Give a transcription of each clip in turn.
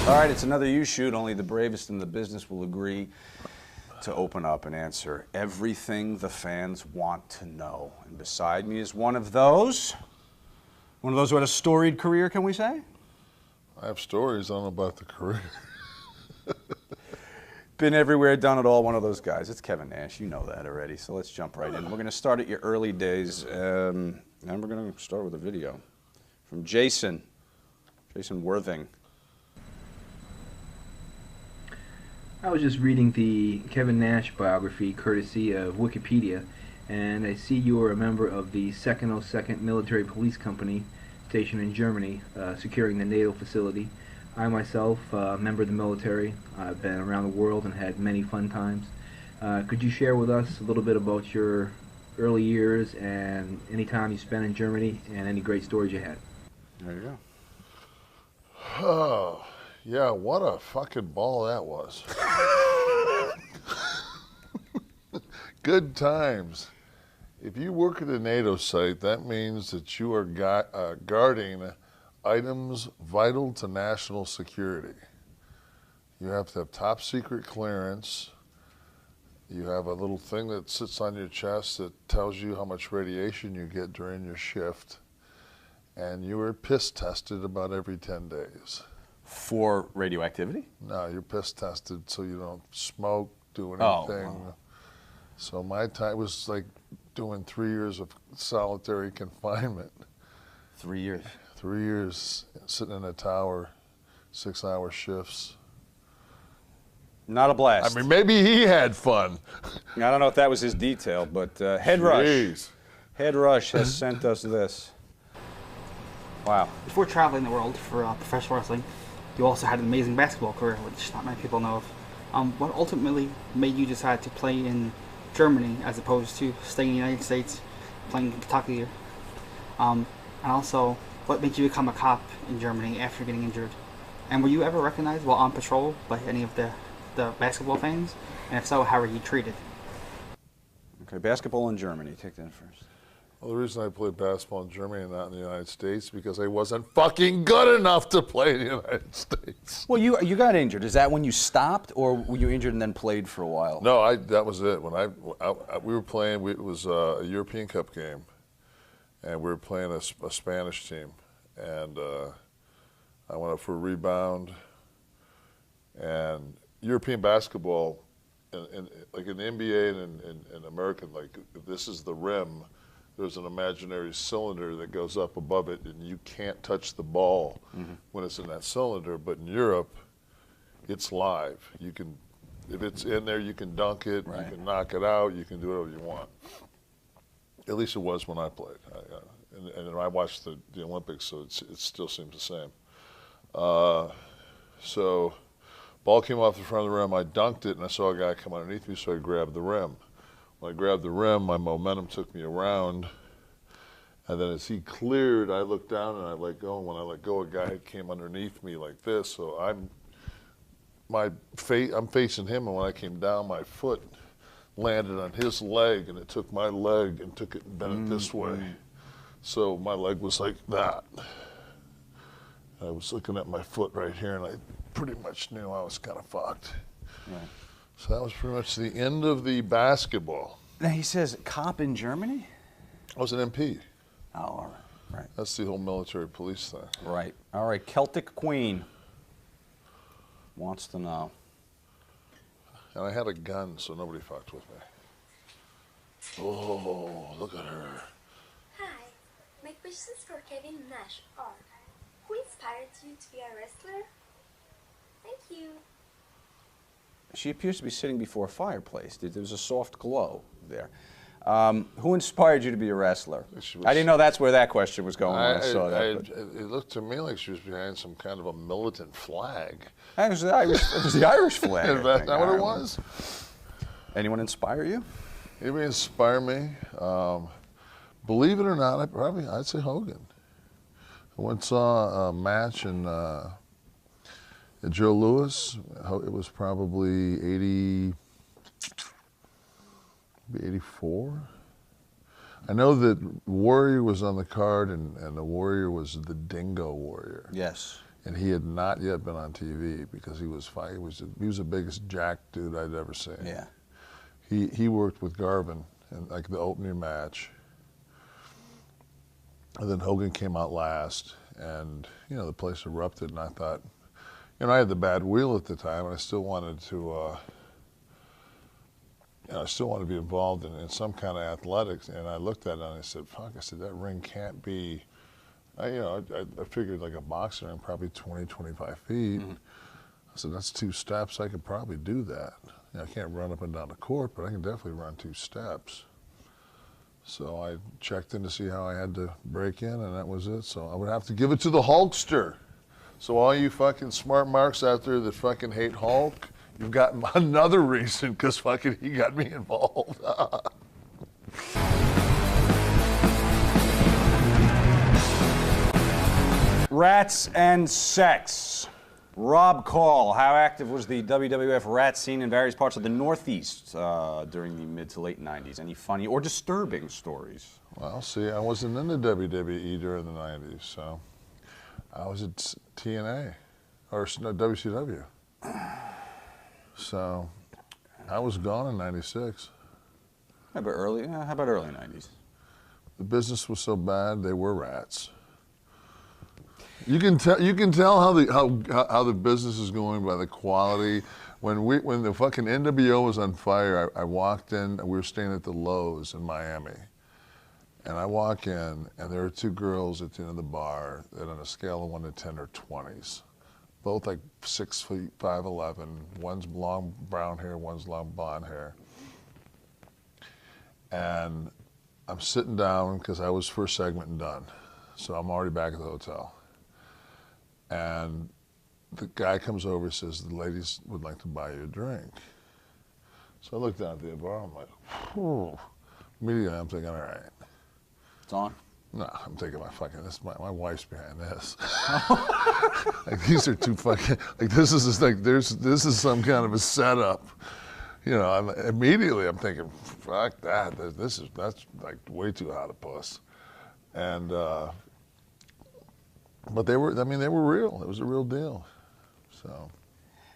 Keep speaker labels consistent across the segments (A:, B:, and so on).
A: All right, it's another YouShoot. Only the bravest in the business will agree to open up and answer everything the fans want to know. And beside me is one of those who had a storied career, can we say?
B: I have stories, I don't know about the career.
A: Been everywhere, done it all, one of those guys. It's Kevin Nash, you know that already, so let's jump right in. We're going to start at your early days, and we're going to start with a video from Jason Worthing.
C: I was just reading the Kevin Nash biography courtesy of Wikipedia, and I see you are a member of the 202nd Military Police Company stationed in Germany, securing the NATO facility. I myself, a member of the military, I've been around the world and had many fun times. Could you share with us a little bit about your early years and any time you spent in Germany and any great stories you had?
A: There you go.
B: Oh, yeah, what a fucking ball that was. Good times. If you work at a NATO site, that means that you are guarding items vital to national security. You have to have top secret clearance. You have a little thing that sits on your chest that tells you how much radiation you get during your shift. And you are piss tested about every 10 days.
A: For radioactivity?
B: No, you're piss tested so you don't smoke, do anything.
A: Oh, wow.
B: So my time was like doing 3 years of solitary confinement.
A: 3 years.
B: 3 years sitting in a tower, 6-hour shifts.
A: Not a blast.
B: I mean, maybe he had fun.
A: I don't know if that was his detail, but Head Rush has sent us this. Wow.
D: Before traveling the world for professional wrestling, you also had an amazing basketball career, which not many people know of. What ultimately made you decide to play in Germany as opposed to staying in the United States, playing in Kentucky here? And also, what made you become a cop in Germany after getting injured? And were you ever recognized while on patrol by any of the basketball fans? And if so, how were you treated?
A: Okay, basketball in Germany. Take that first.
B: Well, the reason I played basketball in Germany and not in the United States because I wasn't fucking good enough to play in the United States.
A: Well, you got injured. Is that when you stopped, or were you injured and then played for a while?
B: No, that was it. When we were playing, it was a European Cup game, and we were playing a Spanish team, and I went up for a rebound, and European basketball, like in the NBA and in American, like this is the rim. There's an imaginary cylinder that goes up above it, and you can't touch the ball when it's in that cylinder. But in Europe, it's live. You can, if it's in there, you can dunk it, right. You can knock it out, you can do whatever you want. At least it was when I played. And I watched the Olympics, so it still seems the same. So, ball came off the front of the rim, I dunked it, and I saw a guy come underneath me, so I grabbed the rim. When I grabbed the rim, my momentum took me around, and then as he cleared, I looked down and I let go, and when I let go, a guy came underneath me like this, so I'm facing him, and when I came down, my foot landed on his leg, and it took my leg and took it and bent it this way. So my leg was like that. I was looking at my foot right here, and I pretty much knew I was kind of fucked. Right. So that was pretty much the end of the basketball.
A: Now he says, cop in Germany?
B: I was an MP.
A: Oh, all right. Right.
B: That's the whole military police thing.
A: Right. All right. Celtic Queen wants to know.
B: And I had a gun, so nobody fucked with me. Oh, look at her.
E: Hi. My questions for Kevin Nash are, who inspired you to be a wrestler? Thank you.
A: She appears to be sitting before a fireplace. There's a soft glow there. Who inspired you to be a wrestler? I didn't know that's where that question was going when I saw that.
B: It looked to me like she was behind some kind of a militant flag.
A: It was the Irish flag.
B: Is that not what it was?
A: Anyone inspire you?
B: Anybody inspire me? Believe it or not, I'd say Hogan. I once saw a match in Joe Louis. It was probably 84. I know that Warrior was on the card, and the Warrior was the Dingo Warrior.
A: Yes.
B: and he had not yet been on TV because he was the biggest jack dude I'd ever seen.
A: Yeah.
B: He worked with Garvin in like the opening match, and then Hogan came out last, and the place erupted, and I thought, I had the bad wheel at the time, and I still wanted to. I still want to be involved in some kind of athletics, and I looked at it and I said, "Fuck!" I said, "That ring can't be." I figured like a boxing ring, probably 20, 25 feet.
A: Mm-hmm.
B: I said, "That's 2 steps. I could probably do that. I can't run up and down the court, but I can definitely run 2 steps." So I checked in to see how I had to break in, and that was it. So I would have to give it to the Hulkster. So all you fucking smart marks out there that fucking hate Hulk, you've got another reason, because fucking he got me involved.
A: Rats and sex. Rob Call, how active was the WWF rat scene in various parts of the Northeast during the mid to late 90s? Any funny or disturbing stories?
B: Well, see, I wasn't in the WWE during the 90s, so I was at TNA, or no, WCW. So I was gone in 96.
A: How about early 90s?
B: The business was so bad, they were rats. You can tell how the business is going by the quality. When the fucking NWO was on fire, I walked in, we were staying at the Lowe's in Miami. And I walk in, and there are 2 girls at the end of the bar that on a scale of 1 to 10 are 20s. Both like 6 feet, 5'11". One's long brown hair, one's long blonde hair. And I'm sitting down because I was first segment and done. So I'm already back at the hotel. And the guy comes over and says, "The ladies would like to buy you a drink." So I look down at the bar, I'm like, whew. Immediately I'm thinking, all right.
A: It's on?
B: No, I'm thinking my wife's behind this. Like these are 2 fucking, like this is some kind of a setup. Immediately I'm thinking, fuck that, that's like way too hot a puss. And, but they were real. It was a real deal. So.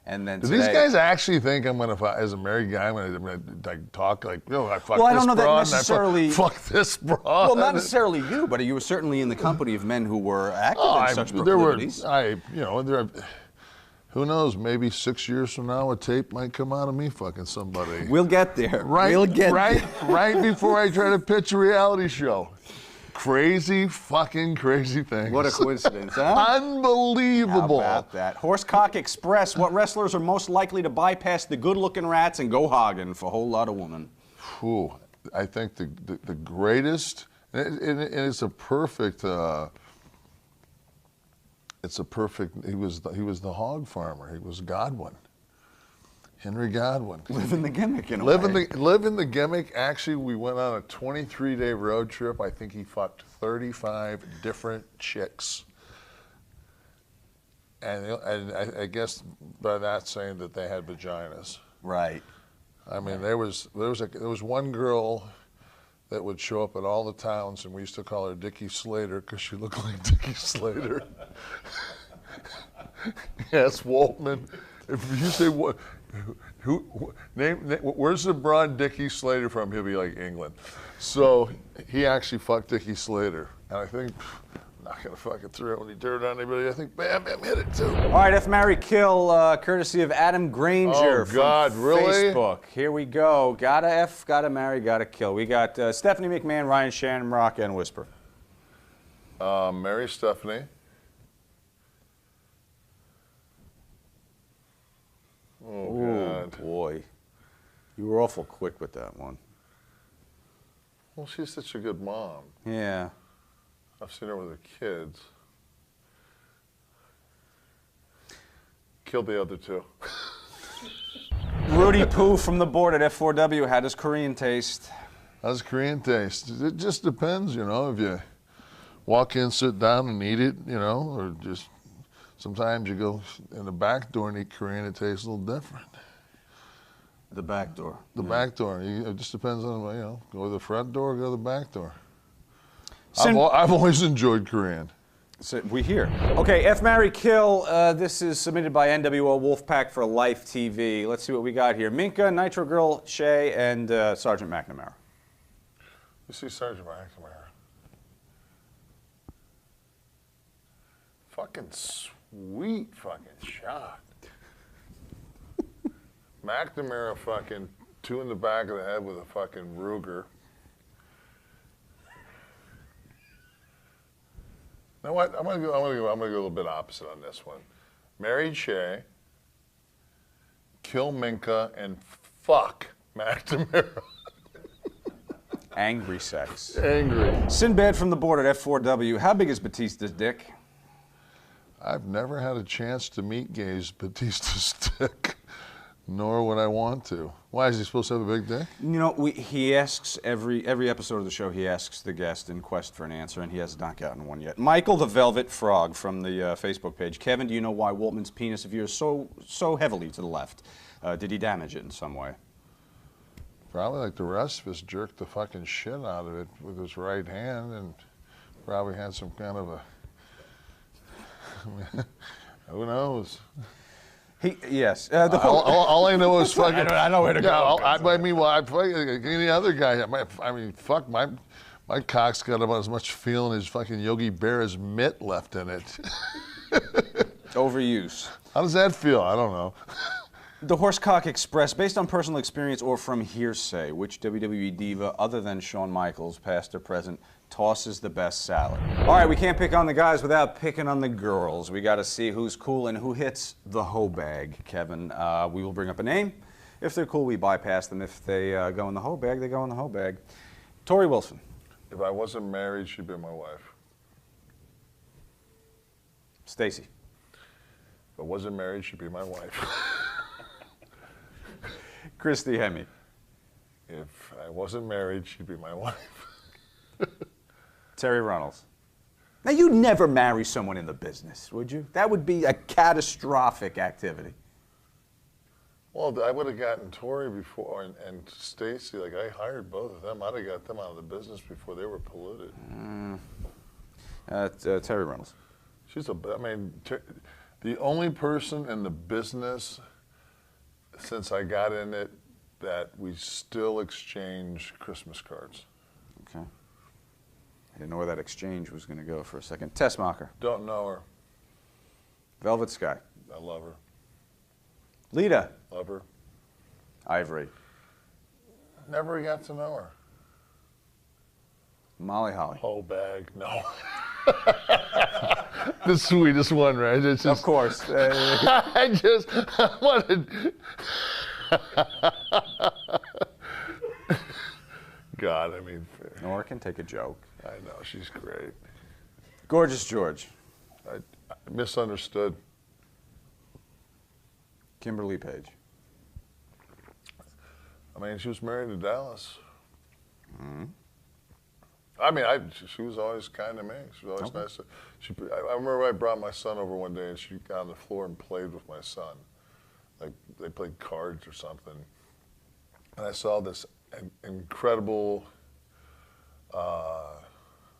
A: And then
B: Do
A: today,
B: these guys actually think I'm gonna, as a married guy, I'm gonna like talk like, I fucked
A: I
B: this
A: don't know that
B: broad and
A: necessarily.
B: I fuck this broad.
A: Well, not necessarily you, but you were certainly in the company of men who were active in such proclivities.
B: Who knows? Maybe 6 years from now, a tape might come out of me fucking somebody.
A: We'll get there.
B: Right,
A: We'll get
B: right,
A: there.
B: right before I try to pitch a reality show. Fucking crazy things.
A: What a coincidence, huh?
B: Unbelievable.
A: How about that? Horsecock Express, what wrestlers are most likely to bypass the good-looking rats and go hogging for a whole lot of women?
B: Ooh, I think the greatest, and it's a perfect, he was the hog farmer. He was Godwin. Henry Godwin.
A: Living the gimmick in a way.
B: Living the gimmick. Actually, we went on a 23-day road trip. I think he fucked 35 different chicks. And I guess by that saying that they had vaginas.
A: Right.
B: I mean, there was one girl that would show up at all the towns, and we used to call her Dickie Slater because she looked like Dickie Slater. Yes, Waltman. If you say what, name, where's the broad Dickie Slater from? He'll be like England. So he actually fucked Dickie Slater, and I think I'm not gonna fucking throw any dirt on anybody. I think Bam Bam hit it too.
A: All right, F, Marry, Kill, courtesy of Adam Granger
B: Oh God,
A: from
B: really?
A: Facebook. Here we go. Gotta F, gotta marry, gotta kill. We got Stephanie McMahon, Ryan Shamrock, and Whisper.
B: Marry Stephanie. Oh, God.
A: Boy. You were awful quick with that one.
B: Well, she's such a good mom.
A: Yeah.
B: I've seen her with her kids. Killed the other 2.
A: Rudy Poo from the board at F4W. How does Korean taste?
B: How's Korean taste? It just depends, if you walk in, sit down and eat it, or just sometimes you go in the back door and eat Korean, it tastes a little different.
A: The back door.
B: The back door. It just depends on, go to the front door or go to the back door. I've always enjoyed Korean.
A: So we hear. Okay, F, Marry, Kill. This is submitted by NWO Wolfpack for Life TV. Let's see what we got here. Minka, Nitro Girl, Shay, and Sergeant McNamara.
B: You see Sergeant McNamara. Fucking sweet fucking shot. McNamara fucking 2 in the back of the head with a fucking Ruger. Now what? I'm gonna go a little bit opposite on this one. Married Shay, kill Minka, and fuck McNamara.
A: Angry sex.
B: Angry.
A: Sinbad from the board at F4W. How big is Batista's dick?
B: I've never had a chance to meet Gaze Batista's dick, nor would I want to. Why, is he supposed to have a big dick?
A: You know, he asks every episode of the show, he asks the guest in quest for an answer, and he has not gotten one yet. Michael the Velvet Frog from the Facebook page. Kevin, do you know why Waltman's penis of yours so heavily to the left? Did he damage it in some way?
B: Probably like the rest of us jerked the fucking shit out of it with his right hand, and probably had some kind of a, who knows?
A: Yes.
B: All I know is fucking.
A: I know where to go.
B: I mean, well, any other guy. I mean, fuck, my cock's got about as much feeling as fucking Yogi Berra's mitt left in it.
A: Overuse.
B: How does that feel? I don't know.
A: The Horsecock Express, based on personal experience or from hearsay, which WWE diva other than Shawn Michaels, past or present, tosses the best salad? All right, we can't pick on the guys without picking on the girls. We got to see who's cool and who hits the hoe bag, Kevin. We will bring up a name. If they're cool, we bypass them. If they go in the hoe bag, they go in the hoe bag. Tori Wilson.
B: If I wasn't married, she'd be my wife.
A: Stacy.
B: If I wasn't married, she'd be my wife.
A: Christy Hemme.
B: If I wasn't married, she'd be my wife.
A: Terry Runnels. Now, you'd never marry someone in the business, would you? That would be a catastrophic activity.
B: Well, I would have gotten Tori before and Stacy. Like, I hired both of them. I'd have got them out of the business before they were polluted.
A: Terry Runnels.
B: The only person in the business since I got in it that we still exchange Christmas cards.
A: Okay. I didn't know where that exchange was going to go for a second. Tessmacher.
B: Don't know her.
A: Velvet Sky.
B: I love her.
A: Lita.
B: Love her.
A: Ivory.
B: Never got to know her.
A: Molly Holly.
B: Whole bag. No. The sweetest one, right? It's just,
A: of course.
B: I wanted. God, I mean.
A: Nora can take a joke.
B: I know, she's great.
A: Gorgeous George.
B: I misunderstood.
A: Kimberly Page.
B: I mean, she was married to Dallas.
A: Mm-hmm.
B: I mean, she was always kind to me. She was always nice. I remember I brought my son over one day, and she got on the floor and played with my son. Like, they played cards or something. And I saw this incredible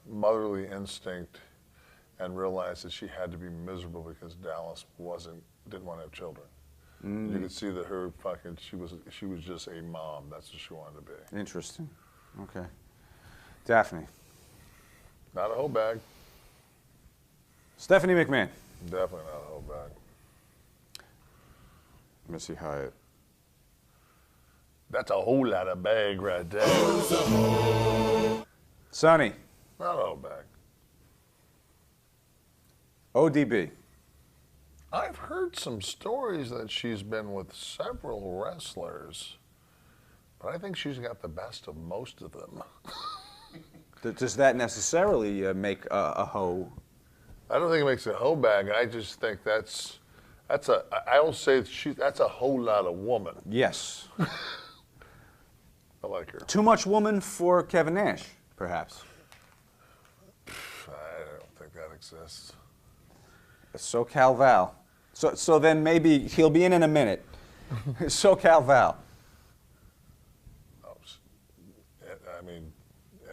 B: motherly instinct and realized that she had to be miserable because Dallas didn't want to have children. Mm. You could see that her she was just a mom. That's what she wanted to be.
A: Interesting. Okay. Daphne.
B: Not a whole bag.
A: Stephanie McMahon.
B: Definitely not a whole bag.
A: Missy Hyatt.
B: That's a whole lot of bag right there.
A: Sonny.
B: Not a whole bag.
A: ODB.
B: I've heard some stories that she's been with several wrestlers, but I think she's got the best of most of them.
A: Does that necessarily make a hoe?
B: I don't think it makes a hoe bag. I just think that's I will say that's a whole lot of woman.
A: Yes.
B: I like her.
A: Too much woman for Kevin Nash, perhaps.
B: I don't think that exists.
A: SoCal Val. So then maybe he'll be in a minute. SoCal Val.
B: Oh, I mean,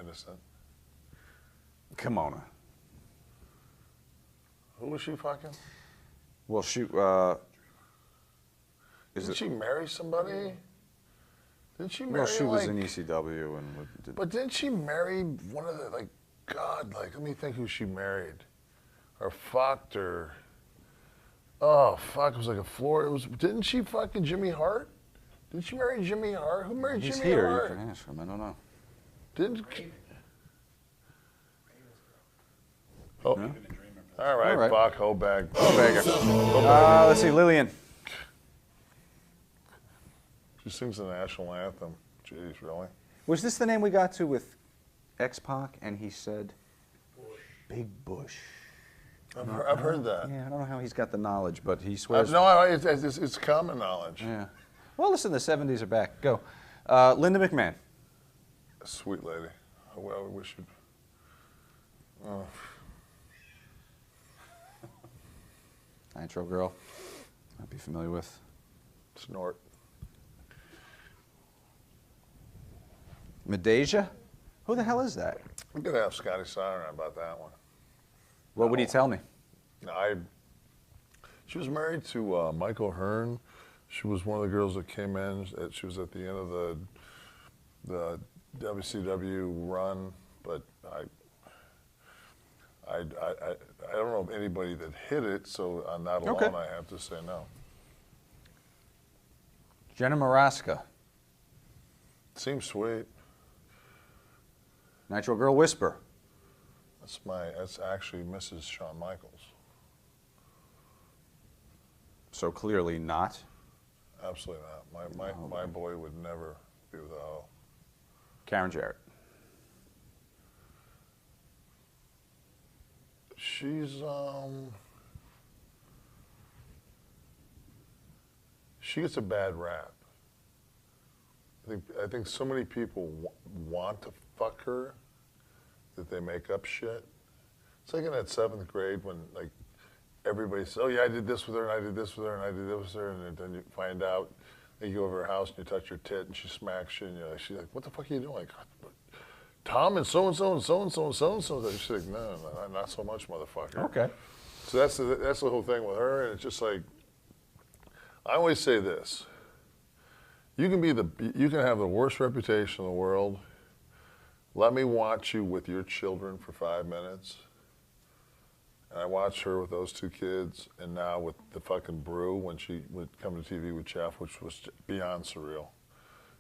B: innocent.
A: Kimona.
B: was she fucking?
A: Well, she
B: Didn't she marry somebody? Didn't she marry?
A: well, she was
B: like,
A: in ECW and
B: But didn't she marry one of the let me think who she married, or fucked her. Oh fuck! It was like a floor. It was. Didn't she fucking Jimmy Hart? Didn't she marry Jimmy Hart? Who married
A: he's
B: Jimmy
A: here.
B: Hart?
A: You can ask him. I don't know.
B: Didn't. Oh.
A: No?
B: All right,
A: All right.
B: fuck, hoe bag.
A: Let's see, Lillian.
B: She sings the national anthem. Jeez, really?
A: Was this the name we got to with X-Pac? And he said, Big Bush.
B: I've heard that.
A: Yeah, I don't know how he's got the knowledge, but he swears.
B: No, it's common knowledge.
A: Yeah. Well, listen, the 70s are back. Go. Linda McMahon.
B: Sweet lady. Well, we wish you'd. Oh.
A: Nitro Girl. Might be familiar with.
B: Snort.
A: Medeja? Who the hell is that?
B: I'm gonna have Scotty Siren about that one.
A: What would he tell me?
B: She was married to Michael Hearn. She was one of the girls that came in. She was at the end of the WCW run, but I don't know of anybody that hit it, so on that alone,
A: Okay.
B: I have to say no.
A: Jenna Maraska.
B: Seems sweet.
A: Nitro Girl Whisper.
B: That's actually Mrs. Shawn Michaels.
A: So clearly not.
B: Absolutely not. My boy would never be with a hoe.
A: Karen Jarrett.
B: She's she gets a bad rap. I think so many people want to fuck her that they make up shit. It's like in that 7th grade when like everybody says, "Oh yeah, I did this with her, and I did this with her, and I did this with her," and then you find out. Then you go over her house and you touch her tit, and she smacks you, and she's like, "What the fuck are you doing?" Like, Tom and so and so and so and so and so and so. She's like, "No, not so much, motherfucker."
A: Okay.
B: So that's the whole thing with her, and it's just like I always say this: you can have the worst reputation in the world. Let me watch you with your children for 5 minutes. And I watched her with those 2 kids, and now with the fucking brew when she would come to TV with Jeff, which was beyond surreal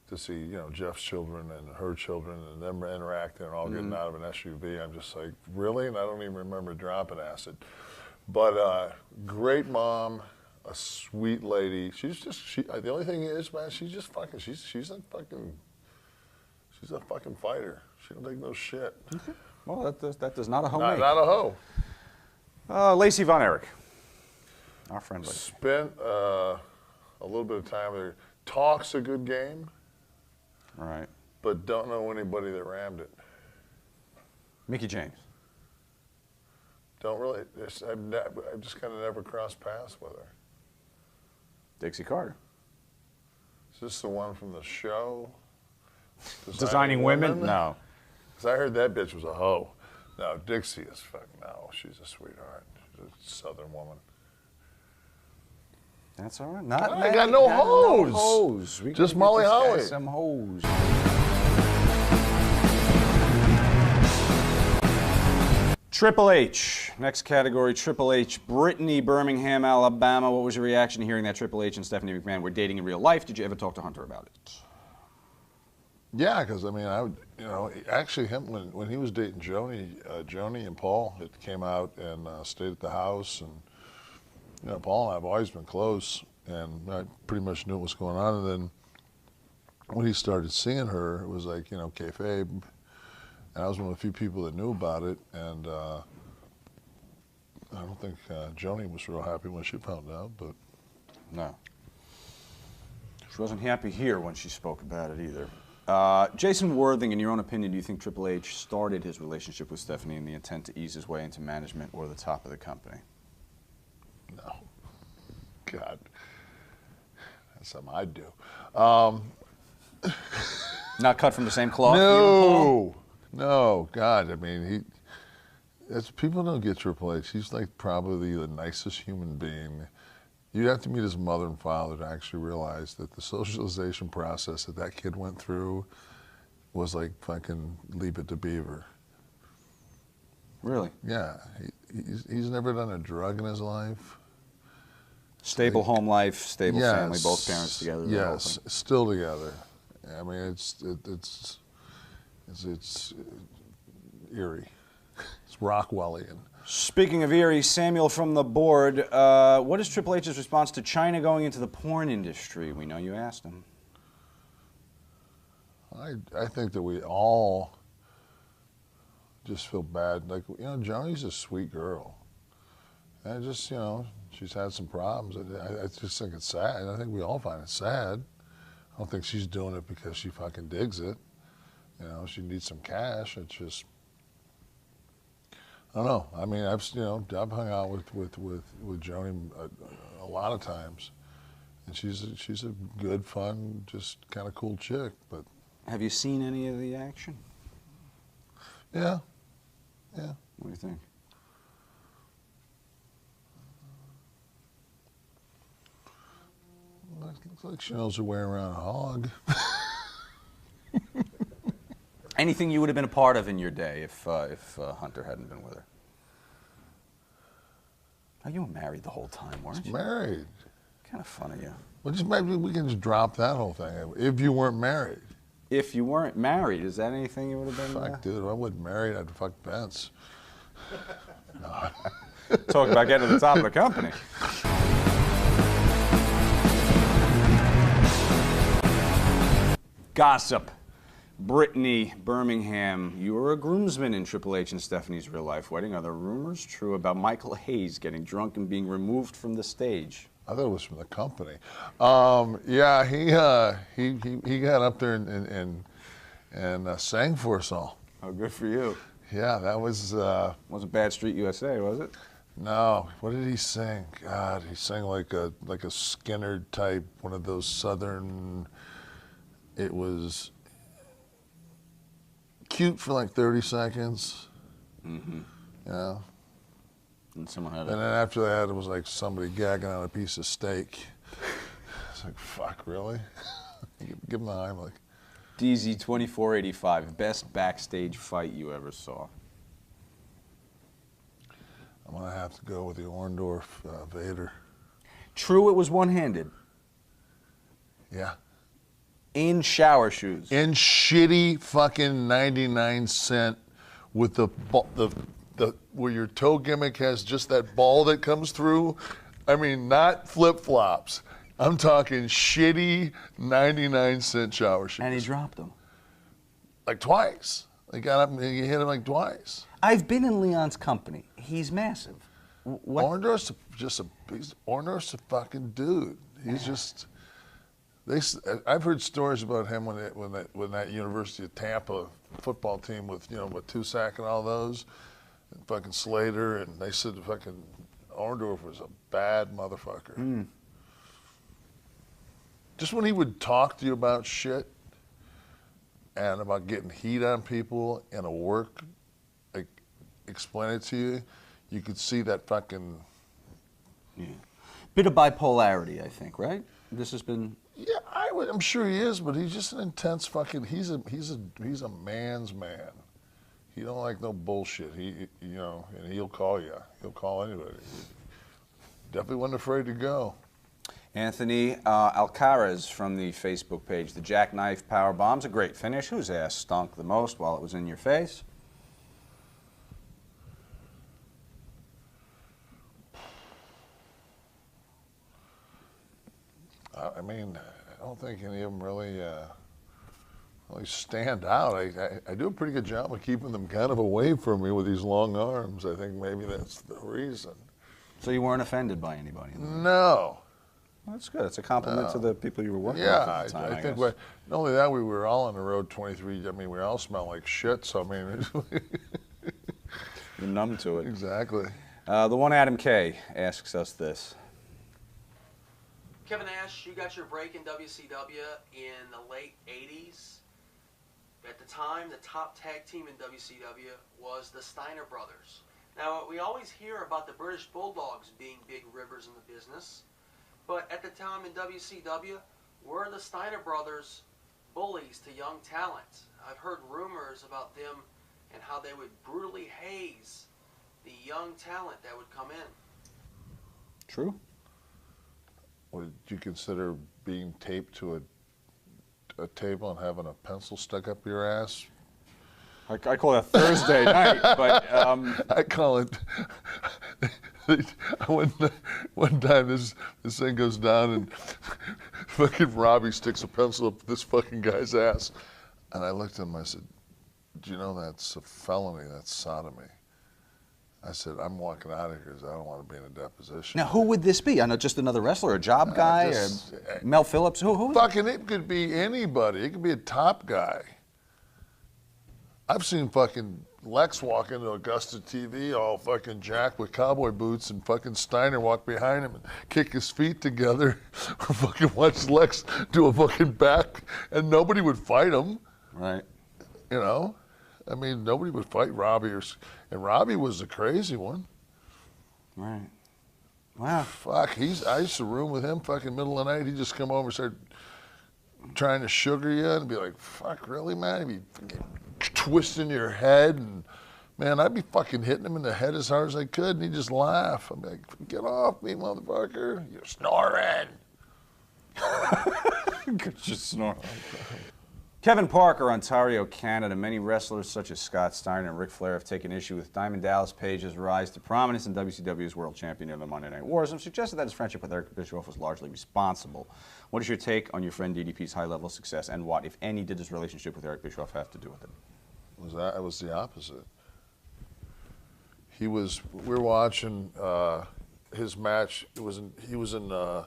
B: to see, Jeff's children and her children and them interacting and all getting out of an SUV. I'm just like, really? And I don't even remember dropping acid. But great mom, a sweet lady. The only thing is, man, she's just fucking. She's a fucking fighter. She don't take no shit.
A: Okay. Well, that does not a hoe make.
B: Not a hoe.
A: Lacey Von Erich. Our friend Lacey.
B: Spent a little bit of time there. Talks a good game.
A: All right.
B: But don't know anybody that rammed it.
A: Mickie James.
B: Don't really. I've just kind of never crossed paths with her.
A: Dixie Carter.
B: Is this the one from the show?
A: Designing Women? No.
B: Because I heard that bitch was a hoe. No, Dixie is fucking, no, she's a sweetheart. She's a Southern woman.
A: That's all right.
B: I got no hoes.
A: No hoes. We
B: Just
A: gotta
B: Molly
A: get this guy
B: Holly.
A: Some hoes. Triple H. Next category, Triple H. Brittany, Birmingham, Alabama. What was your reaction to hearing that Triple H and Stephanie McMahon were dating in real life? Did you ever talk to Hunter about it?
B: Yeah, because I mean, actually, him when he was dating Joni and Paul, it came out and stayed at the house, and Paul and I have always been close, and I pretty much knew what was going on. And then when he started seeing her, it was like kayfabe, and I was one of the few people that knew about it, and I don't think Joni was real happy when she found out, but
A: No. She wasn't happy here when she spoke about it either. Jason Worthing, in your own opinion, do you think Triple H started his relationship with Stephanie in the intent to ease his way into management or the top of the company?
B: no. God, that's something I'd do.
A: Not cut from the same cloth? you and Paul?
B: No, God. I mean, People don't get Triple H. He's like probably the nicest human being. You'd have to meet his mother and father to actually realize that the socialization process that kid went through was like fucking Leave It to Beaver.
A: Really?
B: Yeah. He's never done a drug in his life.
A: Stable home life, stable
B: Yes.
A: family, both parents together. the whole
B: Yes,
A: thing.
B: still together. I mean, it's eerie. It's Rockwellian.
A: Speaking of eerie, Samuel from the board, what is Triple H's response to China going into the porn industry? We know you asked him.
B: I think that we all just feel bad. Like, Joni's a sweet girl. And just, she's had some problems. I just think it's sad. I think we all find it sad. I don't think she's doing it because she fucking digs it. She needs some cash. It's just, I don't know. I mean, I've hung out with Joni a lot of times, and she's a good, fun, just kind of cool chick. But
A: Have you seen any of the action?
B: yeah.
A: What do you think?
B: Looks like she knows her way around a hog.
A: Anything you would have been a part of in your day if Hunter hadn't been with her? Oh, you were married the whole time, weren't you?
B: Married.
A: Kind of fun of you.
B: Well, maybe we can just drop that whole thing. If you weren't married.
A: If you weren't married, is that anything you would have been?
B: Fuck, dude, if I wasn't married, I'd fuck Vince.
A: Talk about getting to the top of the company. Gossip. Brittany Birmingham, you were a groomsman in Triple H and Stephanie's real-life wedding. Are the rumors true about Michael Hayes getting drunk and being removed from the stage?
B: I thought it was from the company. Yeah, he got up there and sang for us all.
A: Oh, good for you.
B: Yeah, that was.
A: Wasn't Bad Street USA, was it?
B: No, what did he sing? God, he sang like a Skinner type, one of those Southern. It was cute for like 30 seconds.
A: Mm-hmm.
B: Yeah.
A: And someone had
B: And then after that, it was like somebody gagging on a piece of steak. It's like, fuck, really? Give him the Heimlich.
A: DZ2485, best backstage fight you ever saw?
B: I'm going to have to go with the Orndorff Vader.
A: True, it was one-handed.
B: Yeah.
A: In shower shoes.
B: In shitty fucking 99-cent with the where your toe gimmick has just that ball that comes through. I mean, not flip-flops. I'm talking shitty 99-cent shower shoes.
A: And he dropped them.
B: Like twice. He got up and he hit him like twice.
A: I've been in Leon's company. He's massive.
B: Orndorff's Orndorff's a fucking dude. He's just. I've heard stories about him when that University of Tampa football team with with Tusack and all those, and fucking Slater, and they said fucking Orndorff was a bad motherfucker.
A: Mm.
B: Just when he would talk to you about shit and about getting heat on people in a work, like explain it to you, you could see that fucking.
A: Yeah. Bit of bipolarity, I think, right? This has been.
B: Yeah, I'm sure he is, but he's just an intense fucking. He's a man's man. He don't like no bullshit. And he'll call you. He'll call anybody. Definitely wasn't afraid to go.
A: Anthony Alcaraz from the Facebook page. The jackknife power bomb's a great finish. Whose ass stunk the most while it was in your face?
B: I mean, I don't think any of them really stand out. I do a pretty good job of keeping them kind of away from me with these long arms. I think maybe that's the reason.
A: So you weren't offended by anybody?
B: No.
A: Well, that's good. It's a compliment to the people you were working with
B: Yeah,
A: at the time,
B: I think not only that, we were all on the road 23. I mean, we all smell like shit, so I mean.
A: You're numb to it.
B: Exactly.
A: The one Adam K asks us this.
F: Kevin Nash, you got your break in WCW in the late 80s. At the time, the top tag team in WCW was the Steiner Brothers. Now, we always hear about the British Bulldogs being big rivers in the business, but at the time in WCW, were the Steiner brothers bullies to young talent? I've heard rumors about them and how they would brutally haze the young talent that would come in.
A: True.
B: Would you consider being taped to a table and having a pencil stuck up your ass?
A: I call it Thursday night, but
B: I call it. One time this thing goes down and fucking Robbie sticks a pencil up this fucking guy's ass, and I looked at him. I said, "Do you know that's a felony? That's sodomy." I said, "I'm walking out of here because I don't want to be in a deposition."
A: now who would this be? I know, just another wrestler, a job guy, or Mel Phillips. Who is it?
B: Fucking, it could be anybody. It could be a top guy. I've seen fucking Lex walk into Augusta TV all fucking jacked with cowboy boots, and fucking Steiner walk behind him and kick his feet together, or fucking watch Lex do a fucking back, and nobody would fight him.
A: Right.
B: You know? I mean, nobody would fight Robbie, and Robbie was the crazy one.
A: Right. Wow.
B: Fuck, I used to room with him fucking middle of the night. He'd just come over and start trying to sugar you and be like, fuck, really, man? He'd be twisting your head, and man, I'd be fucking hitting him in the head as hard as I could, and he'd just laugh. I'd be like, get off me, motherfucker. You're snoring.
A: Just snort. Kevin Parker, Ontario, Canada. Many wrestlers such as Scott Steiner and Ric Flair have taken issue with Diamond Dallas Page's rise to prominence in WCW's World Champion of the Monday Night Wars and suggested that his friendship with Eric Bischoff was largely responsible. What is your take on your friend DDP's high-level success, and what, if any, did his relationship with Eric Bischoff have to do with it?
B: It was the opposite. We were watching his match. He was in, God,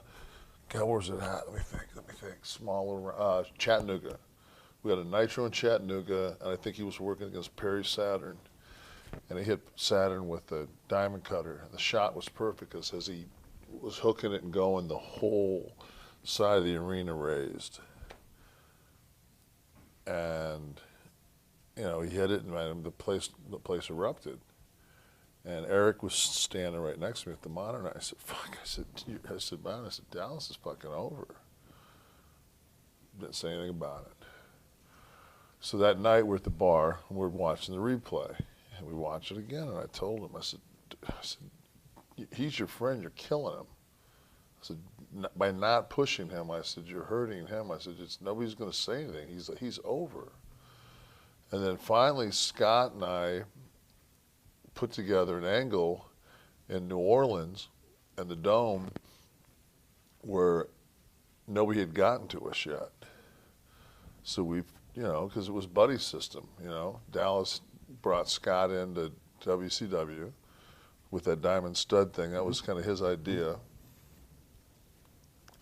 B: where was it at? Let me think. Smaller, Chattanooga. We had a Nitro in Chattanooga, and I think he was working against Perry Saturn. And he hit Saturn with the diamond cutter. And the shot was perfect because as he was hooking it and going, the whole side of the arena raised. And, you know, he hit it, and man, the place erupted. And Eric was standing right next to me at the monitor. And I said, fuck, I said, man, Dallas is fucking over. Didn't say anything about it. So that night we're at the bar and we're watching the replay, and we watch it again. And I told him, I said, he's your friend. You're killing him. I said, by not pushing him, I said, you're hurting him. I said, nobody's going to say anything. He's over. And then finally, Scott and I put together an angle in New Orleans and the Dome where nobody had gotten to us yet. So we, you know, because it was buddy system, you know. Dallas brought Scott into WCW with that diamond stud thing. That was kind of his idea.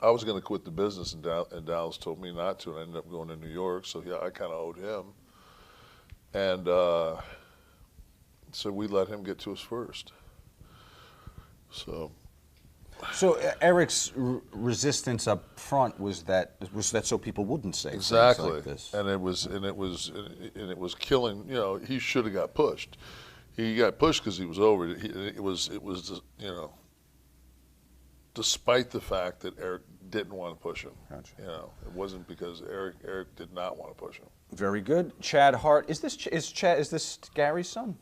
B: I was going to quit the business, and Dallas told me not to, and I ended up going to New York, so yeah, I kind of owed him. And so we let him get to us first. So
A: Eric's resistance up front was that so people wouldn't say
B: exactly
A: things like this.
B: And it was killing. You know, he should have got pushed. He got pushed because he was over. It was you know, despite the fact that Eric didn't want to push him.
A: Gotcha.
B: You know, it wasn't because Eric did not want to push him.
A: Very good. Chad Hart. Is this Gary's son?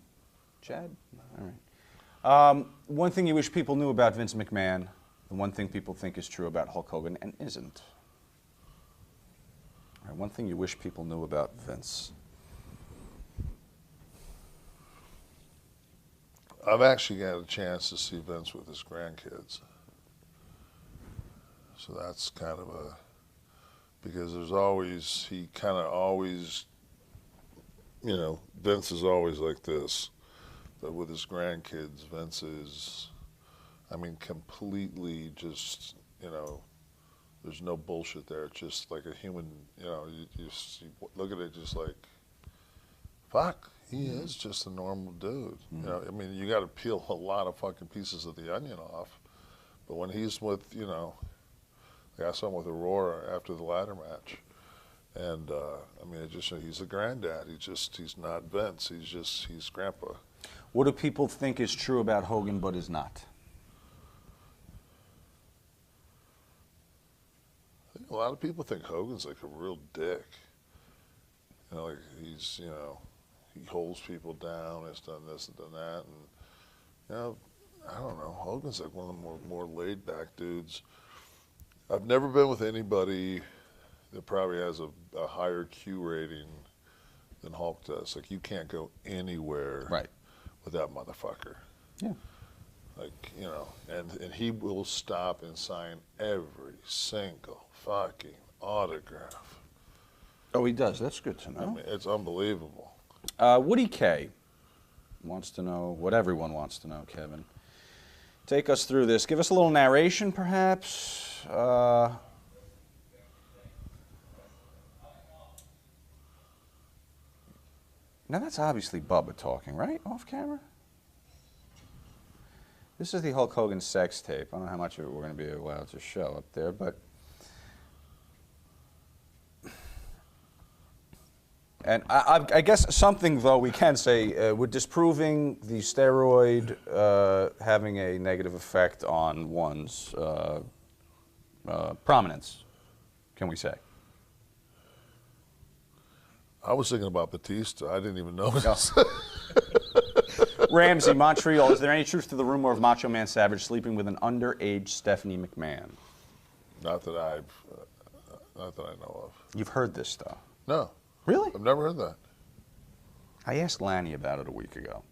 A: Chad? All right. One thing you wish people knew about Vince McMahon, the one thing people think is true about Hulk Hogan and isn't. All right, one thing you wish people knew about Vince.
B: I've actually got a chance to see Vince with his grandkids. So that's kind of because he kind of always, you know, Vince is always like this. But with his grandkids, Vince is, I mean, completely just, you know, there's no bullshit there. It's just like a human, you know, you look at it just like, fuck, he is just a normal dude. Mm-hmm. You know, I mean, you got to peel a lot of fucking pieces of the onion off. But when he's with, you know, like I saw him with Aurora after the ladder match. And, I mean, he's a granddad. He's not Vince. He's grandpa.
A: What do people think is true about Hogan but is not?
B: I think a lot of people think Hogan's like a real dick. You know, like he's, you know, he holds people down, has done this and done that, and you know, I don't know. Hogan's like one of the more laid back dudes. I've never been with anybody that probably has a higher Q rating than Hulk does. Like you can't go anywhere with that motherfucker.
A: Yeah.
B: Like, you know, and he will stop and sign every single fucking autograph.
A: Oh, he does. That's good to know.
B: I mean, it's unbelievable.
A: Woody K wants to know what everyone wants to know, Kevin. Take us through this. Give us a little narration, perhaps. Now, that's obviously Bubba talking, right? Off camera? This is the Hulk Hogan sex tape. I don't know how much of it we're going to be allowed to show up there, but... And I guess something, though, we can say, we're disproving the steroid having a negative effect on one's prominence, can we say?
B: I was thinking about Batista. I didn't even know this.
A: Ramsey, Montreal, is there any truth to the rumor of Macho Man Savage sleeping with an underage Stephanie McMahon?
B: Not that I know of.
A: You've heard this stuff?
B: No.
A: Really?
B: I've never heard that.
A: I asked Lanny about it a week ago,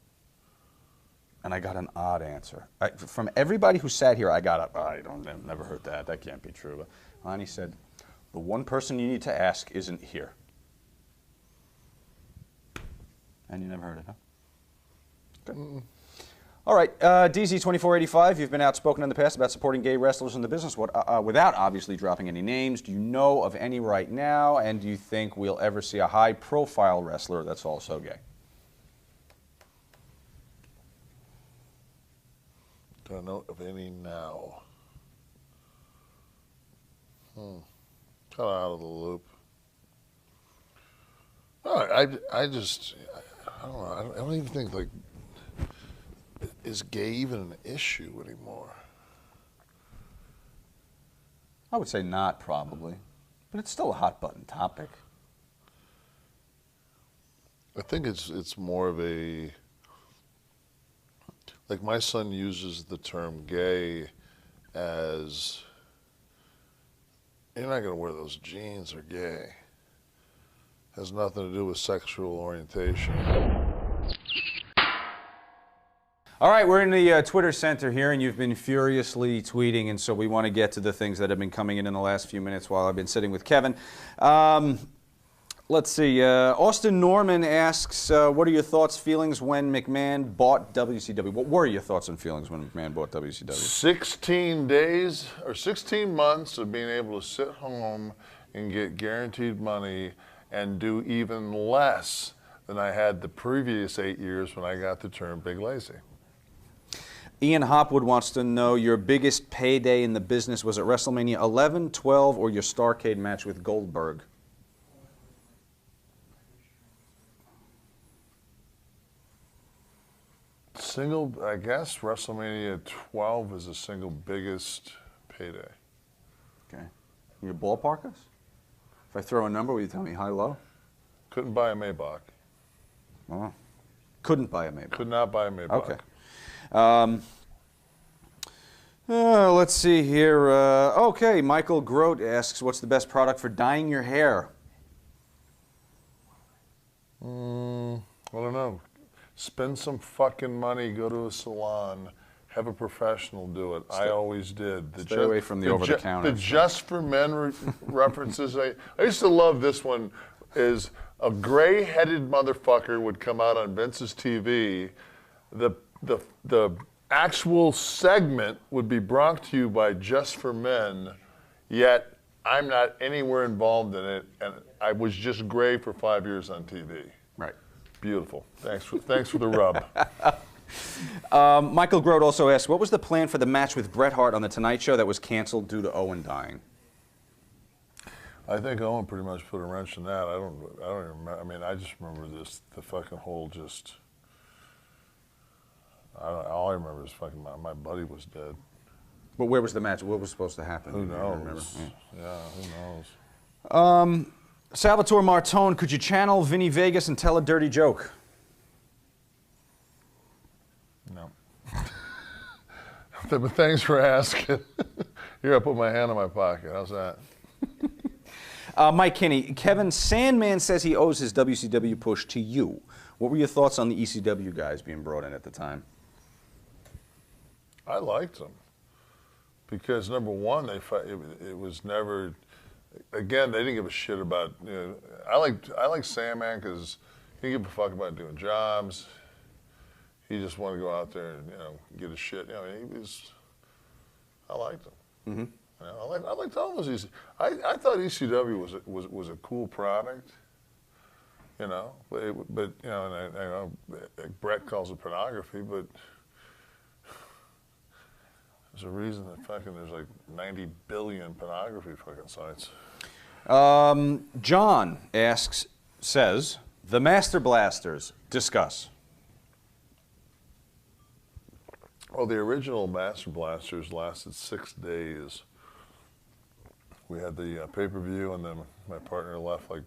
A: and I got an odd answer. From everybody who sat here, I've never heard that. That can't be true. But Lanny said, the one person you need to ask isn't here. And you never heard it, huh? Good. All right, DZ2485, you've been outspoken in the past about supporting gay wrestlers in the business without obviously dropping any names. Do you know of any right now, and do you think we'll ever see a high-profile wrestler that's also gay?
B: Do I know of any now? Kind of out of the loop. I don't know. I don't even think, like, is gay even an issue anymore?
A: I would say not, probably. But it's still a hot-button topic.
B: I think it's more of a, like my son uses the term gay as, you're not going to wear those jeans, they're gay. Has nothing to do with sexual orientation.
A: All right, we're in the Twitter Center here, and you've been furiously tweeting, and so we want to get to the things that have been coming in the last few minutes while I've been sitting with Kevin. Let's see. Austin Norman asks, what are your thoughts, feelings when McMahon bought WCW? What were your thoughts and feelings when McMahon bought WCW?
B: 16 days or 16 months of being able to sit home and get guaranteed money and do even less than I had the previous 8 years when I got the term Big Lazy.
A: Ian Hopwood wants to know your biggest payday in the business. Was it WrestleMania 11, 12, or your Starrcade match with Goldberg?
B: I guess WrestleMania 12 is the single biggest payday.
A: Okay. Can you ballpark us? If I throw a number, will you tell me high, low?
B: Couldn't buy a Maybach.
A: Oh. Couldn't buy a Maybach.
B: Could not buy a Maybach.
A: Okay. Let's see here. Okay, Michael Grote asks, what's the best product for dyeing your hair?
B: I don't know. Spend some fucking money, go to a salon, have a professional do it. I always did.
A: Stay away from the over-the-counter.
B: The Just for Men references. I used to love this one. Is a gray-headed motherfucker would come out on Vince's TV. The actual segment would be brought to you by Just for Men, yet I'm not anywhere involved in it, and I was just gray for 5 years on TV.
A: Right.
B: Beautiful. Thanks for the rub.
A: Michael Grote also asks, what was the plan for the match with Bret Hart on The Tonight Show that was canceled due to Owen dying?
B: I think Owen pretty much put a wrench in that. I don't even remember. I mean, I just remember the fucking whole just All I remember is fucking my buddy was dead.
A: But where was the match? What was supposed to happen?
B: Who
A: You don't remember?
B: knows? Yeah, who knows?
A: Salvatore Martone, could you channel Vinny Vegas and tell a dirty joke?
B: No. But thanks for asking. Here, I put my hand in my pocket. How's that?
A: Mike Kinney, Kevin Sandman says he owes his WCW push to you. What were your thoughts on the ECW guys being brought in at the time?
B: I liked them because number one, it was never. Again, they didn't give a shit about. I like Sandman because he didn't give a fuck about doing jobs. He just wanted to go out there and get his shit. He was. I liked him. Mm-hmm. I liked all those. I thought ECW was a cool product. But and I know Brett calls it pornography, but there's a reason that there's like 90 billion pornography fucking sites.
A: John says, the Master Blasters, discuss.
B: Well, the original Master Blasters lasted 6 days. We had the pay-per-view, and then my partner left like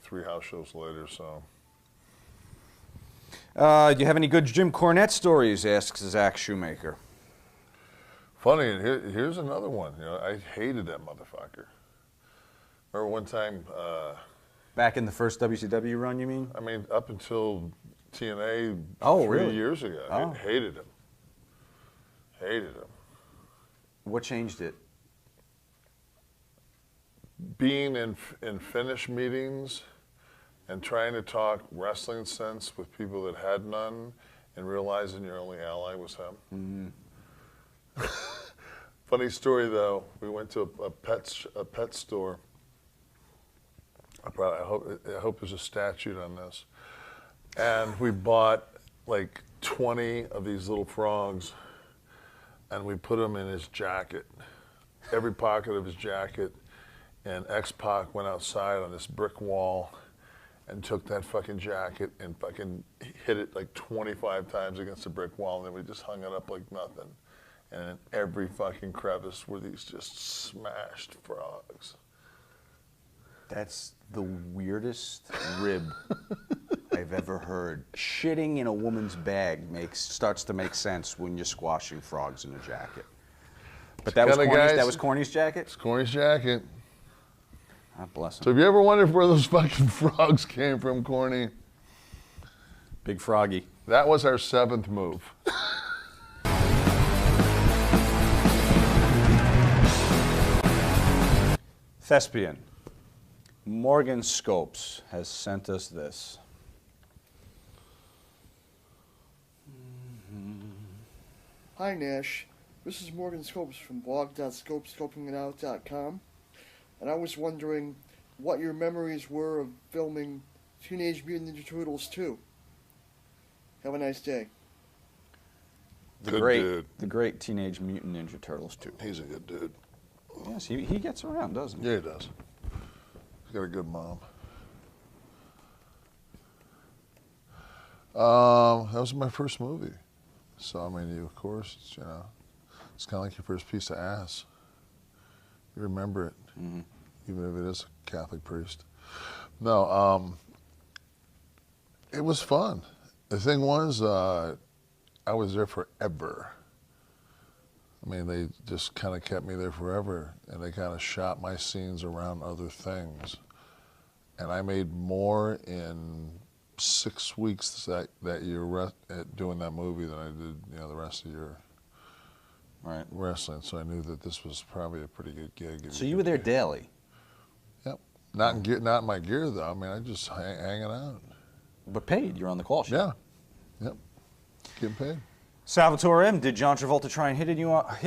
B: 3 house shows later. So,
A: do you have any good Jim Cornette stories? Asks Zach Shoemaker.
B: Funny, and here's another one. I hated that motherfucker. Remember one time?
A: Back in the first WCW run, you mean?
B: I mean, up until TNA 3 years ago.
A: Oh.
B: I hated him. Hated him.
A: What changed it?
B: Being in finish meetings and trying to talk wrestling sense with people that had none and realizing your only ally was him. Mm-hmm. Funny story though, we went to a pet store. I hope there's a statute on this. And we bought like 20 of these little frogs and we put them in his jacket, every pocket of his jacket. And X-Pac went outside on this brick wall and took that fucking jacket and fucking hit it like 25 times against the brick wall, and then we just hung it up like nothing. And in every fucking crevice were these just smashed frogs.
A: That's the weirdest rib I've ever heard. Shitting in a woman's bag starts to make sense when you're squashing frogs in a jacket. But that was Corny's jacket?
B: It's Corny's jacket.
A: God bless him.
B: So have you ever wondered where those fucking frogs came from, Corny?
A: Big Froggy.
B: That was our 7th move.
A: Thespian. Morgan Scopes has sent us this.
G: Hi Nash, this is Morgan Scopes from blog.scopescopingitout.com, and I was wondering what your memories were of filming Teenage Mutant Ninja Turtles 2. Have a nice day.
A: The great Teenage Mutant Ninja Turtles 2.
B: He's a good dude.
A: Yes, he gets around, doesn't he?
B: Yeah, he does. He's got a good mom. That was my first movie. So, I mean, of course, it's kind of like your first piece of ass. You remember it, even if it is a Catholic priest. No, it was fun. The thing was, I was there forever. I mean, they just kind of kept me there forever, and they kind of shot my scenes around other things. And I made more in 6 weeks that year doing that movie than I did, the rest of the year.
A: Right.
B: Wrestling. So I knew that this was probably a pretty good gig.
A: So you were there daily?
B: Yep. Not in my gear though. I mean, I just hanging out.
A: But paid. You're on the call sheet.
B: Yeah. Yep. Getting paid.
A: Salvatore M., did John Travolta try and hit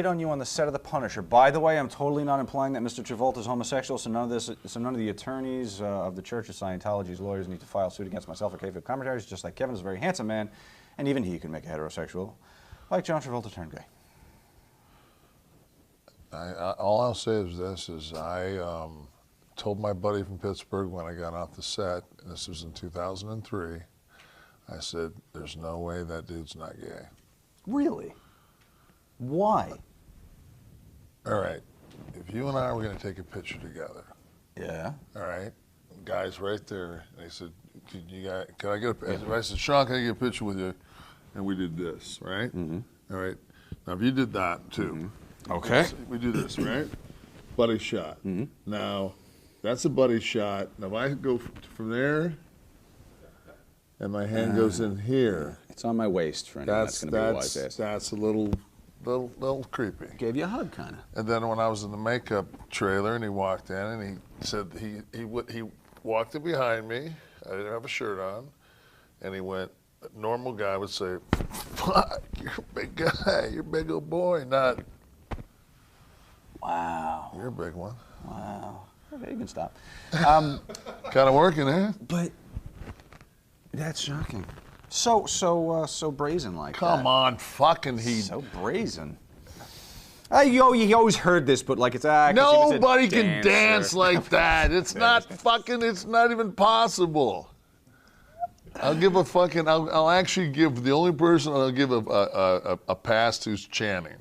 A: on you on the set of The Punisher? By the way, I'm totally not implying that Mr. Travolta is homosexual, so none of the attorneys of the Church of Scientology's lawyers need to file suit against myself or kayfabe commentaries, just like Kevin is a very handsome man, and even he can make a heterosexual, like John Travolta, turn gay.
B: All I'll say is this, I told my buddy from Pittsburgh when I got off the set, and this was in 2003, I said, there's no way that dude's not gay.
A: Really? Why?
B: All right. If you and I were going to take a picture together,
A: Yeah.
B: all right, guy's right there, and he said, can I get a picture? I said, Sean, can I get a picture with you? And we did this, right? Mm-hmm. All right. Now, if you did that, too.
A: Mm-hmm. Okay.
B: We do this, right? Buddy shot. Mm-hmm. Now, that's a buddy shot. Now, if I go from there, and my hand goes in here.
A: It's on my waist for anyone that's going to be wise ass.
B: That's a little creepy.
A: Gave you a hug, kind of.
B: And then when I was in the makeup trailer, and he walked in, and he said he walked in behind me. I didn't have a shirt on, and he went. A normal guy would say, "Fuck, you're a big guy. You're a big old boy." Not.
A: Wow.
B: You're a big one.
A: Wow. Okay, you can stop.
B: Kind of working, eh?
A: But that's shocking. So brazen like that.
B: Come on, fucking
A: So brazen. You always heard this, but like it's
B: nobody can dance like that. It's not fucking. It's not even possible. I'll give a fucking. I'll actually give the only person I'll give a pass to's Channing.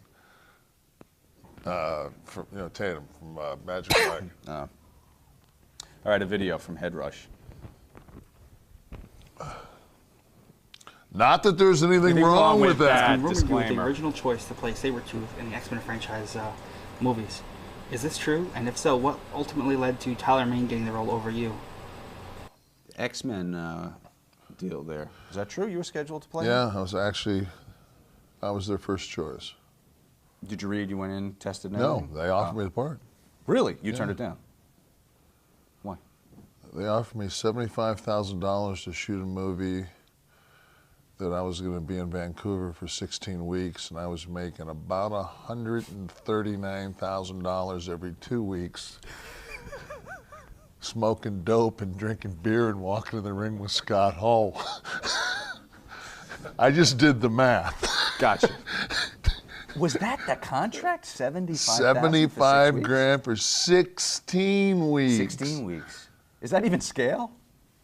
B: From Tatum from Magic Mike.
A: All right, a video from Head Rush.
B: Not that there's anything wrong with that.
D: Rumored you were the original choice to play Sabretooth in the X-Men franchise movies. Is this true? And if so, what ultimately led to Tyler Mane getting the role over you?
A: X-Men deal there. Is that true? You were scheduled to play?
B: Yeah, I was their first choice.
A: Did you read? You went in, tested? And
B: No,
A: everything?
B: they offered me the part.
A: Really? You turned it down? Why?
B: They offered me $75,000 to shoot a movie that I was going to be in Vancouver for 16 weeks, and I was making about $139,000 every 2 weeks, smoking dope and drinking beer and walking in the ring with Scott Hall. I just did the math.
A: Gotcha. Was that the contract?
B: 75 grand for 16 weeks.
A: 16 weeks. Is that even scale?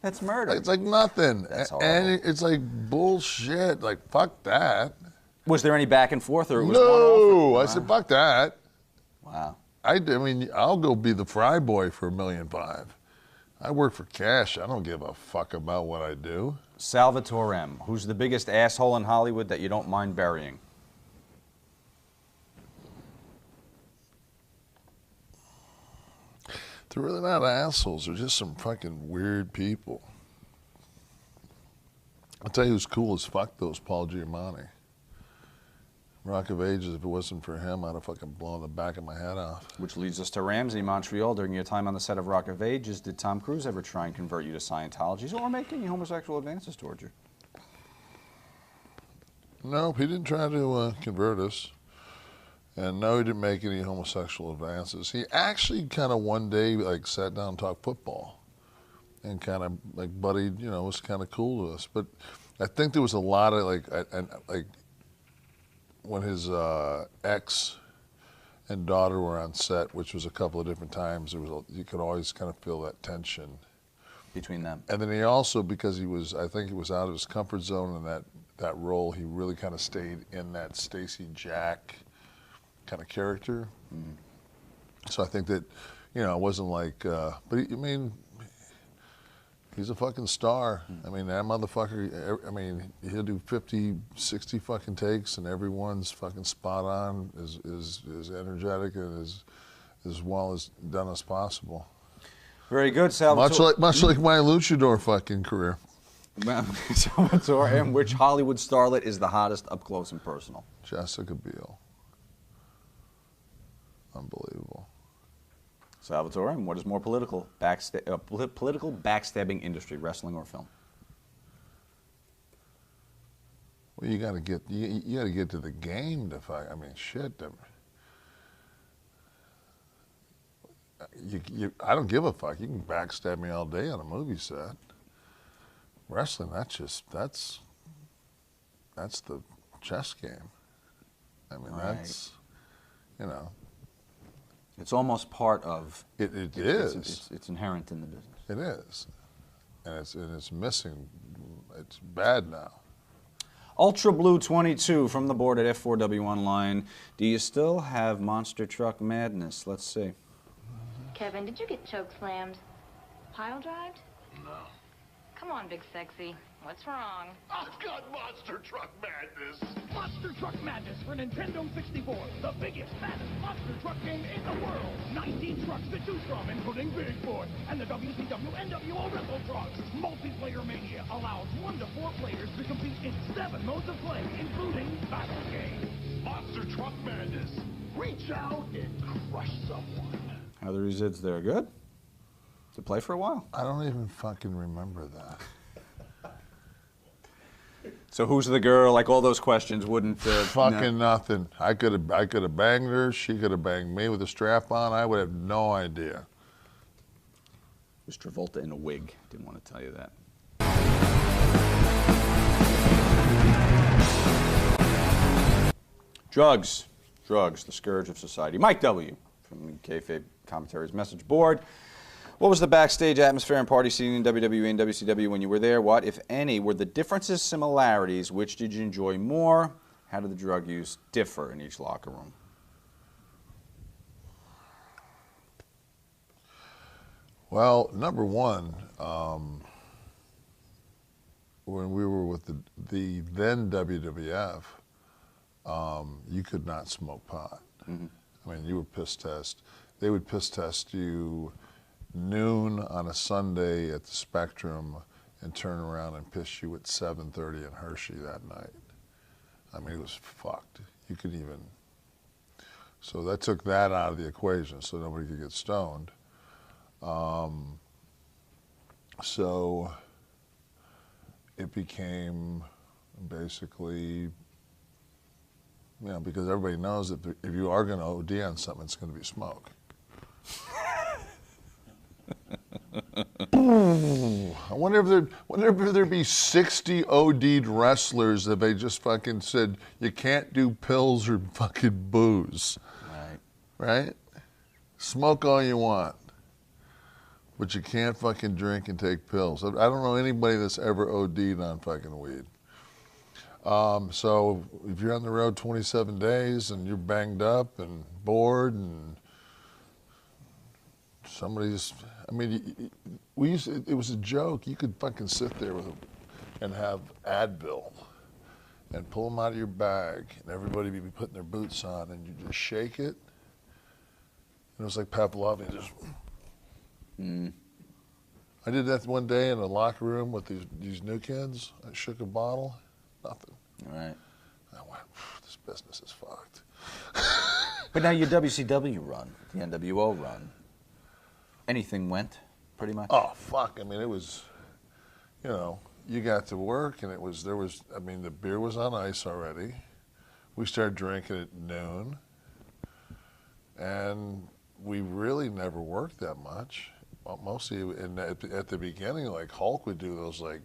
A: That's murder.
B: It's like nothing.
A: That's
B: and it's like bullshit. Like, fuck that.
A: Was there any back and forth, or it was
B: no?
A: one-off?
B: I said, fuck that.
A: Wow.
B: I mean, I'll go be the fry boy for $1.5 million. I work for cash. I don't give a fuck about what I do.
A: Salvatore M. Who's the biggest asshole in Hollywood that you don't mind burying?
B: They're really not assholes. They're just some fucking weird people. I'll tell you who's cool as fuck, though, is Paul Giamatti. Rock of Ages, if it wasn't for him, I'd have fucking blown the back of my head off.
A: Which leads us to Ramsey, Montreal. During your time on the set of Rock of Ages, did Tom Cruise ever try and convert you to Scientology or make any homosexual advances towards you?
B: No, he didn't try to convert us. And no, he didn't make any homosexual advances. He actually kind of one day like sat down and talked football and kind of like buddied, was kind of cool to us. But I think there was a lot of like when his ex and daughter were on set, which was a couple of different times, you could always kind of feel that tension
A: between them.
B: And then he also, because I think he was out of his comfort zone in that role, he really kind of stayed in that Stacey Jack kind of character. Mm. So I think that, it wasn't like, but he's a fucking star. Mm. I mean, that motherfucker, he'll do 50, 60 fucking takes and everyone's fucking spot on, as energetic and as well as done as possible.
A: Very good, Salvatore.
B: Much like my luchador fucking career.
A: Salvatore, and which Hollywood starlet is the hottest up close and personal?
B: Jessica Biel. Unbelievable.
A: Salvatore, and what is more political backstabbing industry, wrestling or film?
B: Well, you got to get to the game to fight. I mean, shit. I don't give a fuck. You can backstab me all day on a movie set. Wrestling, that's the chess game. I mean,
A: right.
B: That's,
A: It's almost part of.
B: It is.
A: It's inherent in the business.
B: It is, and it's missing. It's bad now.
A: Ultra Blue 22 from the board at F4W Online. Do you still have monster truck madness? Let's see.
H: Kevin, did you get choke slammed? Pile drived?
B: No.
H: Come on, Big Sexy. What's wrong?
B: I've got monster truck madness.
I: Monster Truck Madness for Nintendo 64. The biggest, fattest monster truck game in the world. 19 trucks to choose from, including Big Boy and the WCW NWO Wrestle Trucks. Multiplayer Mania allows 1 to 4 players to compete in 7 modes of play, including Battle Game. Monster Truck Madness. Reach out and crush someone.
A: How are the resids there? Good? To play for a while?
B: I don't even fucking remember that.
A: So who's the girl? Like all those questions wouldn't.
B: Fucking nothing. I could have banged her. She could have banged me with a strap on. I would have no idea.
A: It was Travolta in a wig. Didn't want to tell you that. Drugs. Drugs, the scourge of society. Mike W. from the Kayfabe Commentaries message board. What was the backstage atmosphere and party scene in WWE and WCW when you were there? What, if any, were the differences, similarities? Which did you enjoy more? How did the drug use differ in each locker room?
B: Well, number one, when we were with the then WWF, you could not smoke pot.
A: Mm-hmm.
B: I mean, you were piss test. They would piss test you noon on a Sunday at the Spectrum and turn around and piss you at 7:30 in Hershey that night. I mean, it was fucked. You could even, so that took that out of the equation so nobody could get stoned. So it became basically, you know, because everybody knows that if you are going to OD on something, it's going to be smoke. I wonder if there'd be 60 OD'd wrestlers if they just fucking said you can't do pills or fucking booze. Right? Smoke all you want, but you can't fucking drink and take pills. I don't know anybody that's ever OD'd on fucking weed. So if you're on the road 27 days and you're banged up and bored and somebody's, I mean, it was a joke. You could fucking sit there and have Advil and pull them out of your bag and everybody would be putting their boots on and you just shake it. And it was like Pavlov. Just. I did that one day in a locker room with these new kids. I shook a bottle, nothing.
A: All right.
B: I went, this business is fucked.
A: But now your WCW run, the NWO run, anything went, pretty much?
B: Oh, fuck. I mean, it was, you know, you got to work and I mean, the beer was on ice already. We started drinking at noon. And we really never worked that much. Mostly at the beginning, like Hulk would do those like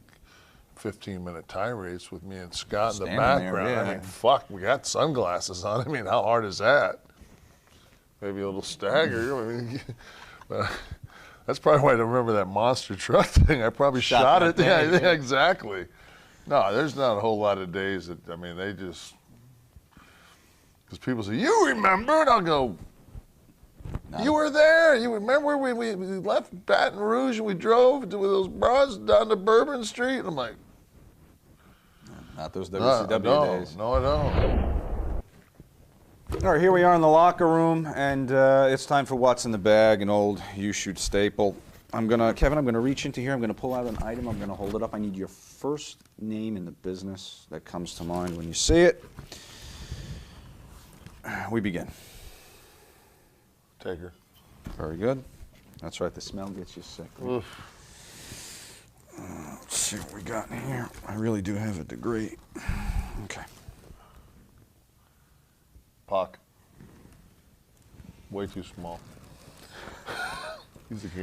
B: 15-minute tirades with me and Scott in the background.
A: There, yeah.
B: I mean, fuck, we got sunglasses on. I mean, how hard is that? Maybe a little stagger. I mean, but that's probably why I don't remember that monster truck thing. I probably shot it. Yeah, exactly. No, there's not a whole lot of days that, I mean, they just, because people say, you remember? And I'll go, no. You were there. You remember we left Baton Rouge and we drove with those bras down to Bourbon Street? And I'm like,
A: not those WCW days.
B: No, I don't.
A: All right, here we are in the locker room, and it's time for What's in the Bag, an old YouShoot staple. Kevin, I'm gonna reach into here. I'm gonna pull out an item. I'm gonna hold it up. I need your first name in the business that comes to mind when you see it. We begin.
B: Taker.
A: Very good. That's right. The smell gets you sick. Right? Let's see what we got in here. I really do have a degree. Okay.
B: Puck. Way too small.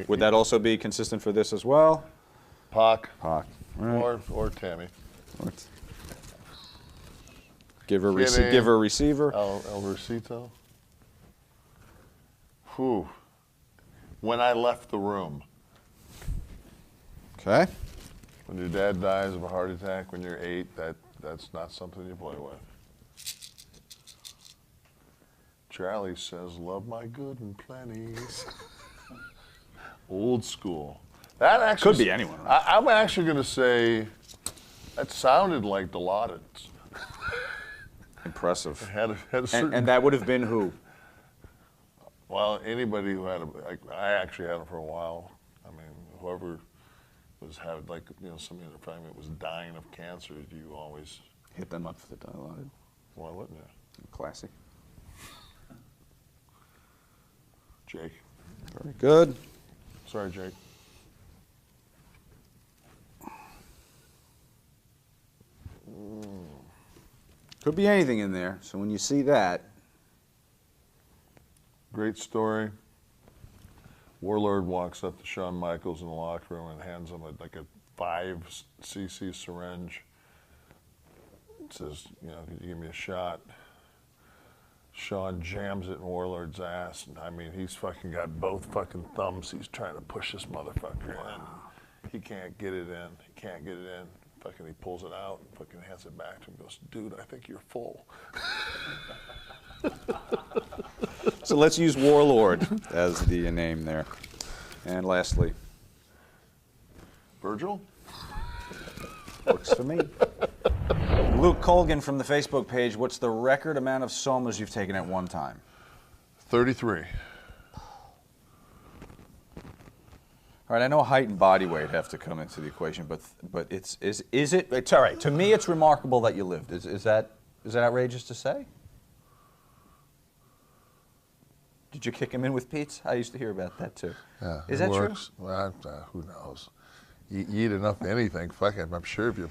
A: Would that also be consistent for this as well?
B: Puck.
A: Puck. Right.
B: Or Tammy.
A: Give her a receiver.
B: El Recito. Whew. When I left the room.
A: Okay.
B: When your dad dies of a heart attack when you're 8, That's not something you play with. Charlie says, "Love my good and plenties." Old school. That actually
A: Could be anyone, right?
B: I'm actually going to say that sounded like Dilaudid's.
A: Impressive.
B: Had a certain,
A: And that would have been who?
B: well, anybody who had I actually had them for a while. I mean, whoever had like, you know, somebody in their family that was dying of cancer, you always
A: Hit them up for the Dilaudid.
B: why wouldn't you?
A: Classic.
B: Jake.
A: Very good.
B: Sorry, Jake.
A: Could be anything in there. So when you see that,
B: Great story. Warlord walks up to Shawn Michaels in the locker room and hands him like a 5cc syringe. Says, you know, could you give me a shot? Shawn jams it in Warlord's ass, and I mean, he's fucking got both fucking thumbs. He's trying to push this motherfucker in. He can't get it in. He can't get it in. Fucking, he pulls it out and fucking hands it back to him. Goes, dude, I think you're full.
A: so let's use Warlord as the name there. And lastly,
B: Virgil?
A: works for me. Luke Colgan from the Facebook page, what's the record amount of somas you've taken at one time?
B: 33.
A: All right, I know height and body weight have to come into the equation, but it's all right. To me, it's remarkable that you lived. Is that outrageous to say? Did you kick him in with Pete's? I used to hear about that too.
B: Yeah,
A: Is
B: it
A: that
B: works.
A: true?
B: Well, who knows? You eat enough of anything, fuck it. I'm sure if you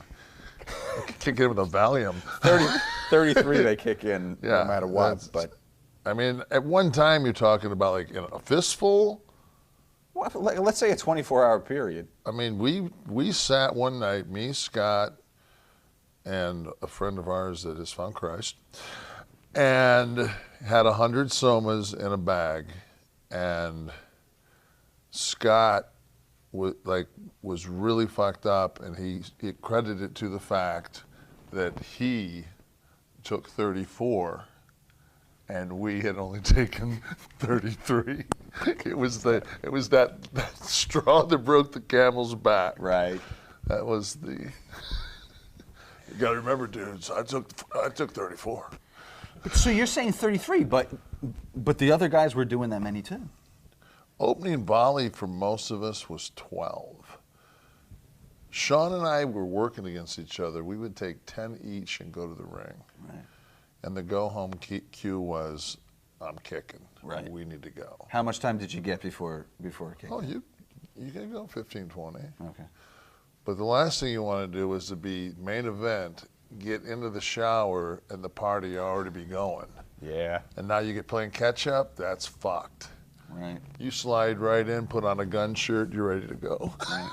B: kick in with a Valium.
A: 33 they kick in
B: Yeah,
A: no matter what. But
B: I mean, at one time you're talking about like, you know, a fistful.
A: well, let's say a 24-hour period.
B: I mean, we sat one night, me, Scott, and a friend of ours that has found Christ, and had 100 somas in a bag, and Scott was really fucked up, and he credited it to the fact that he took 34 and we had only taken 33. It was that straw that broke the camel's back.
A: Right.
B: That was the. You got to remember, dudes. I took 34.
A: So you're saying 33, but the other guys were doing that many too.
B: Opening volley for most of us was 12. Sean and I were working against each other. We would take 10 each and go to the ring.
A: Right.
B: And the go-home cue was, I'm kicking.
A: Right.
B: We need to go.
A: How much time did you get before kicking?
B: Oh, you can go 15, 20.
A: Okay.
B: But the last thing you want to do is to be main event, get into the shower, and the party already be going.
A: Yeah.
B: And now you get playing catch-up, that's fucked.
A: Right.
B: You slide right in, put on a gun shirt, you're ready to go.
A: Right.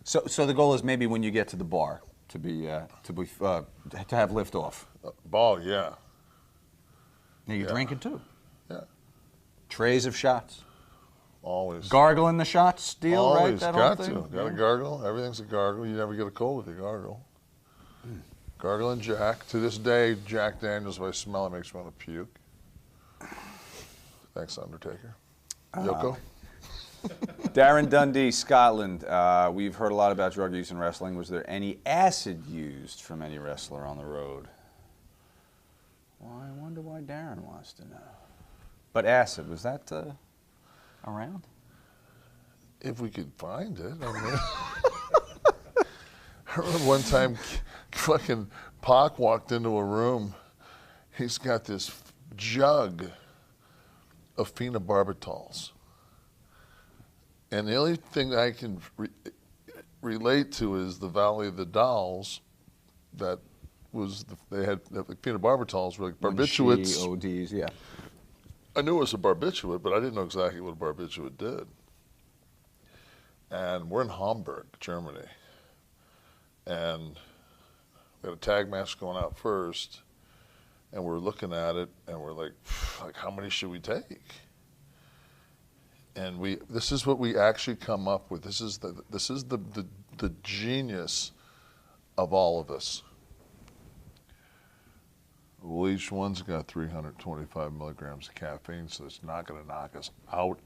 A: So the goal is maybe when you get to the bar to have liftoff.
B: Ball, yeah.
A: Now you're
B: Yeah.
A: drinking too.
B: Yeah.
A: Trays of shots.
B: Always.
A: Gargling the shots, steel,
B: Always
A: right? That
B: got
A: whole
B: to.
A: thing?
B: Got to gargle. Everything's a gargle. You never get a cold with your gargle. Gargle and Jack. To this day, Jack Daniels, if I smell it, makes me want to puke. Thanks, Undertaker. Yoko?
A: Darren Dundee, Scotland. We've heard a lot about drug use in wrestling. Was there any acid used from any wrestler on the road? Well, I wonder why Darren wants to know. But acid, was that around?
B: If we could find it. I mean, I remember one time fucking Pac walked into a room. He's got this jug of phenobarbitals. And the only thing that I can relate to is the Valley of the Dolls. That was they had the phenobarbitals were like barbiturates.
A: ODs, yeah.
B: I knew it was a barbiturate, but I didn't know exactly what a barbiturate did. And we're in Hamburg, Germany, and we had a tag match going out first, and we're looking at it, and we're like, how many should we take? And this is what we actually come up with. This is the the genius of all of us. Well, each one's got 325 milligrams of caffeine, so it's not going to knock us out.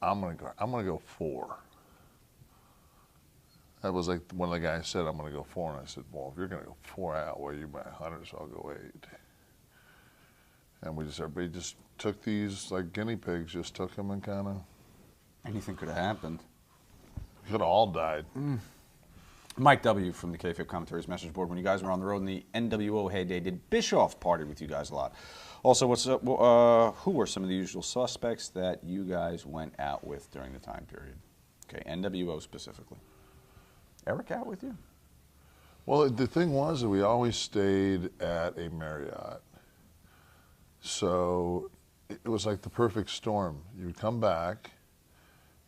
B: I'm gonna go 4. That was like when the guy said, I'm going to go 4, and I said, well, if you're going to go 4, I outweigh you by 100, so I'll go 8. And everybody just took these like guinea pigs, just took them and kind of.
A: Anything could have happened.
B: Could have all died.
A: Mike W. from the KFIP Commentaries message board. When you guys were on the road in the NWO heyday, did Bischoff party with you guys a lot? Also, who were some of the usual suspects that you guys went out with during the time period? Okay, NWO specifically. Eric out with you?
B: Well, the thing was that we always stayed at a Marriott. So it was like the perfect storm. You would come back,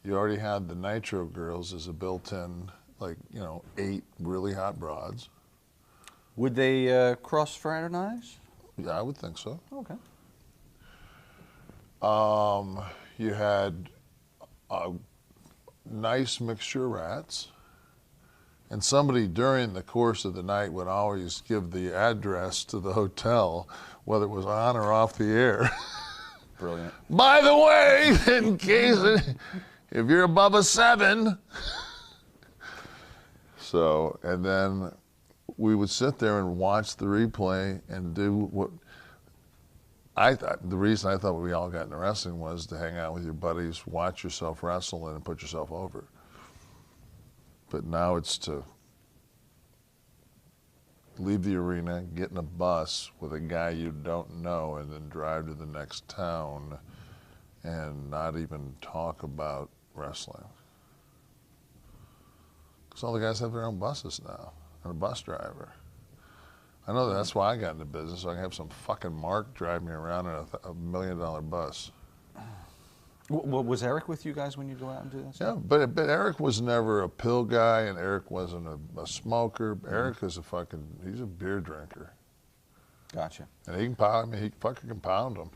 B: you already had the Nitro girls as a built-in, 8 really hot broads.
A: Would they cross-fraternize?
B: Yeah, I would think so.
A: Okay.
B: You had a nice mixture of rats. And somebody during the course of the night would always give the address to the hotel, whether it was on or off the air.
A: Brilliant.
B: By the way, in case, if you're above a 7. So, and then we would sit there and watch the replay and do what I thought. The reason I thought we all got into wrestling was to hang out with your buddies, watch yourself wrestle, and put yourself over. But now it's to leave the arena, get in a bus with a guy you don't know, and then drive to the next town and not even talk about wrestling. Because all the guys have their own buses now, and a bus driver. I know that's why I got into business, so I can have some fucking mark drive me around in a $1 million bus.
A: Was Eric with you guys when you go out and do this?
B: Yeah, but Eric was never a pill guy, and Eric wasn't a smoker. Eric is he's a beer drinker.
A: Gotcha.
B: And he fucking can pound them.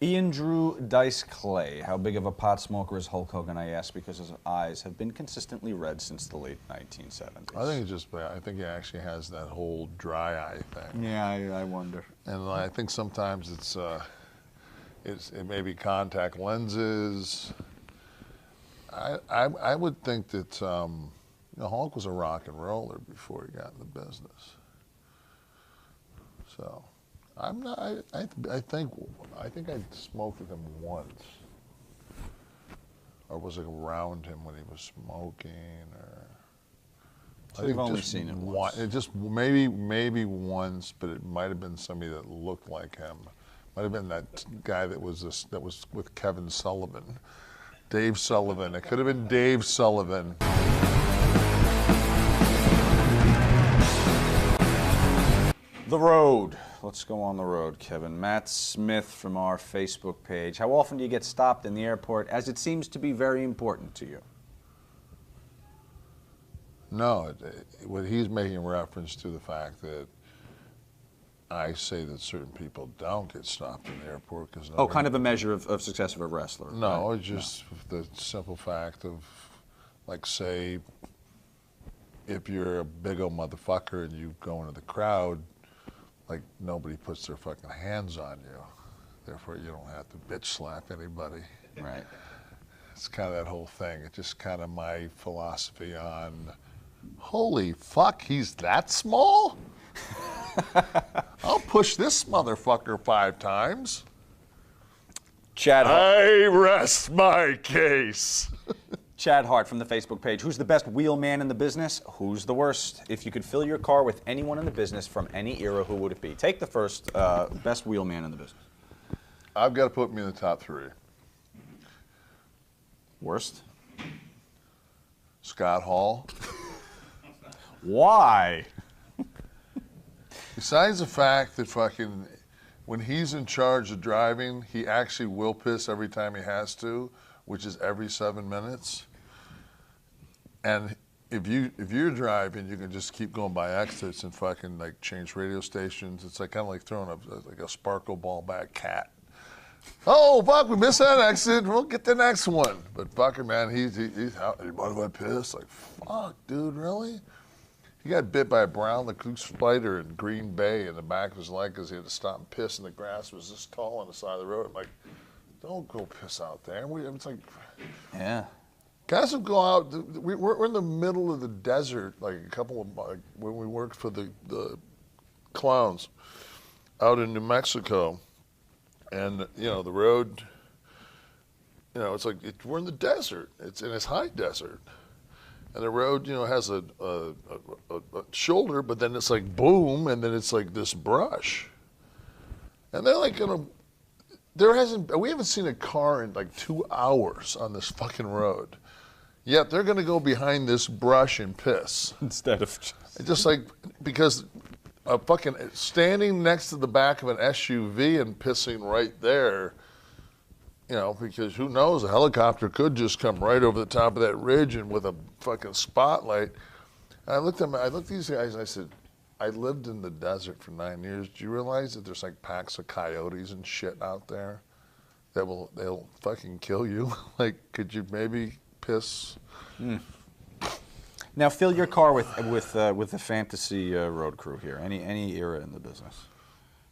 A: Ian Drew Dice Clay, how big of a pot smoker is Hulk Hogan, I ask, because his eyes have been consistently red since the late 1970s.
B: I think he actually has that whole dry eye thing.
A: Yeah, I wonder.
B: And I think sometimes it may be contact lenses. I would think that Hulk was a rock and roller before he got in the business. So I'm not. I think I smoked with him once, or was it around him when he was smoking, or.
A: So you've only seen it once.
B: It just maybe once, but it might have been somebody that looked like him. Might have been that guy that was with Kevin Sullivan, Dave Sullivan. It could have been Dave Sullivan.
A: The road. Let's go on the road, Kevin. Matt Smith from our Facebook page. How often do you get stopped in the airport, as it seems to be very important to you?
B: No, what he's making reference to the fact that I say that certain people don't get stopped in the airport because.
A: Oh, kind of a measure of success of a wrestler.
B: No,
A: right?
B: It's just the simple fact of, like, say, if you're a big old motherfucker and you go into the crowd, like, nobody puts their fucking hands on you. Therefore, you don't have to bitch slap anybody.
A: Right.
B: It's kind of that whole thing. It's just kind of my philosophy on, holy fuck, he's that small? I'll push this motherfucker 5 times.
A: Chad Hart.
B: I rest my case.
A: Chad Hart from the Facebook page. Who's the best wheelman in the business? Who's the worst? If you could fill your car with anyone in the business from any era, who would it be? Take the first best wheelman in the business.
B: I've got to put me in the top 3.
A: Worst?
B: Scott Hall.
A: Why?
B: Besides the fact that fucking, when he's in charge of driving, he actually will piss every time he has to, which is every 7 minutes. And if you're driving, you can just keep going by exits and fucking like change radio stations. It's like kind of like throwing like a sparkle ball back cat. Oh, fuck, we missed that exit. We'll get the next one. But fucker, man, he's out. You mind if I piss? Like, fuck, dude, really? He got bit by a brown recluse spider in Green Bay in the back of his leg because he had to stop and piss, and the grass was this tall on the side of the road. I'm like, don't go piss out there. It's like,
A: Yeah.
B: guys will go out. We're in the middle of the desert, like a couple of, like, when we worked for the clowns out in New Mexico. And, you know, the road, you know, it's like, we're in the desert. It's high desert. And the road, you know, has a shoulder, but then it's like boom, and then it's like this brush. And they're like we haven't seen a car in like 2 hours on this fucking road. Yet they're gonna go behind this brush and piss.
A: Instead of
B: just like, because a fucking standing next to the back of an SUV and pissing right there, you know, because who knows, a helicopter could just come right over the top of that ridge and with a fucking spotlight. And I looked at these guys and I said, I lived in the desert for 9 years. Do you realize that there's like packs of coyotes and shit out there that they'll fucking kill you? Like, could you maybe piss?
A: Now, fill your car with the fantasy road crew here. Any era in the business.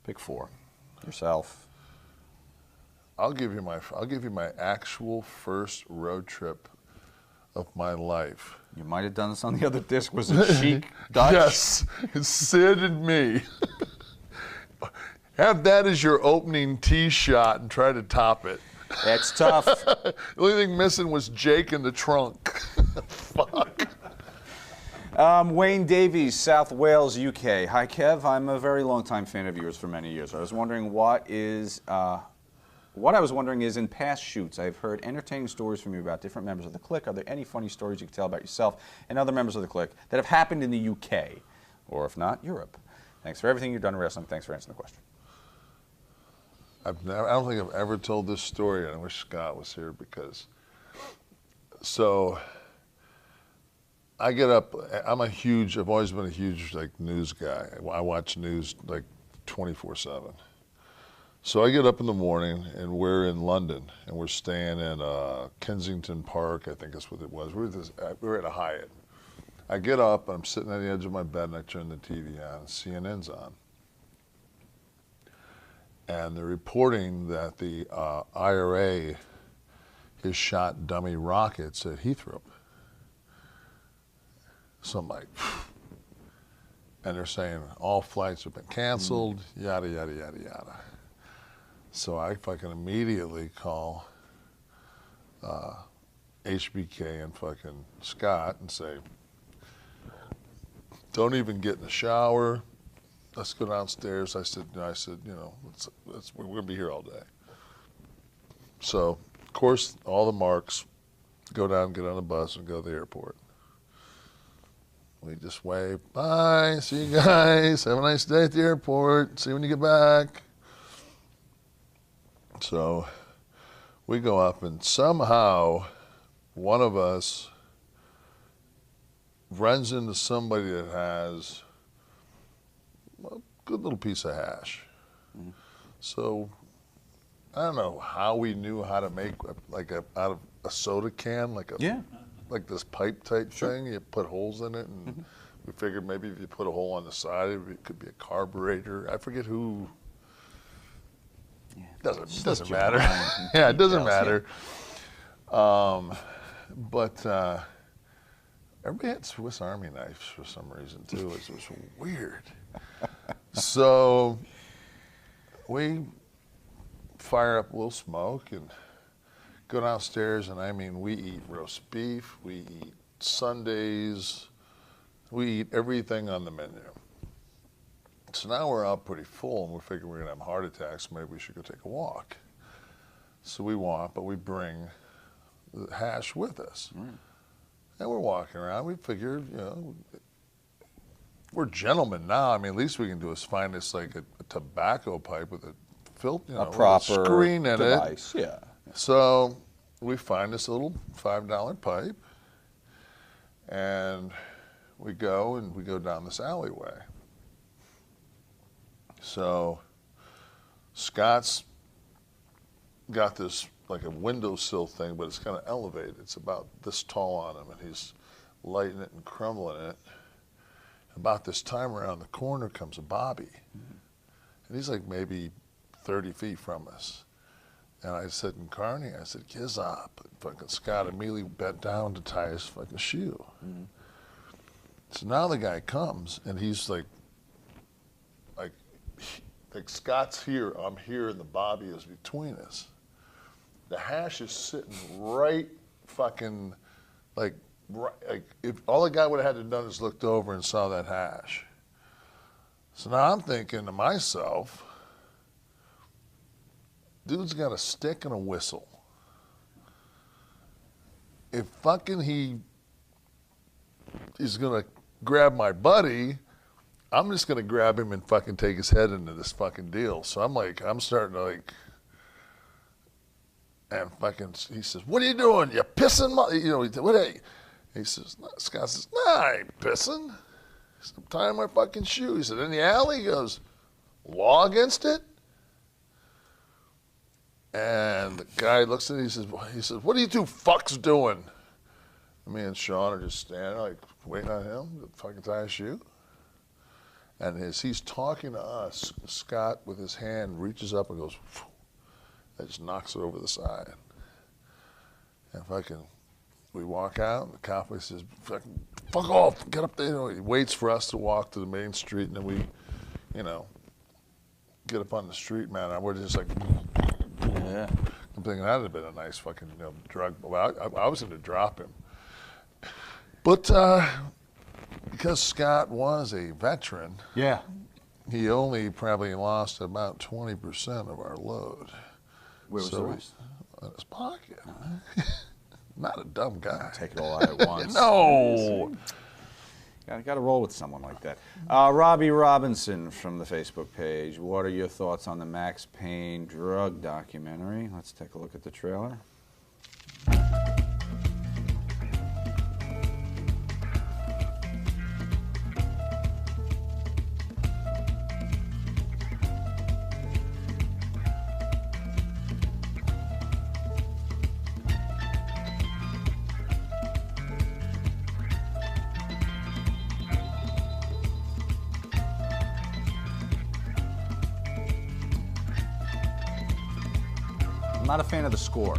A: Pick 4. Yourself.
B: I'll give you my actual first road trip of my life.
A: You might have done this on the other disc. Was it Chic Dutch?
B: Yes, it's Sid and me. Have that as your opening tee shot and try to top it.
A: That's tough.
B: The only thing missing was Jake in the trunk. Fuck.
A: Wayne Davies, South Wales, UK. Hi, Kev. I'm a very long-time fan of yours for many years. I was wondering what I was wondering is, in past shoots, I've heard entertaining stories from you about different members of the clique. Are there any funny stories you can tell about yourself and other members of the clique that have happened in the UK, or if not, Europe? Thanks for everything you've done in wrestling. Thanks for answering the question.
B: I don't think I've ever told this story, and I wish Scott was here because. So, I get up. I've always been a huge like news guy. I watch news like 24/7. So I get up in the morning, and we're in London, and we're staying in Kensington Park, I think that's what it was. We were at a Hyatt. I get up, and I'm sitting on the edge of my bed, and I turn the TV on, and CNN's on. And they're reporting that the IRA has shot dummy rockets at Heathrow. So I'm like, and they're saying all flights have been canceled, yada, yada, yada, yada. So I fucking immediately call HBK and fucking Scott and say, don't even get in the shower. Let's go downstairs. I said, you know, we're gonna be here all day. So, of course, all the marks go down, get on the bus, and go to the airport. We just wave, bye, see you guys, have a nice day at the airport, see you when you get back. So we go up, and somehow one of us runs into somebody that has a good little piece of hash. Mm-hmm. So I don't know how we knew how to make out of a soda can, like this pipe type thing. You put holes in it, and we figured maybe if you put a hole on the side, it could be a carburetor. I forget who. Doesn't matter. Yeah, it doesn't matter. But everybody had Swiss Army knives for some reason too. It was weird. So we fire up a little smoke and go downstairs, and I mean, we eat roast beef, we eat sundaes, we eat everything on the menu. So now we're out pretty full, and we're figuring we're gonna have heart attacks. Maybe we should go take a walk. So we walk, but we bring the hash with us. Mm. And we're walking around. We figured, you know, we're gentlemen now. I mean, at least we can do is find us like a tobacco pipe with a filter, you know,
A: a proper
B: a screen in
A: device.
B: It.
A: Yeah.
B: So we find this little $5 pipe, and we go down this alleyway. So Scott's got this like a windowsill thing, but it's kind of elevated. It's about this tall on him, and he's lighting it and crumbling it. About this time around the corner comes a Bobby, and he's like maybe 30 feet from us. And I said in Carney, I said, "Kiss up." And fucking Scott immediately bent down to tie his fucking shoe. So now the guy comes, and he's like Scott's here, I'm here, and the Bobby is between us. The hash is sitting right fucking, like if all the guy would have had to done is looked over and saw that hash. So now I'm thinking to myself, dude's got a stick and a whistle. If fucking he is gonna grab my buddy, I'm just gonna grab him and fucking take his head into this fucking deal. So I'm starting to like, and fucking, he says, "What are you doing? You pissing?" What are you? He says, Scott says, "Nah, I ain't pissing. He said, I'm tying my fucking shoe." He said, "In the alley?" He goes, "Law against it?" And the guy looks at it, he says, "What are you two fucks doing?" Me and Sean are just standing like waiting on him to fucking tie his shoe. And as he's talking to us, Scott with his hand reaches up and goes, phew, and just knocks it over the side. And fucking, we walk out, and the cop says, "Fuck off, get up there." He waits for us to walk to the main street, and then we, get up on the street, man, and we're just like, yeah. I'm thinking that'd have been a nice fucking drug. Well, I was going to drop him. But because Scott was a veteran, he only probably lost about 20% of our load.
A: Where was the rest?
B: In his pocket. Not a dumb guy.
A: Take it all out at once.
B: No.
A: Got to roll with someone like that. Robbie Robinson from the Facebook page. What are your thoughts on the Max Payne drug documentary? Let's take a look at the trailer. I'm not a fan of the score.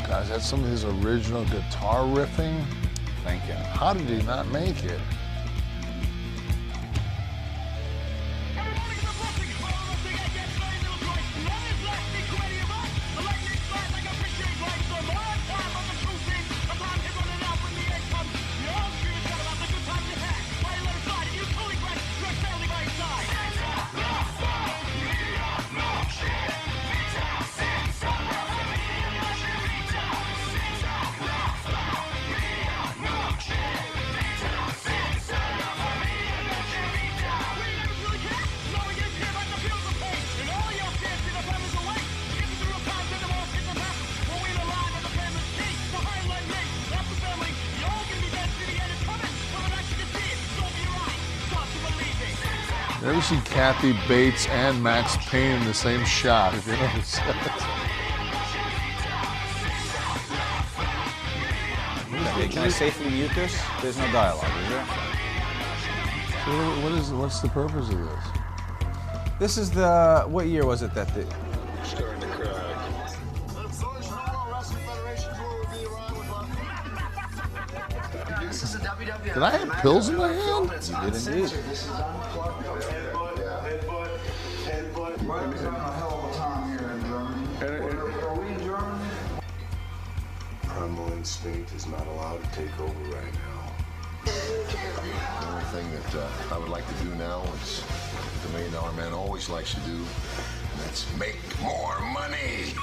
B: Guys, that's some of his original guitar riffing.
A: Thank you.
B: How did he not make it? Never seen Kathy Bates and Max Payne in the same shot, if you notice that.
A: Can I safely mute this? There's no dialogue, is there?
B: So what's the purpose of this?
A: This is the, what year was it that the...
J: Starting to cry.
B: Did I have pills in my hand?
A: You did indeed.
J: Primal instinct is not allowed to take over right now.
K: The only thing that I would like to do now is what the $1 Million Man always likes to do, and that's make more money.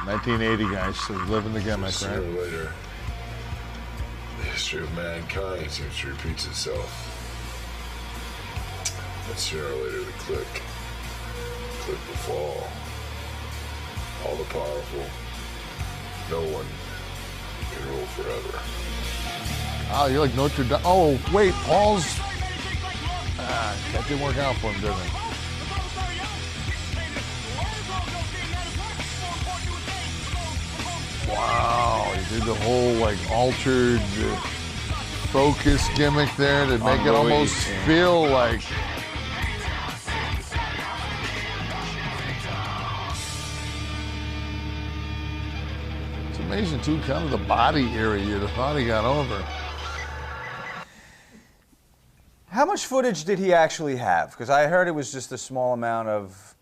B: 1980, guys, so living together, my
J: Sooner or
B: friend.
J: later, the history of mankind seems to repeat itself. And sooner or later, the clique will fall. All the powerful, no one can rule forever.
B: Oh, you're like Notre Dame. Oh, wait, Paul's... That didn't work out for him, did it? Wow, he did the whole like altered focus gimmick there to make it almost feel like. It's amazing too, kind of the body area you'd have thought he got over.
A: How much footage did he actually have? Because I heard it was just a small amount of.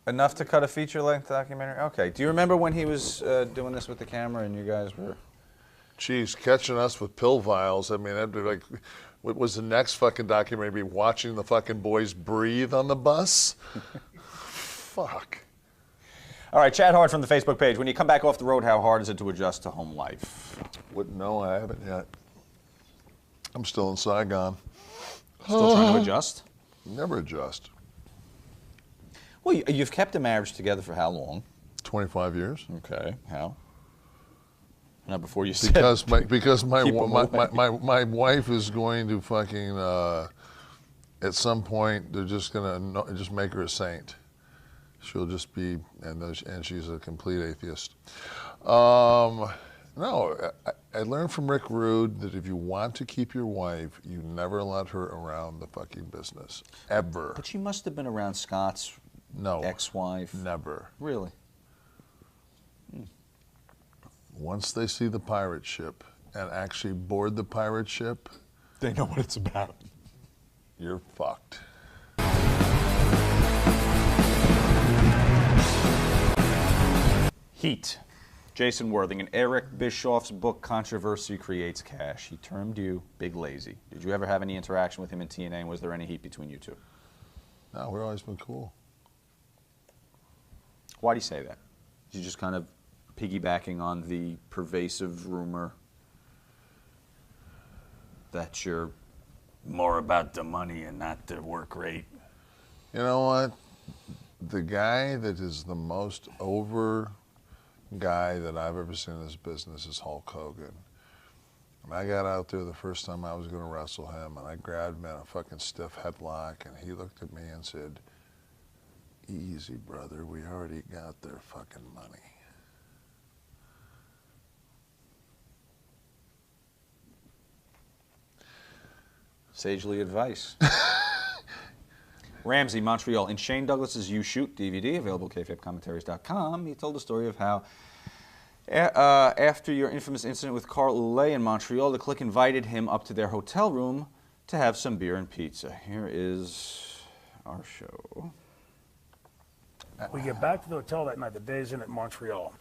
A: Enough to cut a feature-length documentary? Okay. Do you remember when he was doing this with the camera and you guys were?
B: Geez, catching us with pill vials. I mean, that'd be like, what was the next fucking documentary? Be watching the fucking boys breathe on the bus? Fuck.
A: All right, Chad Hard from the Facebook page. When you come back off the road, how hard is it to adjust to home life?
B: Wouldn't know. I haven't yet. I'm still in Saigon.
A: Still trying to adjust?
B: Never adjust.
A: Well, you've kept a marriage together for how long?
B: 25 years.
A: Okay. How? Not before you said.
B: Because my wife is going to fucking at some point they're just gonna just make her a saint. She'll just be and she's a complete atheist. No, I learned from Rick Rude that if you want to keep your wife, you never let her around the fucking business ever.
A: But she must have been around Scott's.
B: No.
A: Ex-wife?
B: Never.
A: Really?
B: Once they see the pirate ship and actually board the pirate ship,
A: they know what it's about.
B: You're fucked.
A: Heat. Jason Worthing, in Eric Bischoff's book, Controversy Creates Cash, he termed you Big Lazy. Did you ever have any interaction with him in TNA, and was there any heat between you two?
B: No, we've always been cool.
A: Why do you say that? You just kind of piggybacking on the pervasive rumor that you're more about the money and not the work rate.
B: You know what? The guy that is the most over guy that I've ever seen in this business is Hulk Hogan. And I got out there the first time I was going to wrestle him, and I grabbed him in a fucking stiff headlock, and he looked at me and said, "Easy, brother, we already got their fucking money."
A: Sagely advice. Ramsey, Montreal. In Shane Douglas's YouShoot DVD, available at kfabcommentaries.com, he told the story of how after your infamous incident with Carl Ouellet in Montreal, the Clique invited him up to their hotel room to have some beer and pizza. Here is our show.
I: We get back to the hotel that night. The day's in at Montreal.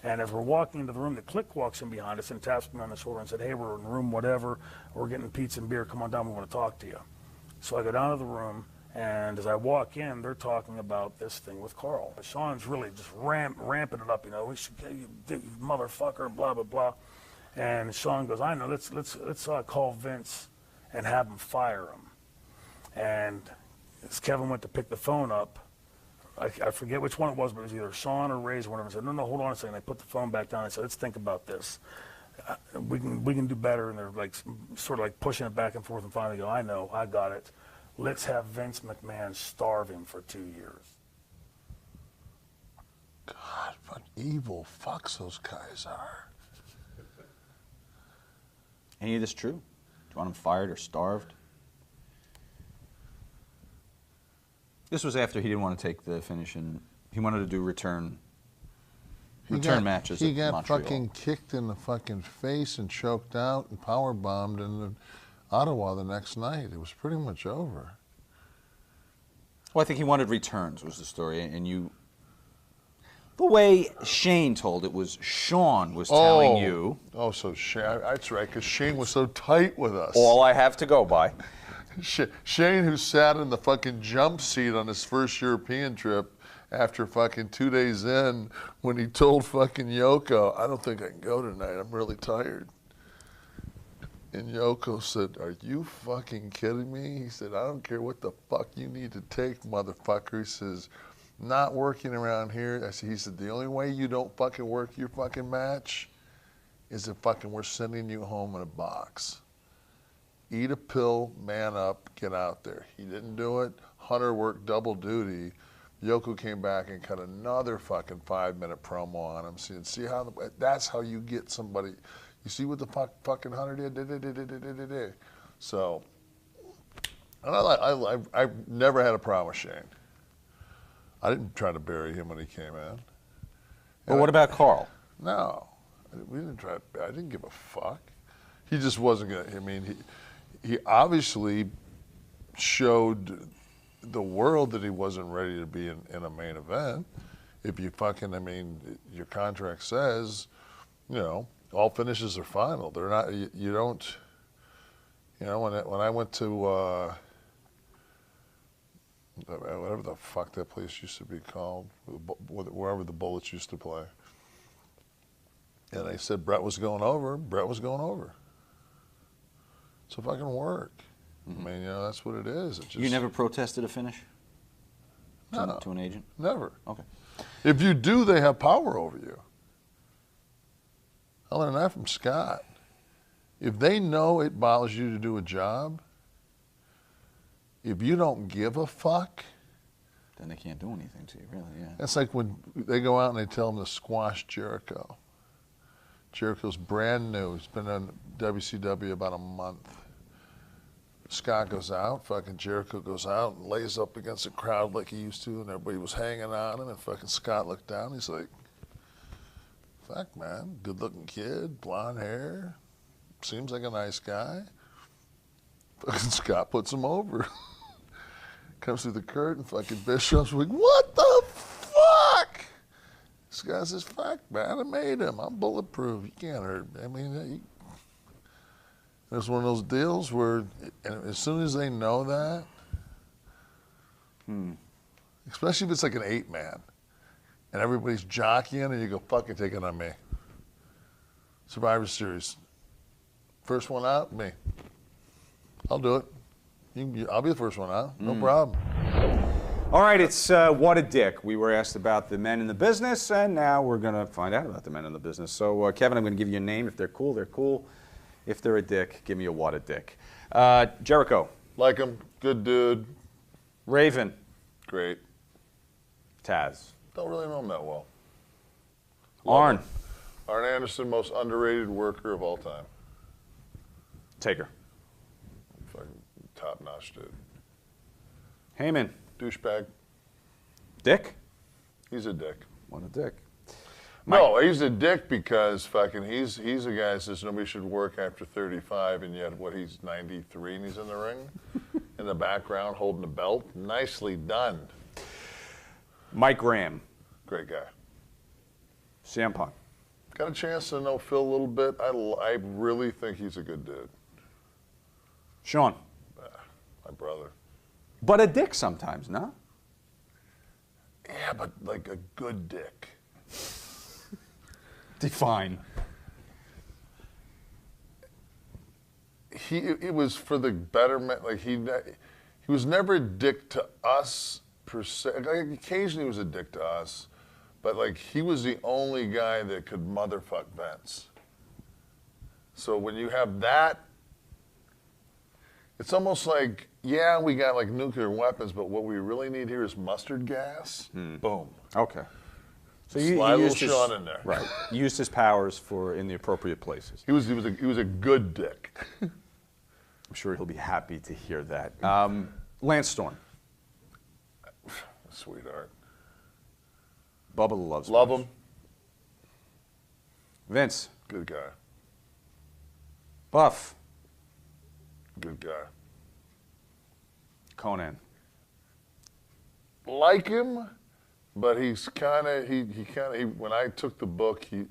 I: And as we're walking into the room, the Clique walks in behind us and taps me on the shoulder and said, "Hey, we're in room whatever. We're getting pizza and beer. Come on down. We want to talk to you." So I go down to the room, and as I walk in, they're talking about this thing with Carl. Sean's really just ramping it up, you know. "We should get you, motherfucker," blah, blah, blah. And Sean goes, "I know. Let's call Vince and have him fire him." And as Kevin went to pick the phone up, I forget which one it was, but it was either Sean or Ray's or whatever. I said, no, hold on a second. I put the phone back down. I said, "Let's think about this. We can do better." And they're like sort of like pushing it back and forth, and finally go, "I know, I got it. Let's have Vince McMahon starve him for 2 years."
B: God, what evil fucks those guys are.
A: Any of this true? Do you want him fired or starved? This was after he didn't want to take the finish, and he wanted to do return matches.
B: He
A: at
B: got
A: Montreal.
B: fucking kicked in the fucking face and choked out and power bombed in Ottawa the next night. It was pretty much over.
A: Well, I think he wanted returns was the story, and you. The way Shane told it was Sean was telling you.
B: Oh, so Shane, that's right, because Shane was so tight with us.
A: All I have to go by.
B: Shane, who sat in the fucking jump seat on his first European trip after fucking 2 days in, when he told fucking Yoko, "I don't think I can go tonight, I'm really tired." And Yoko said, "Are you fucking kidding me?" He said, "I don't care what the fuck you need to take, motherfucker." He says, "Not working around here." He said, "The only way you don't fucking work your fucking match is if fucking we're sending you home in a box." eat a pill, man up, get out there. He didn't do it. Hunter worked double duty. Yoko came back and cut another fucking 5-minute promo on him. See how that's how you get somebody. You see what the fucking Hunter did? So, and I've never had a problem with Shane. I didn't try to bury him when he came in.
A: But what about Carl?
B: No, we didn't try. I didn't give a fuck. He just wasn't gonna. I mean, he obviously showed the world that he wasn't ready to be in a main event. If you fucking, I mean, your contract says, you know, all finishes are final. They're not. You don't. You know, when I went to whatever the fuck that place used to be called, wherever the Bullets used to play, and they said Brett was going over. Brett was going over. It's a fucking work. I mean, you know, that's what it is. It just,
A: You never protested a finish?
B: No.
A: To an agent?
B: Never.
A: Okay.
B: If you do, they have power over you. I learned that from Scott. If they know it bothers you to do a job, if you don't give a fuck,
A: then they can't do anything to you, really, yeah.
B: That's like when they go out and they tell him to squash Jericho. Jericho's brand new. He's been on WCW about a month. Scott goes out, fucking Jericho goes out and lays up against the crowd like he used to, and everybody was hanging on him, and fucking Scott looked down, he's like, fuck, man, good-looking kid, blonde hair, seems like a nice guy. Fucking Scott puts him over. Comes through the curtain, fucking Bishop's like, what the fuck? This guy says, fuck, man, I made him. I'm bulletproof. You can't hurt me. I mean, there's one of those deals where, and as soon as they know that, especially if it's like an 8-man, and everybody's jockeying, and you go, fucking take it on me. Survivor Series. First one out, me. I'll do it. I'll be the first one out. No problem.
A: All right, it's What a Dick. We were asked about the men in the business, and now we're going to find out about the men in the business. So, Kevin, I'm going to give you a name. If they're cool, they're cool. If they're a dick, give me a what a dick. Jericho.
B: Like him. Good dude.
A: Raven.
B: Great.
A: Taz.
B: Don't really know him that well.
A: Arn.
B: Arn Anderson, most underrated worker of all time.
A: Taker.
B: Fucking top-notch dude.
A: Heyman.
B: Douchebag.
A: Dick?
B: He's a dick.
A: What a dick.
B: No, he's a dick because fucking he's a guy that says nobody should work after 35, and yet he's 93 and he's in the ring in the background holding the belt. Nicely done.
A: Mike Graham.
B: Great guy.
A: CM Punk.
B: Got a chance to know Phil a little bit. I really think he's a good dude.
A: Sean.
B: My brother.
A: But a dick sometimes, no?
B: Yeah, but like a good dick.
A: Define.
B: It was for the betterment. Like he was never a dick to us per se. Like, occasionally he was a dick to us, but like he was the only guy that could motherfuck Vince. So when you have that, it's almost like, yeah, we got like nuclear weapons, but what we really need here is mustard gas. Boom.
A: Okay. So
B: you used Sean in there.
A: Right. Used his powers in the appropriate places.
B: He was a good dick.
A: I'm sure he'll be happy to hear that. Lance Storm.
B: Sweetheart.
A: Bubba the Love Sponge.
B: Love him.
A: Vince.
B: Good guy.
A: Buff.
B: Good guy.
A: Conan.
B: Like him, but he's kind of when I took the book, he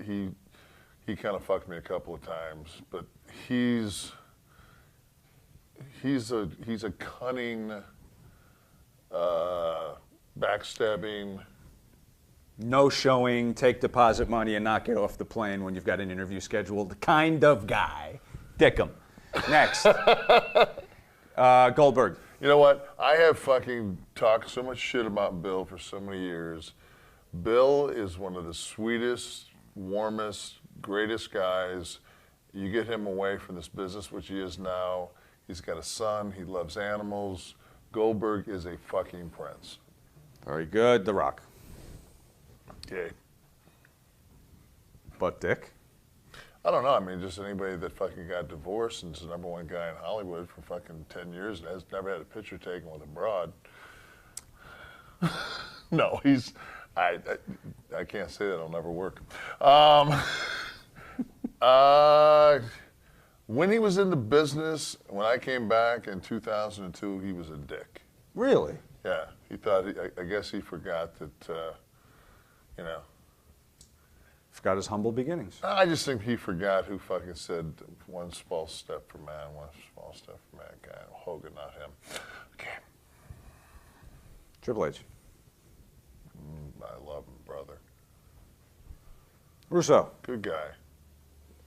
B: kind of fucked me a couple of times, but he's a cunning, backstabbing.
A: No showing, take deposit money, and not get off the plane when you've got an interview scheduled kind of guy. Dick him. Next. Goldberg.
B: You know what? I have fucking talked so much shit about Bill for so many years. Bill is one of the sweetest, warmest, greatest guys. You get him away from this business, which he is now, He's got a son. He loves animals. Goldberg is a fucking prince.
A: Very good. The Rock.
B: Yay.
A: But Dick?
B: I don't know. I mean, just anybody that fucking got divorced and is the #1 guy in Hollywood for fucking 10 years and has never had a picture taken with a broad. No, he's. I can't say that. It'll never work. When he was in the business, when I came back in 2002, he was a dick.
A: Really?
B: Yeah. He thought. I guess he forgot that. You know.
A: Forgot his humble beginnings.
B: I just think he forgot who fucking said one small step for man, one small step for mankind. Hogan, not him. Okay.
A: Triple H.
B: I love him, brother.
A: Russo.
B: Good guy.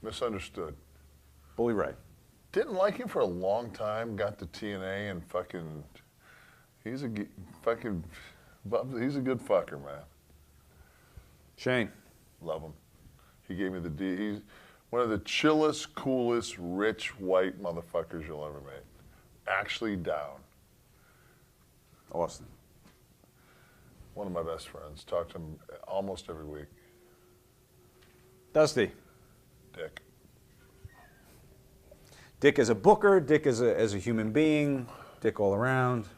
B: Misunderstood.
A: Bully Ray.
B: Didn't like him for a long time. Got to TNA and fucking. He's a good fucker, man.
A: Shane.
B: Love him. He gave me the D. He's one of the chillest, coolest, rich, white motherfuckers you'll ever meet. Actually down.
A: Austin.
B: One of my best friends. Talk to him almost every week.
A: Dusty.
B: Dick.
A: Dick as a booker, Dick as a human being, Dick all around.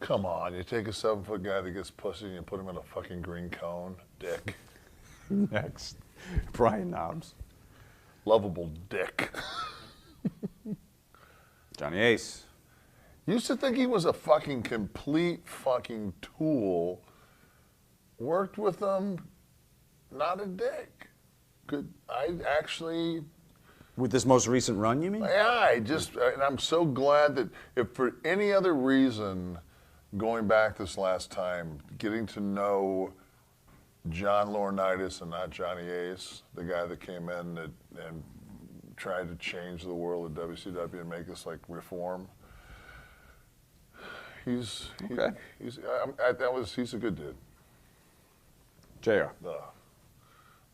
B: Come on, you take a 7-foot guy that gets pussy and you put him in a fucking green cone. Dick.
A: Next. Brian Knobs.
B: Lovable dick.
A: Johnny Ace.
B: Used to think he was a fucking complete fucking tool. Worked with him, not a dick. I actually...
A: With this most recent run, you mean?
B: Yeah, and I'm so glad that if for any other reason, going back this last time, getting to know John Laurinaitis and not Johnny Ace, the guy that came in and tried to change the world of WCW and make us like reform. He's a good dude.
A: JR.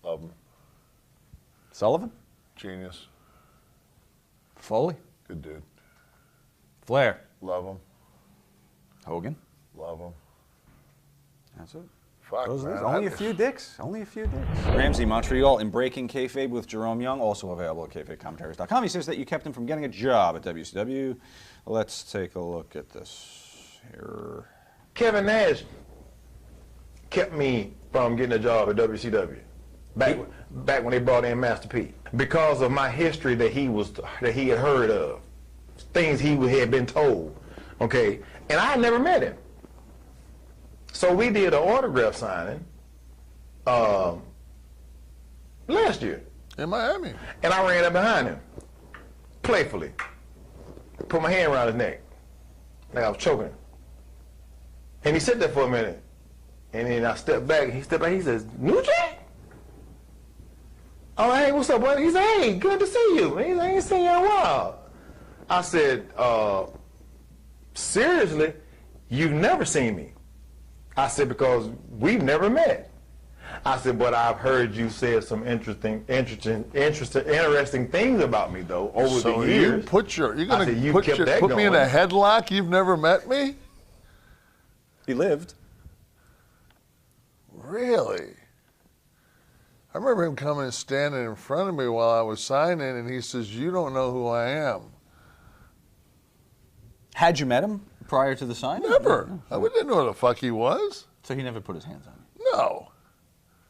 B: Love him.
A: Sullivan.
B: Genius.
A: Foley.
B: Good dude.
A: Flair.
B: Love him.
A: Hogan.
B: Love him.
A: That's it.
B: Fuck, man.
A: Only a few dicks. Only a few dicks. Ramsey Montreal in Breaking Kayfabe with Jerome Young, also available at kayfabecommentary.com. He says that you kept him from getting a job at WCW. Let's take a look at this here.
L: Kevin Nash kept me from getting a job at WCW. Back when they brought in Master P, because of my history that he had heard of, things he had been told, okay, and I had never met him. So we did an autograph signing last year
B: in Miami,
L: and I ran up behind him playfully, put my hand around his neck like I was choking him, and he sat there for a minute, and then I stepped back. He stepped back. He says, "New Jack." Oh, hey, what's up, buddy? He said, "Hey, good to see you." He said, "I ain't seen you in a while." I said, "Seriously, you've never seen me?" I said, "Because we've never met." I said, "But I've heard you say some interesting things about me, though, over the years."
B: So you're going to put me in a headlock? You've never met me?
A: He lived.
B: Really? I remember him coming and standing in front of me while I was signing, and he says, "You don't know who I am."
M: Had you met him prior to the signing?
B: Never. I didn't know who the fuck he was.
M: So he never put his hands on you?
B: No.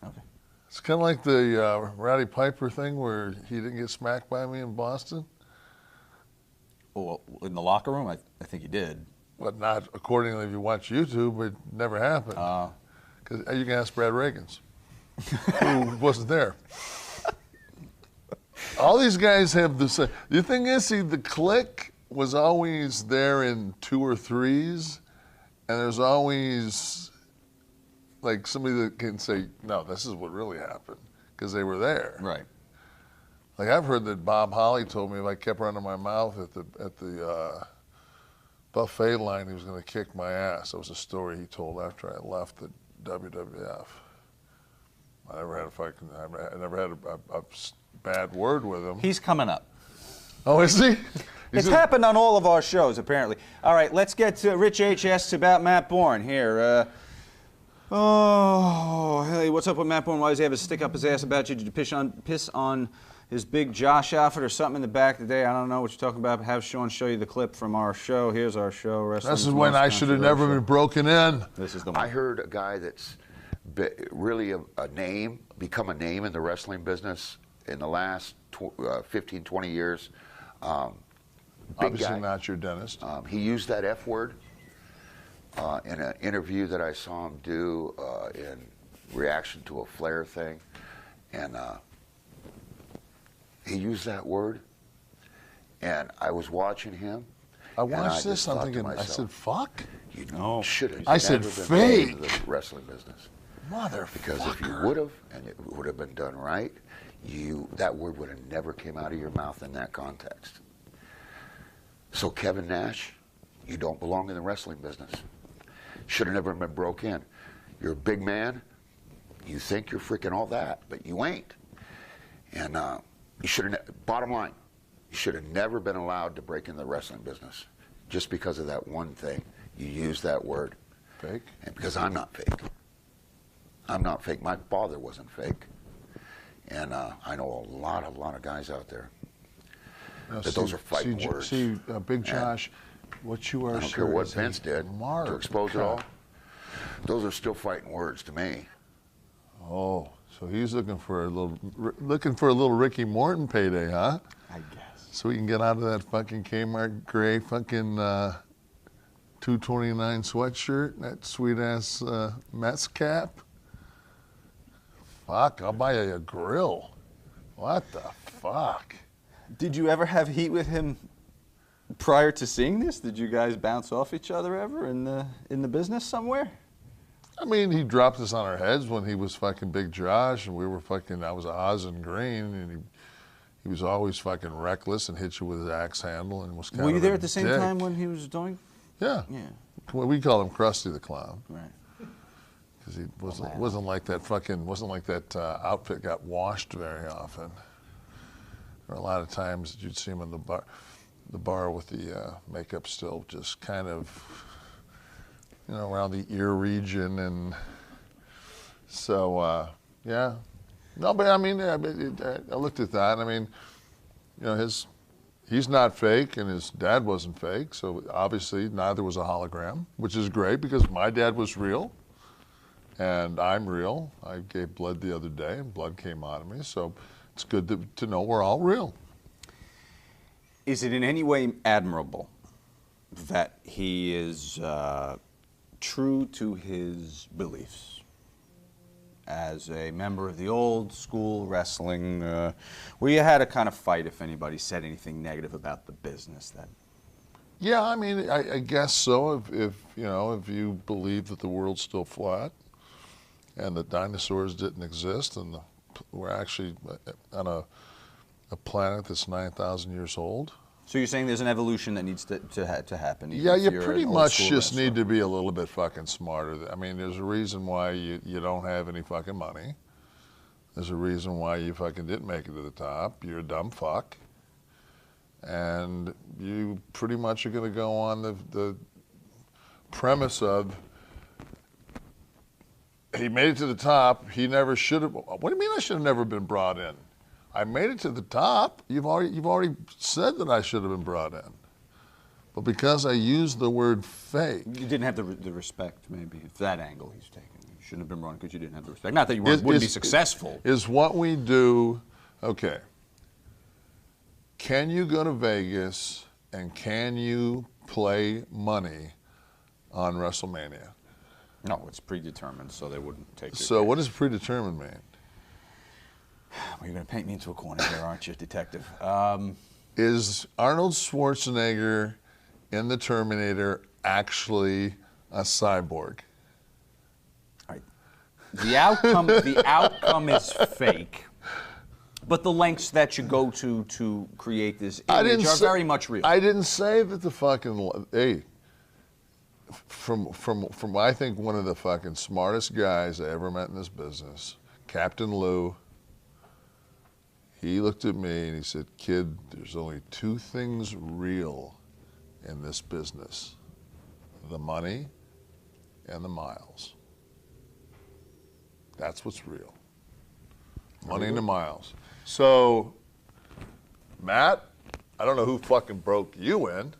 M: Okay.
B: It's kind of like the Roddy Piper thing where he didn't get smacked by me in Boston.
M: Well, in the locker room, I think he did.
B: But not accordingly if you watch YouTube. It never happened. Because you can ask Brad Reagans, who wasn't there. All these guys have the same. The thing is, the clique was always there in 2 or 3s, and there's always like somebody that can say, "No, this is what really happened," because they were there.
M: Right.
B: Like I've heard that Bob Holly told me if I kept running my mouth at the buffet line, he was going to kick my ass. That was a story he told after I left the WWF. I never had a bad word with him.
M: He's coming up.
B: Oh, is he?
A: It's happened on all of our shows, apparently. All right, let's get to Rich H. asks about Matt Bourne here. Hey, what's up with Matt Bourne? Why does he have a stick up his ass about you? Did you piss on his big Josh outfit or something in the back today? I don't know what you're talking about. Have Sean show you the clip from our show. Here's our show.
B: This is when I should have never been broken in.
A: This is the one.
N: I heard a guy that's really a name, become a name in the wrestling business in the last 15, 20 years. Big
B: Obviously
N: guy.
B: not your dentist.
N: He used that F word in an interview that I saw him do in reaction to a Flair thing. And he used that word. And I was watching him.
B: I watched this,
N: just
B: I'm
N: thought to
B: thinking, I
N: myself,
B: said, fuck.
N: You should have
B: I said,
N: never been in the
B: fake.
N: wrestling business.
B: Motherfucker.
N: Because if you would have, and it would have been done right, that word would have never came out of your mouth in that context. So Kevin Nash, you don't belong in the wrestling business. Should have never been broke in. You're a big man. You think you're freaking all that, but you ain't. And you should have, bottom line, you should have never been allowed to break in the wrestling business just because of that one thing. You used that word.
B: Fake?
N: And because I'm not fake. I'm not fake. My father wasn't fake. And I know a lot of guys out there that those are fighting words.
B: See, Big Josh, what you are
N: I don't care what Vince did to expose it all. Those are still fighting words to me.
B: Oh, so he's looking for a little Ricky Morton payday, huh?
A: I guess.
B: So he can get out of that fucking Kmart gray fucking 229 sweatshirt, that sweet ass Mets cap. Fuck, I'll buy you a grill. What the fuck?
A: Did you ever have heat with him prior to seeing this? Did you guys bounce off each other ever in the business somewhere?
B: I mean, he dropped us on our heads when he was fucking Big Josh, and we were fucking, I was Oz and Green, and he was always fucking reckless and hit you with his axe handle and was kind of
A: Were you there
B: a
A: at the same
B: dick.
A: time when he was doing?
B: Yeah.
A: Yeah.
B: Well, we call him Krusty the Clown.
A: Right.
B: Because he wasn't like that outfit got washed very often. There were a lot of times that you'd see him in the bar with the makeup still just kind of, around the ear region, and so yeah. No, but I mean, I looked at that. I mean, he's not fake, and his dad wasn't fake, so obviously neither was a hologram, which is great because my dad was real. And I'm real. I gave blood the other day, and blood came out of me. So it's good to know we're all real.
A: Is it in any way admirable that he is true to his beliefs as a member of the old school wrestling, where you had to kind of fight if anybody said anything negative about the business?
B: Yeah, I mean, I guess so. If you believe that the world's still flat, and the dinosaurs didn't exist, and we're actually on a planet that's 9,000 years old.
A: So you're saying there's an evolution that needs to happen?
B: Yeah, you pretty much just need to be a little bit fucking smarter. I mean, there's a reason why you don't have any fucking money. There's a reason why you fucking didn't make it to the top. You're a dumb fuck. And you pretty much are going to go on the premise of, he made it to the top. He never should have. What do you mean I should have never been brought in? I made it to the top. You've already said that I should have been brought in. But because I used the word fake.
A: You didn't have the respect, maybe. It's that angle he's taking. You shouldn't have been brought in because you didn't have the respect. Not that you wouldn't be successful.
B: Is what we do, okay. Can you go to Vegas and can you play money on WrestleMania?
A: No, it's predetermined, so they wouldn't take it.
B: So what does predetermined mean?
A: Well, you're going to paint me into a corner here, aren't you, detective?
B: Is Arnold Schwarzenegger in The Terminator actually a cyborg?
A: All right. The outcome is fake, but the lengths that you go to create this image are very much real.
B: I didn't say that the fucking, hey, from I think one of the fucking smartest guys I ever met in this business, Captain Lou. He looked at me and he said, "Kid, there's only two things real in this business: the money and the miles. That's what's real. Money and the miles." So, Matt, I don't know who fucking broke you in,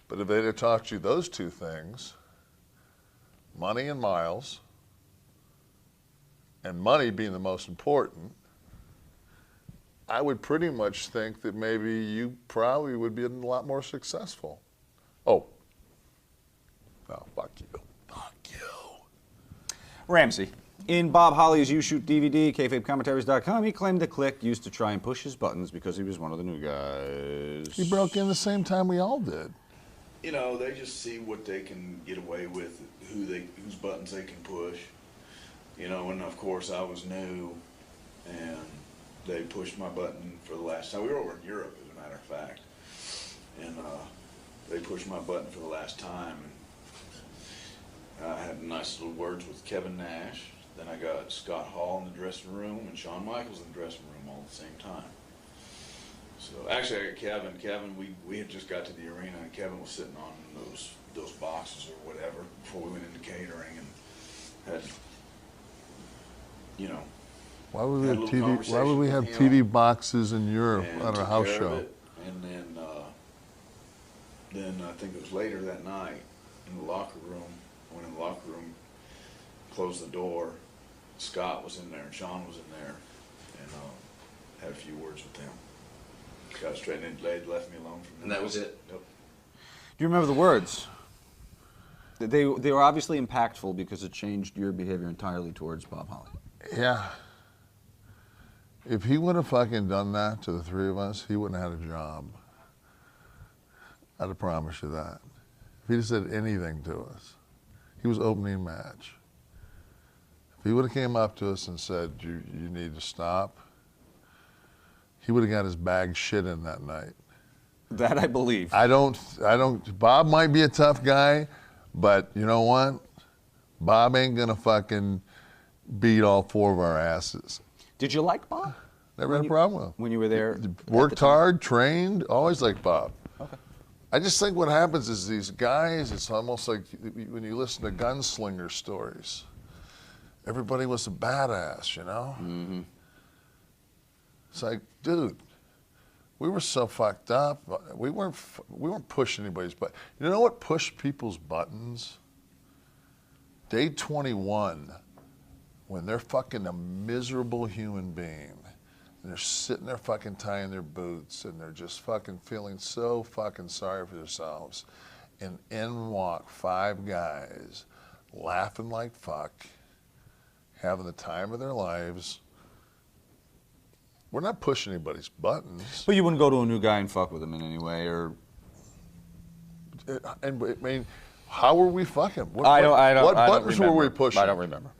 B: but if they'd have taught you those two things, money and miles, and money being the most important, I would pretty much think that maybe you probably would be a lot more successful. Oh, no, fuck you. Fuck you.
A: Ramsey. In Bob Holly's YouShoot DVD, kayfabecommentaries.com, he claimed the Click used to try and push his buttons because he was one of the new guys.
B: He broke in the same time we all did.
J: You know, they just see what they can get away with, whose buttons they can push. You know, and of course I was new, and they pushed my button for the last time. We were over in Europe, as a matter of fact, and they pushed my button for the last time. And I had nice little words with Kevin Nash. Then I got Scott Hall in the dressing room and Shawn Michaels in the dressing room all at the same time. So actually, I got Kevin. Kevin, we had just got to the arena, and Kevin was sitting on those boxes or whatever before we went into catering, and had, you know.
B: Why would we have TV? Why would we have TV boxes in Europe on a house show?
J: And then I think it was later that night in the locker room. I went in the locker room, closed the door. Scott was in there and Shawn was in there, and had a few words with them. Got straight in, they'd left me alone from there.
M: And that was it?
J: Yep.
A: Do you remember the words? They were obviously impactful because it changed your behavior entirely towards Bob Holly.
B: Yeah. If he would have fucking done that to the three of us, he wouldn't have had a job. I'd promise you that. If he'd have said anything to us, he was opening match. If he would have came up to us and said, you need to stop, he would have got his bag shit in that night.
A: That I believe.
B: Bob might be a tough guy, but you know what? Bob ain't gonna fucking beat all four of our asses.
A: Did you like Bob?
B: Never had a problem with him.
A: When you were there?
B: Worked hard, trained, always liked Bob.
A: Okay.
B: I just think what happens is these guys, it's almost like when you listen to gunslinger stories. Everybody was a badass, you know?
A: Mm-hmm.
B: It's like, dude, we were so fucked up. We weren't pushing anybody's buttons. You know what pushed people's buttons? Day 21, when they're fucking a miserable human being, and they're sitting there fucking tying their boots, and they're just fucking feeling so fucking sorry for themselves, and in walk five guys, laughing like fuck, having the time of their lives. We're not pushing anybody's buttons.
A: But you wouldn't go to a new guy and fuck with him in any way, or?
B: And I mean, how were we fucking? What buttons were we pushing?
A: I don't remember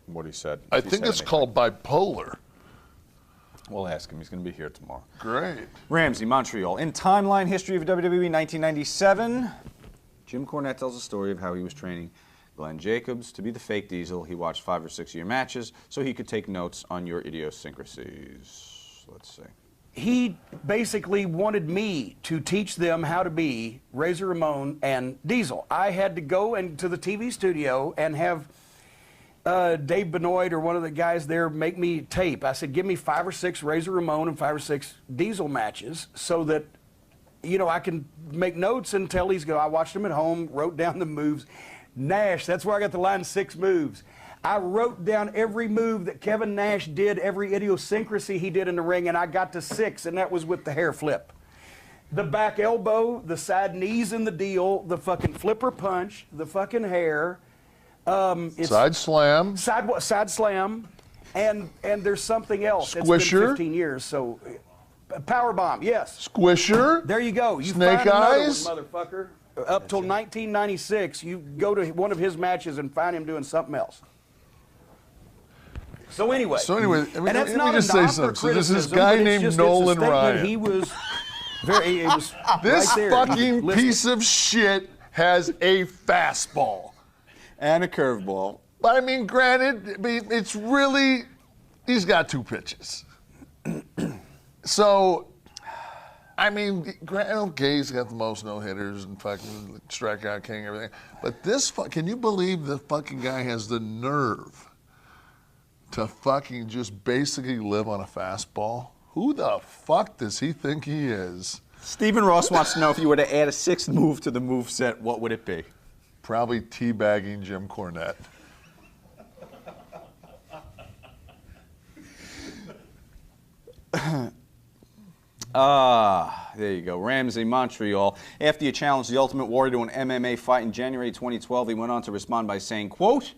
A: what he said.
B: I think it's called bipolar.
A: We'll ask him. He's going to be here tomorrow.
B: Great.
A: Ramsey, Montreal. In Timeline History of WWE 1997, Jim Cornette tells a story of how he was training Glenn Jacobs to be the fake Diesel. He watched 5 or 6 of your matches so he could take notes on your idiosyncrasies. Let's see.
O: He basically wanted me to teach them how to be Razor Ramon and Diesel. I had to go into the TV studio and have Dave Benoit or one of the guys there make me tape. I said, give me 5 or 6 Razor Ramon and 5 or 6 Diesel matches so that, you know, I can make notes and tell these guys. I watched them at home, wrote down the moves. Nash, that's where I got the line 6 moves. I wrote down every move that Kevin Nash did, every idiosyncrasy he did in the ring, and I got to 6, and that was with the hair flip. The back elbow, the side knees in the deal, the fucking flipper punch, the fucking hair.
B: Side slam.
O: Side slam. And there's something else.
B: Squisher.
O: It's been 15 years, so power bomb, yes.
B: Squisher.
O: There you go. You
B: Snake
O: find
B: eyes.
O: another one, motherfucker. Up till 1996, you go to one of his matches and find him doing something else. So anyway, and that's not a knock or
B: So there's this
O: criticism,
B: guy
O: but it's
B: named
O: just,
B: Nolan
O: it's a statement.
B: Ryan.
O: He was very. It was
B: This
O: right there.
B: fucking
O: Listen.
B: piece of shit has a fastball
A: and a curveball.
B: But I mean, granted, it's really, he's got 2 pitches. So, I mean, Gay's got the most no-hitters and fucking strikeout king and everything. But this, can you believe the fucking guy has the nerve to fucking just basically live on a fastball? Who the fuck does he think he is?
M: Stephen Ross wants to know if you were to add a sixth move to the move set, what would it be?
B: Probably teabagging Jim Cornette.
M: There you go. Ramsey, Montreal. After you challenged the Ultimate Warrior to an MMA fight in January 2012, he went on to respond by saying, quote,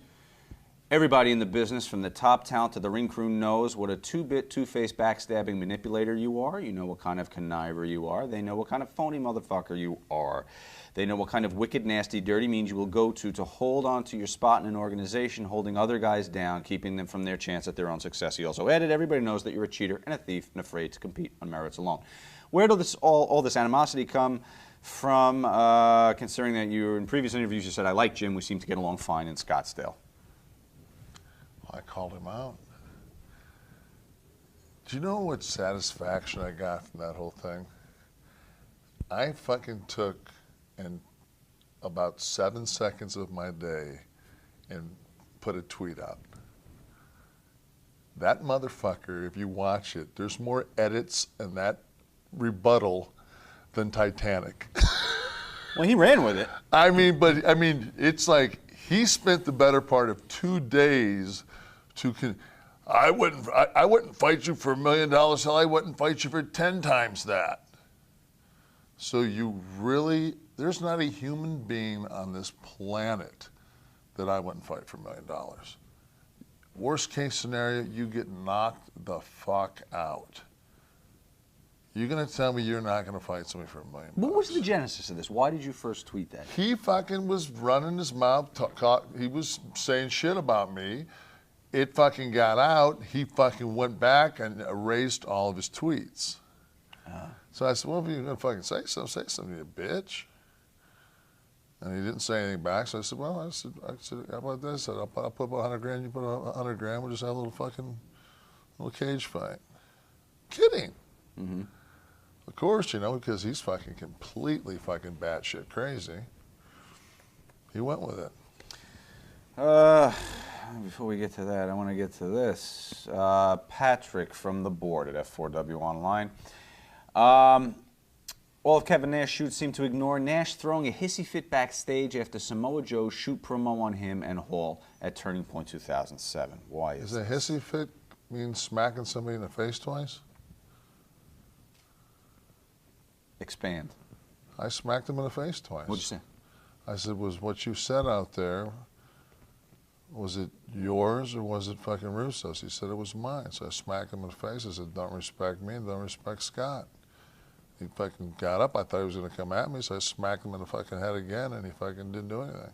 M: everybody in the business, from the top talent to the ring crew, knows what a two-bit, two-faced, backstabbing manipulator you are. You know what kind of conniver you are. They know what kind of phony motherfucker you are. They know what kind of wicked, nasty, dirty means you will go to hold on to your spot in an organization, holding other guys down, keeping them from their chance at their own success. He also added, everybody knows that you're a cheater and a thief and afraid to compete on merits alone. Where does all this animosity come from, considering that you, in previous interviews, you said, I like Jim, we seem to get along fine in Scottsdale?
B: I called him out. Do you know what satisfaction I got from that whole thing? I fucking took about 7 seconds of my day and put a tweet out. That motherfucker, if you watch it, there's more edits in that rebuttal than Titanic.
M: Well, he ran with it.
B: I mean, it's like he spent the better part of 2 days I wouldn't fight you for $1 million. Hell, I wouldn't fight you for 10 times that. So you really, there's not a human being on this planet that I wouldn't fight for $1 million. Worst case scenario, you get knocked the fuck out. You're gonna tell me you're not gonna fight somebody for $1 million?
M: What was the genesis of this? Why did you first tweet that?
B: He fucking was running his mouth. He was saying shit about me. It fucking got out. He fucking went back and erased all of his tweets. So I said, well, if you're gonna fucking say something, you bitch. And he didn't say anything back. So I said, well, I said, how about this? I said, I'll put about 100 grand. You put 100 grand. We'll just have a little cage fight. Kidding.
M: Mm-hmm.
B: Of course, you know, because he's fucking completely fucking batshit crazy. He went with it.
M: Before we get to that, I want to get to this. Patrick from the board at F4W Online. All of Kevin Nash shoots seem to ignore Nash throwing a hissy fit backstage after Samoa Joe's shoot promo on him and Hall at Turning Point 2007. Why is
B: a hissy fit mean smacking somebody in the face twice?
M: Expand.
B: I smacked him in the face twice.
M: What'd you say?
B: I said, was what you said out there, was it yours or was it fucking Russo's? He said it was mine. So I smacked him in the face. I said, don't respect me and don't respect Scott. He fucking got up. I thought he was going to come at me, so I smacked him in the fucking head again, and he fucking didn't do anything.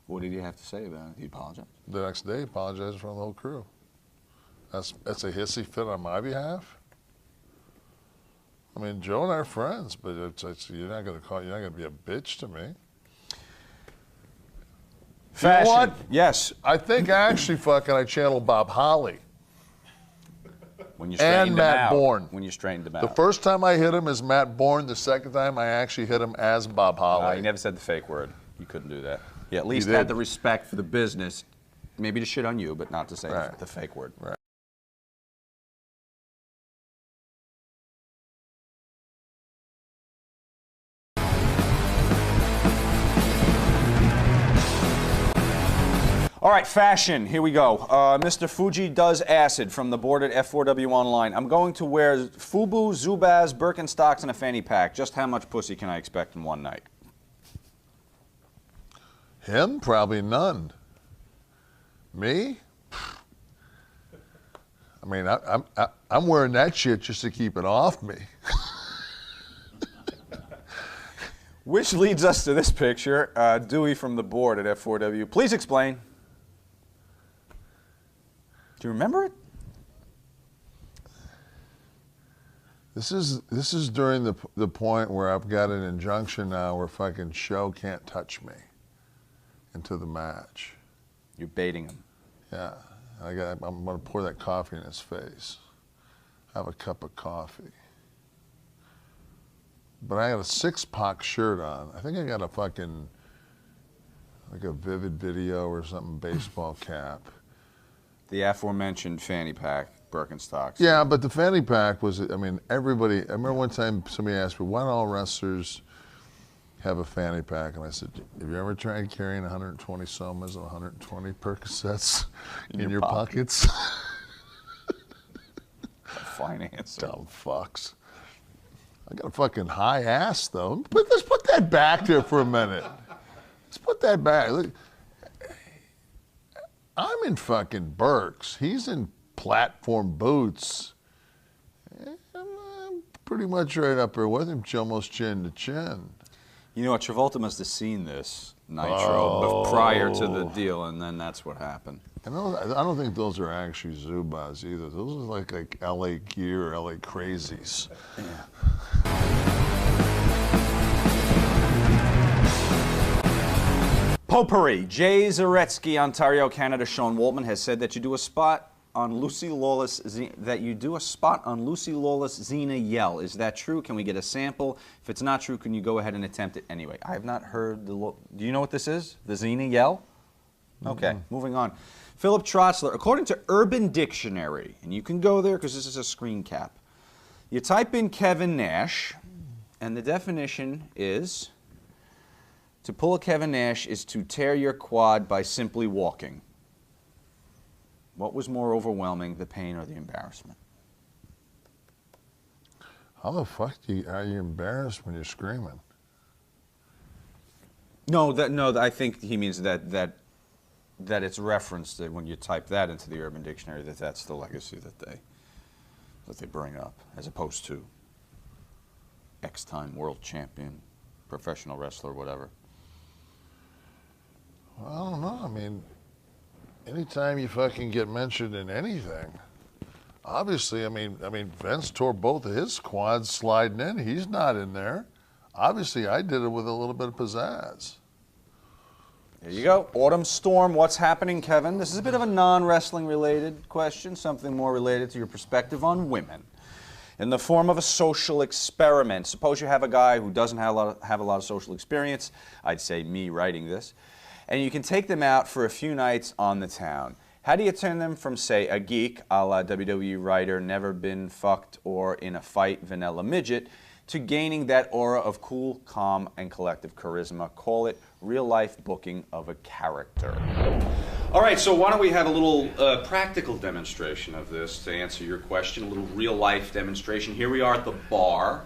M: What did he have to say about it? He apologized?
B: The next day, he apologized in front of the whole crew. That's a hissy fit on my behalf. I mean, Joe and I are friends, but you're not going to be a bitch to me.
M: Fashion.
B: You know what?
M: Yes.
B: I think actually I channeled Bob Holly.
M: When you straightened
B: and Matt Bourne.
M: When you straightened him out.
B: The first time I hit him as Matt Bourne. The second time I actually hit him as Bob Holly.
M: You never said the fake word. You couldn't do that. You at least had the respect for the business, maybe to shit on you, but not to say the fake word.
B: Right.
M: All right, fashion. Here we go. Mr. Fuji does acid from the board at F4W Online. I'm going to wear FUBU, Zubaz, Birkenstocks, and a fanny pack. Just how much pussy can I expect in one night?
B: Him? Probably none. Me? I mean, I'm wearing that shit just to keep it off me.
M: Which leads us to this picture. Dewey from the board at F4W. Please explain. Do you remember it?
B: This is during the point where I've got an injunction now where fucking Show can't touch me into the match.
M: You're baiting him.
B: Yeah. I'm going to pour that coffee in his face. have a cup of coffee. But I got a 6-Pac shirt on. I think I got a fucking, like a Vivid Video or something, baseball cap.
M: The aforementioned fanny pack, Birkenstocks.
B: Yeah, but the fanny pack was, I mean, everybody, I remember one time somebody asked me, why don't all wrestlers have a fanny pack? And I said, have you ever tried carrying 120 somas and 120 Percocets in your pockets?
M: Fine answer.
B: Dumb fucks. I got a fucking high ass, though. Let's put that back there for a minute. Let's put that back. Look, I'm in fucking Birks. He's in platform boots. I'm pretty much right up there with him, almost chin to chin.
M: You know what? Travolta must have seen this Nitro prior to the deal, and then that's what happened.
B: And I don't think those are actually Zubas either. Those are like LA Gear or LA Crazies.
M: Yeah. Potpourri. Jay Zaretsky, Ontario, Canada. Sean Waltman has said that you do a spot on Lucy Lawless. Xena Yell. Is that true? Can we get a sample? If it's not true, can you go ahead and attempt it anyway? I have not heard the. Do you know what this is? The Xena Yell? Okay, moving on. Philip Trotzler, according to Urban Dictionary, and you can go there because this is a screen cap. You type in Kevin Nash, and the definition is, to pull a Kevin Nash is to tear your quad by simply walking. What was more overwhelming, the pain or the embarrassment?
B: How the fuck are you embarrassed when you're screaming?
M: No, I think he means that it's referenced that when you type that into the Urban Dictionary, that's the legacy that they bring up, as opposed to X-time world champion, professional wrestler, whatever.
B: Well, I don't know. I mean, anytime you fucking get mentioned in anything, obviously, I mean, Vince tore both of his quads sliding in. He's not in there. Obviously, I did it with a little bit of pizzazz.
M: There you go. Autumn Storm, what's happening, Kevin? This is a bit of a non-wrestling related question, something more related to your perspective on women. In the form of a social experiment. Suppose you have a guy who doesn't have a lot of social experience, I'd say me writing this, and you can take them out for a few nights on the town. How do you turn them from, say, a geek, a la WWE writer, never been fucked or in a fight, vanilla midget, to gaining that aura of cool, calm, and collective charisma? Call it real-life booking of a character. All right, so why don't we have a little practical demonstration of this to answer your question, a little real-life demonstration. Here we are at the bar.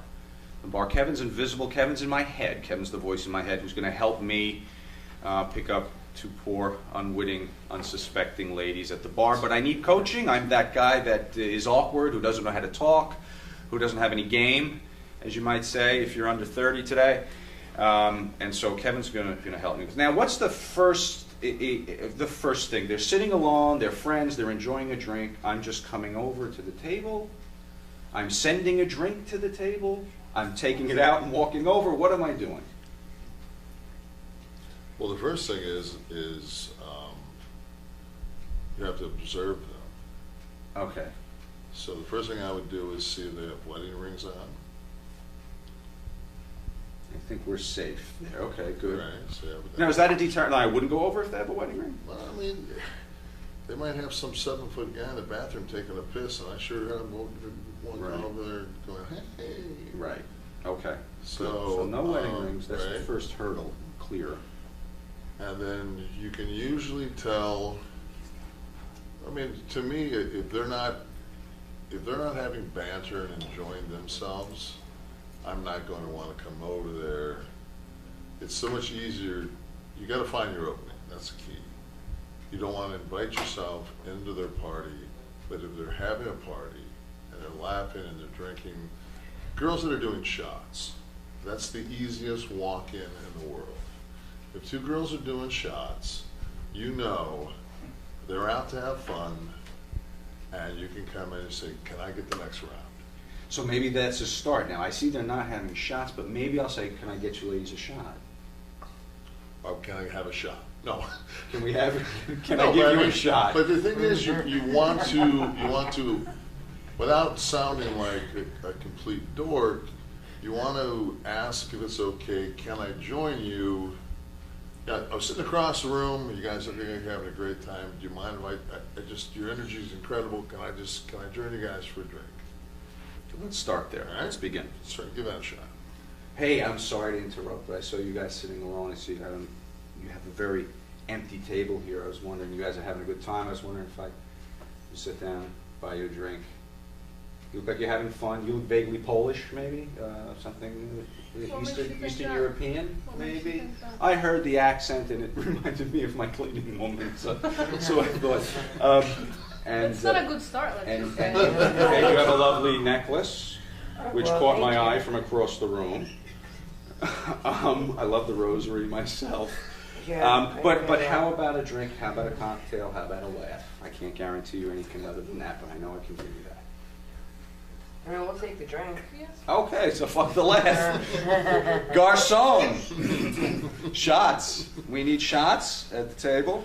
M: The bar, Kevin's invisible. Kevin's in my head. Kevin's the voice in my head who's going to help me pick up two poor, unwitting, unsuspecting ladies at the bar. But I need coaching. I'm that guy that is awkward, who doesn't know how to talk, who doesn't have any game, as you might say, if you're under 30 today. And so Kevin's going to help me. Now, what's the first thing? They're sitting alone, they're friends, they're enjoying a drink. I'm just coming over to the table. I'm sending a drink to the table. I'm taking it out and walking over. What am I doing?
B: Well, the first thing is you have to observe them.
M: Okay.
B: So the first thing I would do is see if they have wedding rings on.
M: I think we're safe there. Okay, good.
B: Right. So
M: now, is that a deterrent? I wouldn't go over if they have a wedding ring?
B: Well, I mean, they might have some 7-foot guy in the bathroom taking a piss, and I sure have one
M: Right.
B: over there going, hey.
M: Right. Okay.
B: So
M: no wedding rings. That's
B: right.
M: the first hurdle. Clear.
B: And then you can usually tell. I mean, to me, if they're not having banter and enjoying themselves, I'm not going to want to come over there. It's so much easier. You got to find your opening. That's the key. You don't want to invite yourself into their party, but if they're having a party and they're laughing and they're drinking, girls that are doing shots, that's the easiest walk-in in the world. If two girls are doing shots, you know they're out to have fun, and you can come in and say, can I get the next round?
M: So maybe that's a start. Now, I see they're not having shots, but maybe I'll say, can I get you ladies a shot?
B: Or can I have a shot? No.
M: Can I give you a shot?
B: But the thing is, you want to without sounding like a complete dork, you want to ask if it's okay, can I join you? Yeah, I was sitting across the room, you guys are having a great time. Do you mind if I just, your energy is incredible. Can I join you guys for a drink?
A: Let's start there.
B: All right?
A: Let's begin.
B: Let's give that a shot.
A: Hey, I'm sorry to interrupt, but I saw you guys sitting alone. I see you have a very empty table here. I was wondering, you guys are having a good time. I was wondering if I could sit down, buy you a drink. You look like you're having fun. You look vaguely Polish, maybe? Something Eastern European, maybe? I heard the accent, and it reminded me of my cleaning woman, so I thought.
P: It's not a good start, let's just say.
A: Okay, you have a lovely necklace, which caught my eye from across the room. I love the rosary myself. But how about a drink? How about a cocktail? How about a laugh? I can't guarantee you anything other than that, but I know I can give you that.
Q: I mean, we'll take the drink.
A: Okay, so fuck the laugh. Garçon! Shots. We need shots at the table.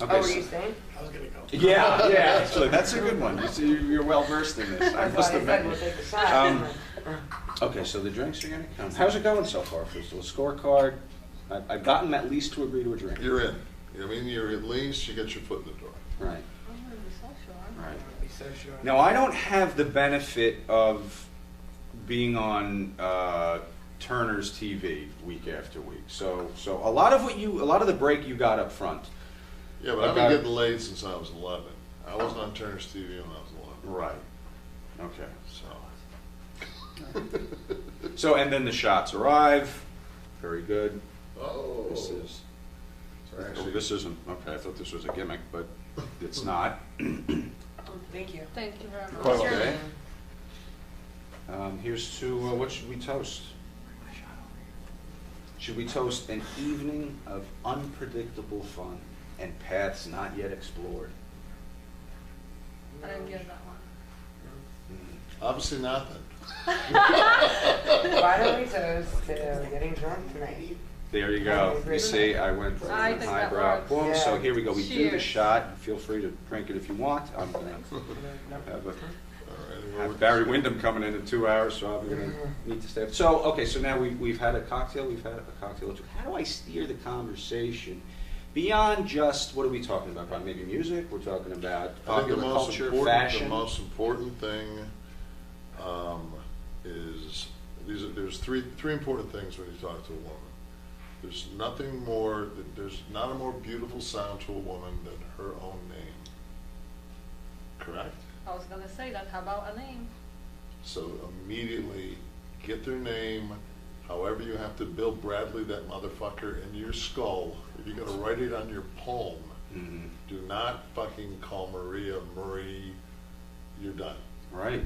A: Okay,
Q: were you saying?
G: I was going to go.
A: Yeah, actually, that's a good one. You see, you're well versed in this. I must admit.
Q: We'll take the shot.
A: Okay, so the drinks are going to come. How's it going so far? First of all, scorecard. I've gotten them at least to agree to a drink.
B: You're in. I mean, you're at least, you get your foot in the door.
A: Right.
P: I'm going to be so sure.
A: Right.
Q: Be so sure.
A: Now, I don't have the benefit of being on Turner's TV week after week. So a lot of the break you got up front.
B: Yeah, but I've been getting laid since I was 11. I wasn't on Turner's TV when I was 11.
A: Right. Okay.
B: So.
A: So, and then the shots arrive. Very good.
B: Oh.
A: This is.
B: Sorry,
A: Oh, this isn't. Okay, I thought this was a gimmick, but it's not.
Q: Thank you.
P: Thank you very much.
A: Okay. Here's to what should we toast? Should we toast an evening of unpredictable fun and paths not yet explored?
P: I didn't get that one.
B: Obviously not then.
Q: Why don't we toast to getting drunk tonight?
A: There you go. You see, I went for
P: I think that
A: highbrow.
P: works.
A: Boom.
Q: Yeah.
A: So here we go. We do the
P: Cheers.
A: shot. Feel free to drink it if you want. I'm going to have Barry Windham coming in 2 hours, so I'm going to need to stay up. So, okay, so now we've had a cocktail. We've had a cocktail. How do I steer the conversation beyond just, what are we talking about? Probably maybe music? We're talking about
B: I think
A: popular culture, fashion?
B: The most important thing is there's three important things when you talk to a woman. There's nothing more. There's not a more beautiful sound to a woman than her own name. Correct?
P: I was going to say that. How about a name?
B: So immediately get their name. However, you have to Bill Bradley that motherfucker in your skull. If you're gonna write it on your palm, do not fucking call Maria Marie. You're done.
A: Right.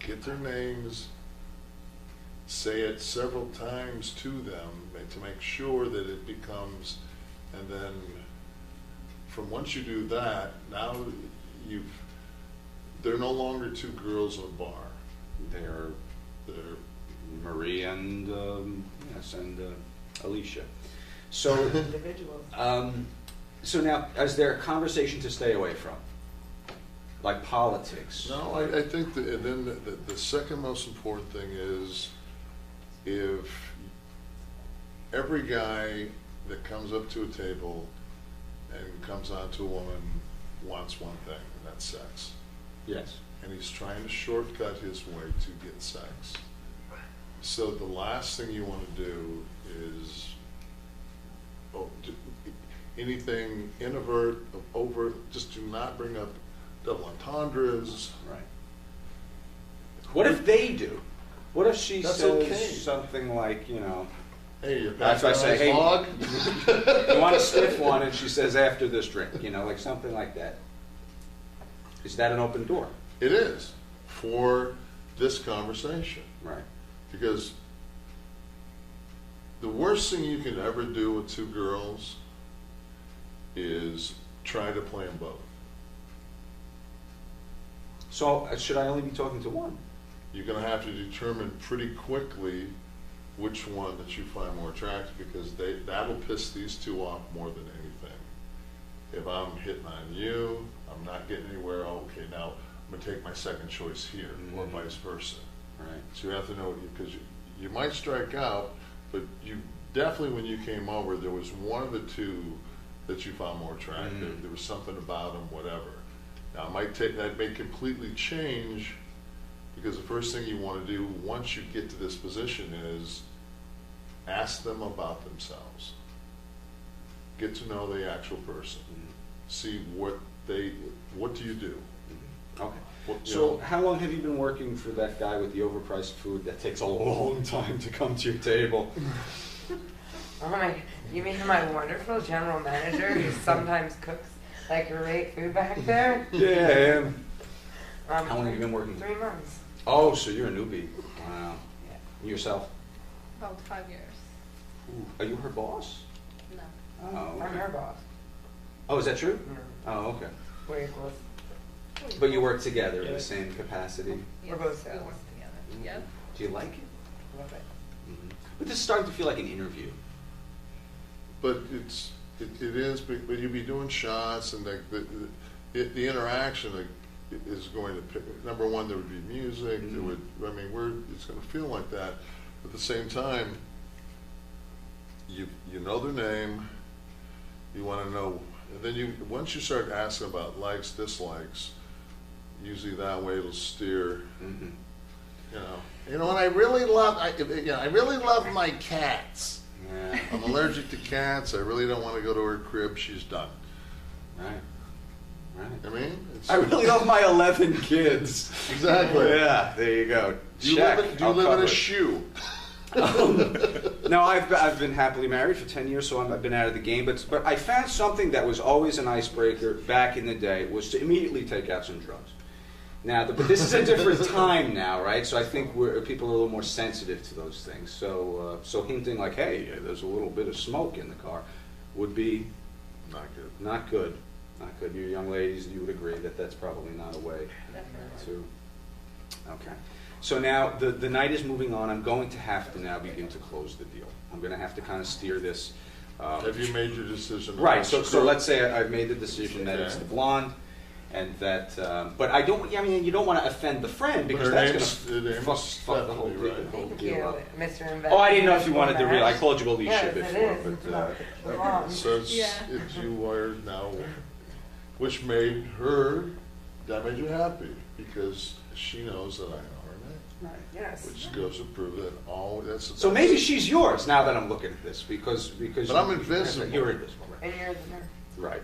B: Get their names. Say it several times to them to make sure that it becomes, and then from once you do that, now they're no longer two girls in a bar.
A: They're Marie and Alicia. So
Q: individuals.
A: So now, is there a conversation to stay away from, like politics?
B: No, I think that, and then the second most important thing is if every guy that comes up to a table and comes on to a woman wants one thing, and that's sex.
A: Yes.
B: And he's trying to shortcut his way to get sex. So the last thing you want to do is anything inovert, overt. Just do not bring up double entendres.
A: Right. What if they do? What if she
B: That's
A: says
B: okay.
A: something like, you know,
B: hey, you're
A: that's why I say, hey,
B: log.
A: you want a stiff one, and she says after this drink, you know, like something like that. Is that an open door?
B: It is for this conversation.
A: Right.
B: Because the worst thing you can ever do with two girls is try to play them both.
A: So should I only be talking to one?
B: You're going to have to determine pretty quickly which one that you find more attractive, because that'll piss these two off more than anything. If I'm hitting on you, I'm not getting anywhere. Okay, now take my second choice here, or vice versa.
M: Right.
B: So you have to know, because you might strike out, but you definitely, when you came over, there was one of the two that you found more attractive. There was something about them, whatever. Now, that may completely change, because the first thing you want to do once you get to this position is ask them about themselves. Get to know the actual person. See what do you do?
M: Okay.
B: What,
M: So how long have you been working for that guy with the overpriced food that takes a long time to come to your table?
Q: Oh my, you mean my wonderful general manager who sometimes cooks like great food back there?
M: Yeah, him. How long have you been working?
Q: 3 months.
M: Oh, so you're a newbie. Wow.
Q: Yeah.
M: You yourself?
P: About 5 years.
M: Ooh. Are you her boss?
P: No.
M: Oh, okay.
Q: I'm her boss.
M: Oh, is that true?
Q: No.
M: Oh, okay.
Q: We're close.
M: But you work together in the same capacity?
Q: We're both
P: We
Q: sales.
P: work together. Yep.
M: Do you like it?
Q: Love it.
M: But this is starting to feel like an interview.
B: But it is, but you'll be doing shots, and the interaction is going to pick. Number one, there would be music. There would, it's going to feel like that. At the same time, you know their name. You want to know, and then once you start asking about likes, dislikes, usually that way it'll steer. You know, and I really love my cats.
M: Yeah.
B: I'm allergic to cats. I really don't want to go to her crib. She's done.
M: Right.
B: I mean,
M: I really love my 11 kids.
B: Exactly.
M: Yeah, there you go.
B: Do you live in a shoe?
M: No, I've been happily married for 10 years, so I've been out of the game. But I found something that was always an icebreaker back in the day, was to immediately take out some drugs. Now, but this is a different time now, right? So I think people are a little more sensitive to those things. So hinting like, hey, there's a little bit of smoke in the car, would be
B: not good.
M: Not good. Not good. You young ladies, you would agree that that's probably not a way to. Okay. So now the night is moving on. I'm going to have to now begin to close the deal. I'm going to have to kind of steer this.
B: Have you made your decision?
M: Right. So let's say I've made the decision that it's the blonde. And that, but I don't. I mean, you don't want to offend the friend because that's going to fuck the whole deal.
B: Right.
Q: Thank you, Mr. Investor.
M: Oh, I didn't know if you wanted to read. I called you Alicia
Q: yes,
M: before,
Q: it is.
M: but
B: so you are now, which made that made you happy because she knows that I know her name.
M: Right.
Q: Yes.
B: Which goes to prove that that's.
M: So maybe she's yours now that I'm looking at this because.
B: But I'm invisible.
M: You're invisible.
Q: And you're the nerd.
M: Right.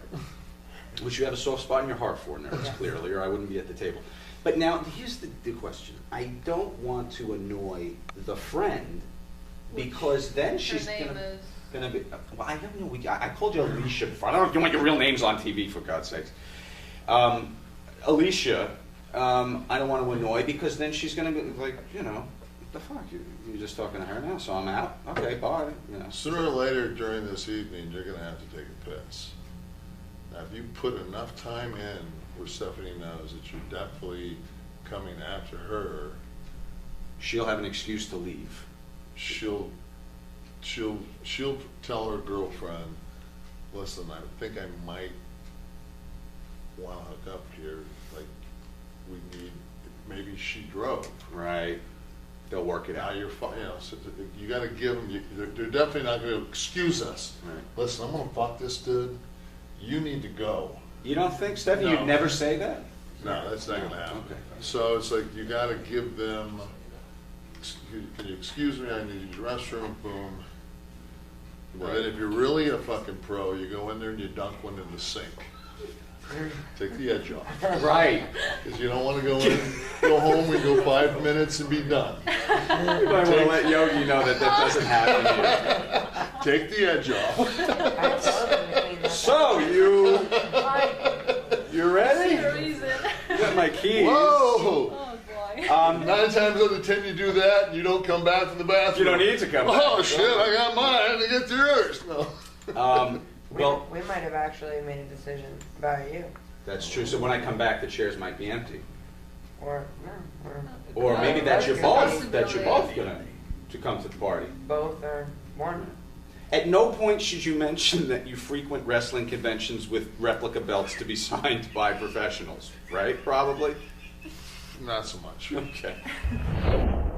M: Which you have a soft spot in your heart for, nerds, clearly, or I wouldn't be at the table. But now, here's the question. I don't want to annoy the friend because then she's going to be... Well, I don't know. I called you Alicia before. I don't know if you want your real names on TV, for God's sakes. Alicia, I don't want to annoy because then she's going to be like, what the fuck? You're just talking to her now, so I'm out? Okay, bye.
B: Sooner or later during this evening, you're going to have to take a piss. Now, if you put enough time in where Stephanie knows that you're definitely coming after her,
M: she'll have an excuse to leave.
B: She'll tell her girlfriend, listen, I think I might want to hook up here. Like, maybe she drove.
M: Right. They'll work it out.
B: So you got to give them, they're definitely not going to excuse us.
M: Right.
B: Listen, I'm going to fuck this dude. You need to go.
M: You don't think, Stephanie?
B: No.
M: You'd never say that?
B: No, that's not going to happen.
M: Okay.
B: So it's like you got to give them, can you excuse me, I need to use the restroom, boom. Right. And then if you're really a fucking pro, you go in there and you dunk one in the sink. Take the edge off.
M: Right.
B: Because you don't want to go home and go 5 minutes and be done.
M: You might want to let Yogi know that doesn't happen here.
B: Take the edge off.
M: So, you ready? You got my keys.
B: Whoa!
P: Oh boy.
B: 9 times out of 10 you do that and you don't come back from the bathroom.
M: You don't need to come back.
B: Oh shit, I got mine to get to yours. No.
M: Well,
Q: we might have actually made a decision about you.
M: That's true. So when I come back, the chairs might be empty.
Q: Or
M: Or maybe that you're both
P: Possibility.
M: gonna to come to the party.
Q: both or one.
M: At no point should you mention that you frequent wrestling conventions with replica belts to be signed by professionals, right? Probably.
B: Not so much.
M: Okay.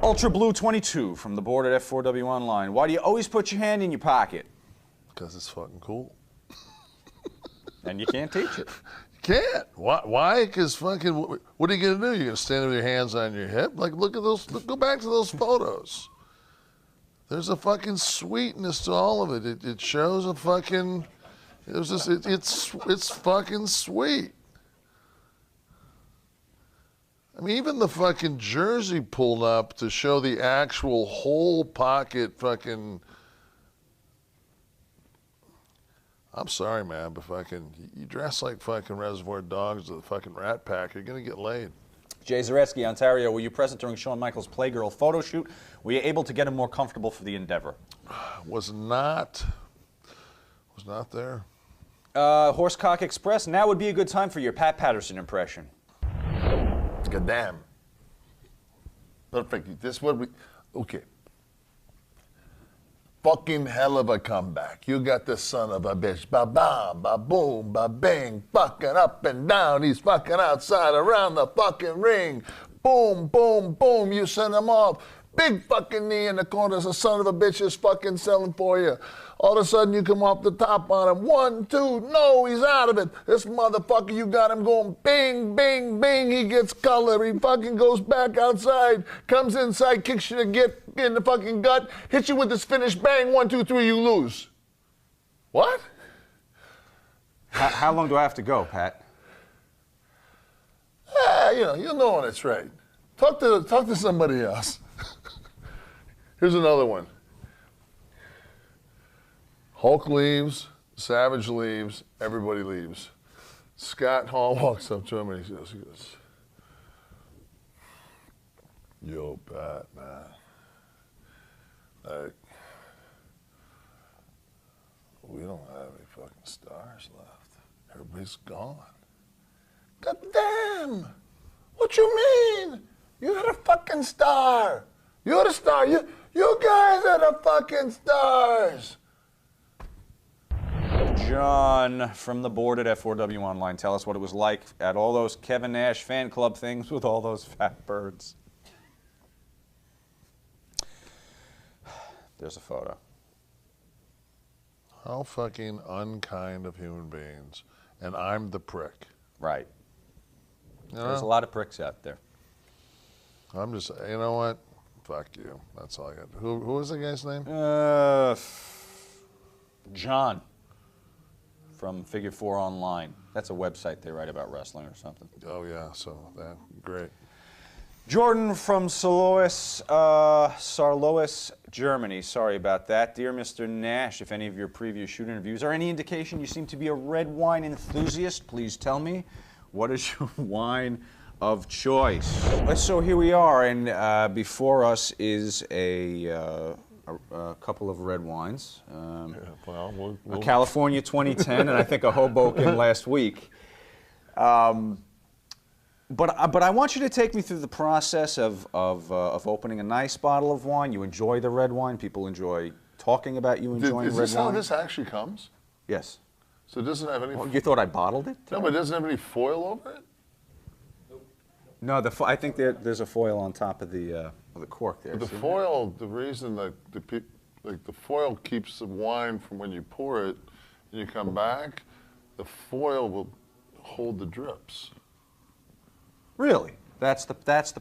M: Ultra Blue 22 from the board at F4W Online. Why do you always put your hand in your pocket?
B: Because it's fucking cool.
M: And you can't teach it.
B: Can't. Why? Because fucking, what are you going to do? You're going to stand with your hands on your hip? Like, look at those, go back to those photos. There's a fucking sweetness to all of it. It shows a fucking, it's fucking sweet. I mean, even the fucking jersey pulled up to show the actual whole pocket fucking, I'm sorry, man, but fucking, you dress like fucking Reservoir Dogs or the fucking Rat Pack, you're gonna get laid.
M: Jay Zaretsky, Ontario, were you present during Shawn Michaels' Playgirl photo shoot? Were you able to get him more comfortable for the endeavor?
B: Was not there.
M: Horsecock Express, now would be a good time for your Pat Patterson impression.
B: God damn. Perfect. This is what we, okay. Fucking hell of a comeback. You got the son of a bitch. Ba-bam, ba-boom, ba-bing. Fucking up and down. He's fucking outside around the fucking ring. Boom, boom, boom. You send him off. Big fucking knee in the corner. The son of a bitch is fucking selling for you. All of a sudden, you come off the top on him. 1, 2, no, he's out of it. This motherfucker, you got him going bing, bing, bing. He gets color. He fucking goes back outside, comes inside, kicks you to get in the fucking gut, hits you with this finish, bang, 1, 2, 3, you lose. What?
M: How long do I have to go, Pat?
B: You'll know when it's right. Talk to somebody else. Here's another one. Hulk leaves, Savage leaves, everybody leaves. Scott Hall walks up to him and he goes, yo, Pat, man. Like, we don't have any fucking stars left. Everybody's gone. God damn! What you mean? You're the fucking star. You're the star. You guys are the fucking stars.
M: John from the board at F4W Online, tell us what it was like at all those Kevin Nash fan club things with all those fat birds. There's a photo.
B: How fucking unkind of human beings. And I'm the prick.
M: Right.
B: You know?
M: There's a lot of pricks out there.
B: I'm just, you know what? Fuck you. That's all I got. Who was the guy's name?
M: John from Figure 4 Online. That's a website they write about wrestling or something.
B: Oh, yeah. So, that great.
M: Jordan from Sarlois, Germany. Sorry about that. Dear Mr. Nash, if any of your previous shoot interviews are any indication you seem to be a red wine enthusiast, please tell me. What is your wine of choice? So here we are, and before us is a couple of red wines. A California 2010, and I think a Hoboken last week. But I want you to take me through the process of opening a nice bottle of wine. You enjoy the red wine. People enjoy talking about you enjoying red wine.
B: Is this how this actually comes?
M: Yes.
B: So it doesn't have any...
M: Oh, you thought I bottled it?
B: No, but it doesn't have any foil over it?
M: No, I think there's a foil on top of the cork there.
B: But the foil, the reason that the foil keeps the wine from when you pour it and you come back, the foil will hold the drips.
M: Really? That's the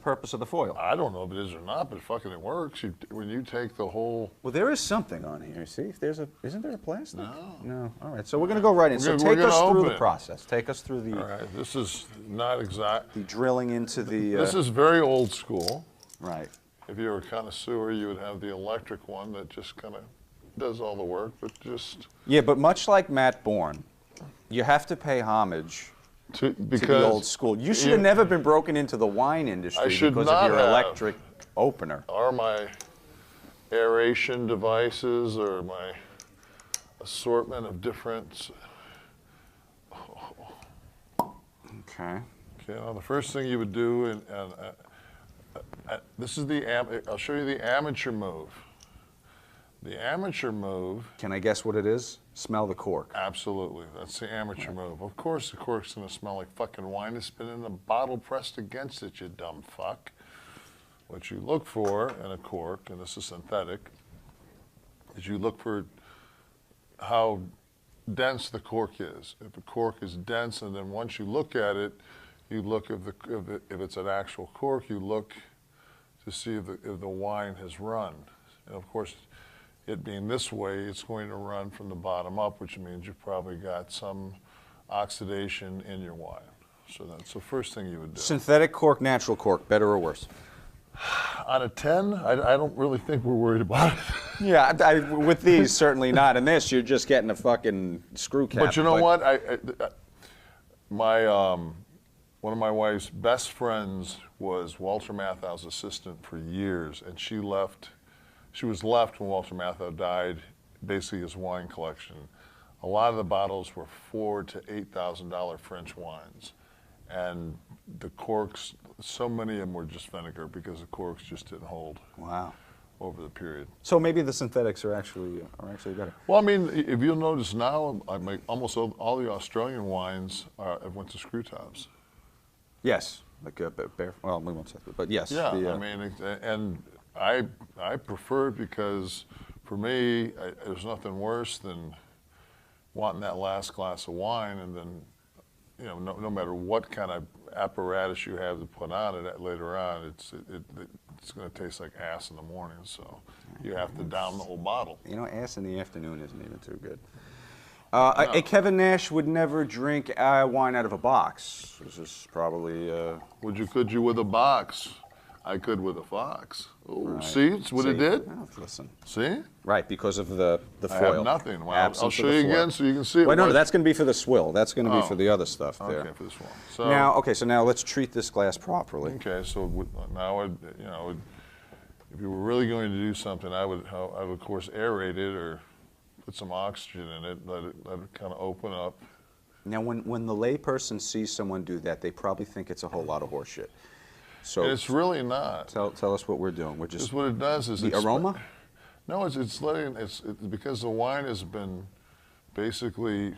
M: purpose of the foil.
B: I don't know if it is or not, but fucking it works. When you take the whole...
M: Well, there is something on here. See, if isn't there a plastic?
B: No.
M: No. All right. So we're going to go right in. So take us through the process. Take us through the...
B: All right. This is not exact...
M: The drilling into the...
B: This is very old school.
M: Right.
B: If you were a connoisseur, you would have the electric one that just kind of does all the work, but just...
M: Yeah, but much like Matt Bourne, you have to pay homage to the old school. You should have never been broken into the wine industry because of your electric opener.
B: Or my aeration devices or my assortment of different...
M: Okay.
B: Okay, now the first thing you would do, and this is I'll show you the amateur move. The amateur move.
M: Can I guess what it is? Smell the cork.
B: Absolutely. That's the amateur move. Of course, the cork's going to smell like fucking wine that's been in a bottle pressed against it, you dumb fuck. What you look for in a cork, and this is synthetic, is you look for how dense the cork is. If the cork is dense, and then once you look at it, you look if it's an actual cork, you look to see if the wine has run. And of course, it being this way, it's going to run from the bottom up, which means you've probably got some oxidation in your wine. So that's the first thing you would do.
M: Synthetic cork, natural cork, better or worse?
B: On a 10, I don't really think we're worried about it.
M: Yeah, with these, certainly not. In this, you're just getting a fucking screw cap.
B: But you know what? One of my wife's best friends was Walter Matthau's assistant for years, and she was left when Walter Matthau died, basically his wine collection. A lot of the bottles were $4,000 to $8,000 French wines, and the corks, so many of them were just vinegar because the corks just didn't hold.
M: Wow.
B: Over the period.
M: So maybe the synthetics are actually better.
B: Well, I mean, if you'll notice now, I make almost all the Australian wines have went to screw tops.
M: Yes, like a bear. Well, we won't say that, but yes.
B: Yeah, I mean, and I prefer it because for me, there's nothing worse than wanting that last glass of wine, and then, you know, no matter what kind of apparatus you have to put on it later on, it's going to taste like ass in the morning. So you have to down the whole bottle.
M: You know, ass in the afternoon isn't even too good. A Kevin Nash would never drink wine out of a box. This is probably.
B: Could you with a box? I could with a fox. Oh, right. See what it did?
M: Oh, listen.
B: See?
M: Right, because of the foil.
B: I have nothing. Well, I'll show you again so you can see it.
M: Wait, no, that's going to be for the swill. That's going to be for the other stuff there.
B: Okay, for the swill.
M: So now let's treat this glass properly.
B: Okay, so now if you were really going to do something, I would of course aerate it or put some oxygen in it, let it kind of open up.
M: Now, when the layperson sees someone do that, they probably think it's a whole lot of horseshit. So
B: it's really not.
M: Tell us what we're doing. We're just
B: what it does is
M: the aroma.
B: No, it's because the wine has been basically,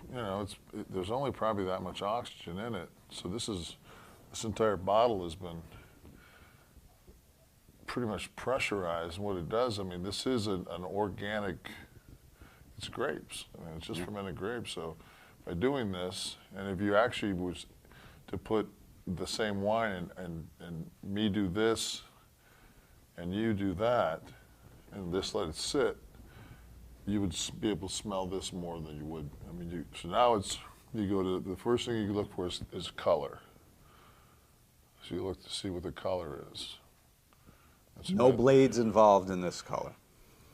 B: there's only probably that much oxygen in it. So this entire bottle has been pretty much pressurized. And what it does, I mean, this is an organic. It's grapes. I mean, it's just fermented grapes. So by doing this, and if you actually was to put the same wine and me do this and you do that and just let it sit, you would be able to smell this more than you would. I mean, so now you go to the first thing you look for is color. So you look to see what the color is.
M: No blades involved in this color.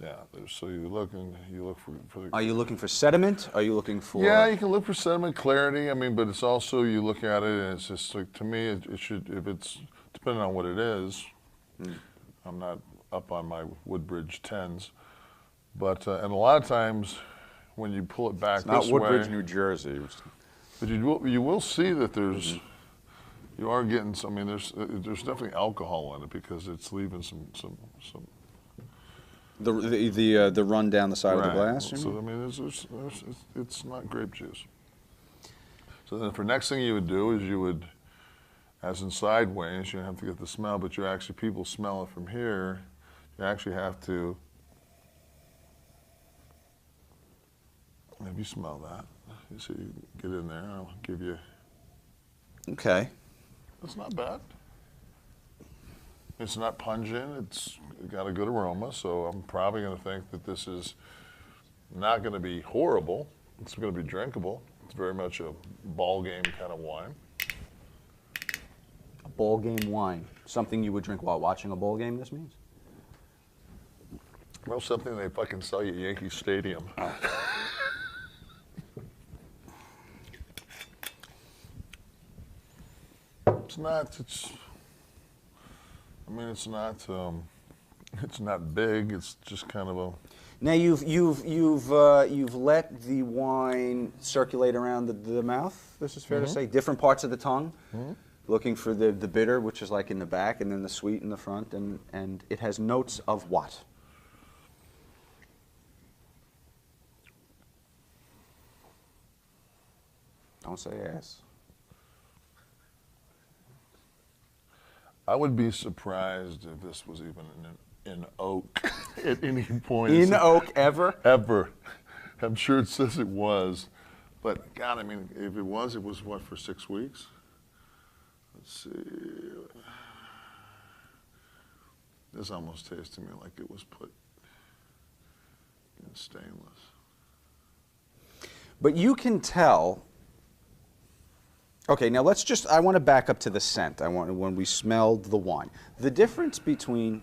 B: Yeah, so you look for the.
M: Are you looking for sediment? Are you looking for?
B: Yeah, you can look for sediment, clarity. I mean, but it's also you look at it and it's just like, to me it should, if it's depending on what it is. I'm not up on my Woodbridge 10s, but and a lot of times when you pull it back
M: it's not
B: this
M: Woodbridge,
B: way,
M: New Jersey.
B: But you will see that there's. You are getting some. I mean, there's definitely alcohol in it because it's leaving some.
M: The run down the side of the glass.
B: So I mean, it's not grape juice. So then, for next thing you would do is you would, as in sideways, you don't have to get the smell, but people smell it from here. You actually have to. Have you smell that? You see, get in there. I'll give you.
M: Okay.
B: That's not bad. It's not pungent. It's got a good aroma, so I'm probably going to think that this is not going to be horrible. It's going to be drinkable. It's very much a ball game kind of wine.
M: A ball game wine. Something you would drink while watching a ball game, this means?
B: Well, something they fucking sell you at Yankee Stadium. It's not big. It's just kind of a.
M: Now you've let the wine circulate around the mouth. This is fair to say. Different parts of the tongue, looking for the bitter, which is like in the back, and then the sweet in the front, and it has notes of what? Don't say ass.
B: I would be surprised if this was even in oak at any point.
M: In oak ever?
B: Ever. I'm sure it says it was. But, God, I mean, if it was what, for 6 weeks? Let's see. This almost tastes to me like it was put in stainless.
M: But you can tell. Okay, now let's just, I want to back up to the scent. When we smelled the wine. The difference between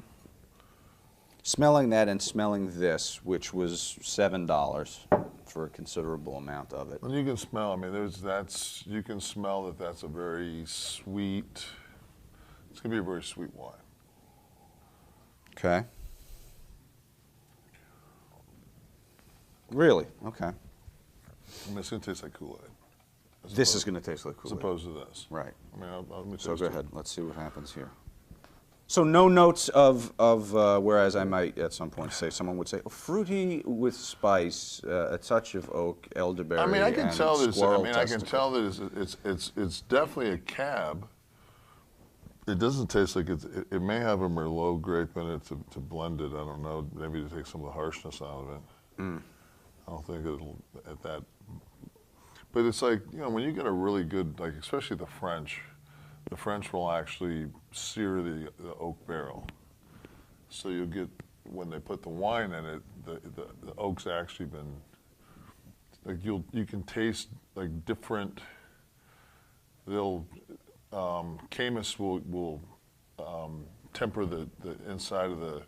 M: smelling that and smelling this, which was $7 for a considerable amount of it.
B: And you can smell, I mean, you can smell that that's a very sweet, it's going to be a very sweet wine.
M: Okay. Really? Okay.
B: I mean, it's going to taste like Kool-Aid.
M: This is going to taste like Kool-Aid.
B: As opposed to this.
M: Right.
B: I mean, let me
M: So
B: taste
M: go
B: it.
M: ahead. Let's see what happens here. So no notes of whereas I might at some point say, someone would say, oh, fruity with spice, a touch of oak, elderberry,
B: I mean, I can
M: and
B: tell this. I
M: squirrel
B: mean, I can
M: testicle.
B: tell that it's definitely a cab. It doesn't taste like it may have a Merlot grape in it to blend it. I don't know. Maybe to take some of the harshness out of it.
M: Mm.
B: I don't think it'll at that. But it's like, you know, when you get a really good, like especially the French will actually sear the oak barrel. So you'll get, when they put the wine in it, the oak's actually been, like you can taste like different, Camus will temper the inside of the.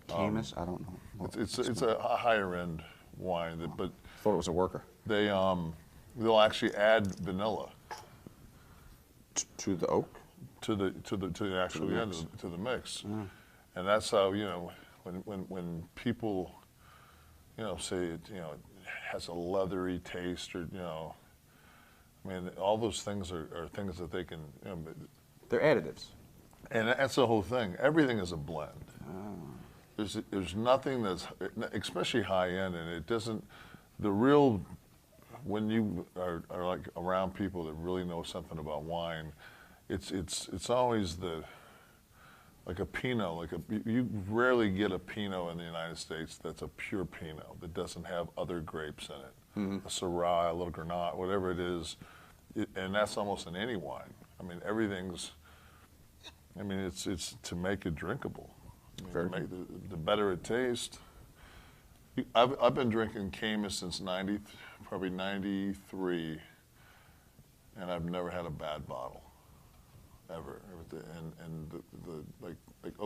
M: Camus? I don't know.
B: It's a higher end wine, but.
M: Thought it was a worker.
B: They'll actually add vanilla.
M: To the oak?
B: To the mix.
M: Mm.
B: And that's how, you know, when people, you know, say it, you know, it has a leathery taste, or, you know, I mean, all those things are things that they can, you know,
M: they're additives.
B: And that's the whole thing. Everything is a blend.
M: Oh.
B: There's nothing that's, especially high end, and it doesn't, the real, when you are like around people that really know something about wine, it's always like a Pinot, you rarely get a Pinot in the United States that's a pure Pinot that doesn't have other grapes in it.
M: Mm-hmm.
B: A Syrah, a little Grenache, whatever it is, and that's almost in any wine. I mean, everything's, I mean, it's to make it drinkable. I mean, to make the better it tastes. I've been drinking Camus since probably 93, and I've never had a bad bottle, ever. And like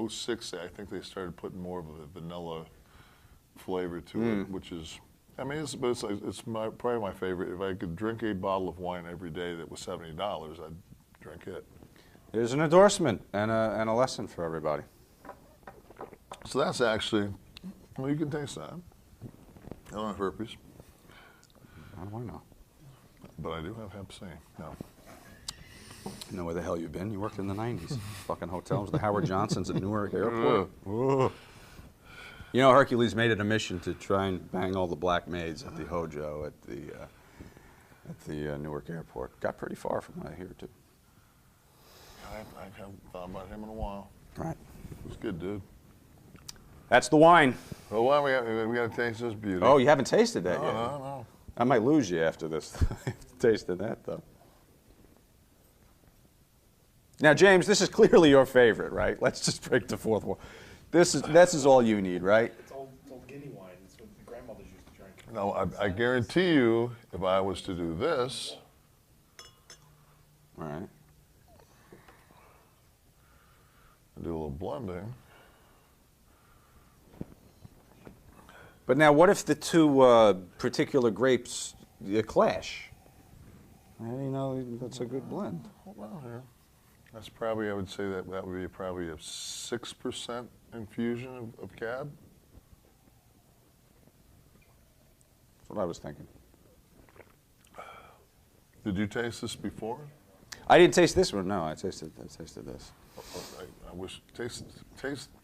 B: 06, I think they started putting more of a vanilla flavor to it, which is, I mean, it's probably my favorite. If I could drink a bottle of wine every day that was $70, I'd drink it.
M: There's an endorsement and a lesson for everybody.
B: So that's actually, well, you can taste that. I don't have herpes.
M: How do I know?
B: But I do have hep C. No.
M: You know where the hell you've been? You worked in the 90s. Fucking hotels, the Howard Johnsons at Newark Airport. You know, Hercules made it a mission to try and bang all the black maids at the Hojo at the Newark Airport. Got pretty far from what I hear, too.
B: I haven't thought about him in a while.
M: Right.
B: It was good, dude.
M: That's the wine.
B: Well, why we got to taste this beauty.
M: Oh, you haven't tasted that yet?
B: No.
M: I might lose you after this. Tasting that, though. Now, James, this is clearly your favorite, right? Let's just break the fourth wall. This is all you need, right?
R: It's old Guinea wine. It's what the grandmothers used to drink.
B: No, I guarantee you, if I was to do this,
M: all right,
B: and do a little blending.
M: But now, what if the two particular grapes clash? How do you know that's a good blend?
B: Well, yeah. That's probably, I would say that would be probably a 6% infusion of cab.
M: That's what I was thinking.
B: Did you taste this before?
M: I didn't taste this one. No, I tasted this.
B: I wish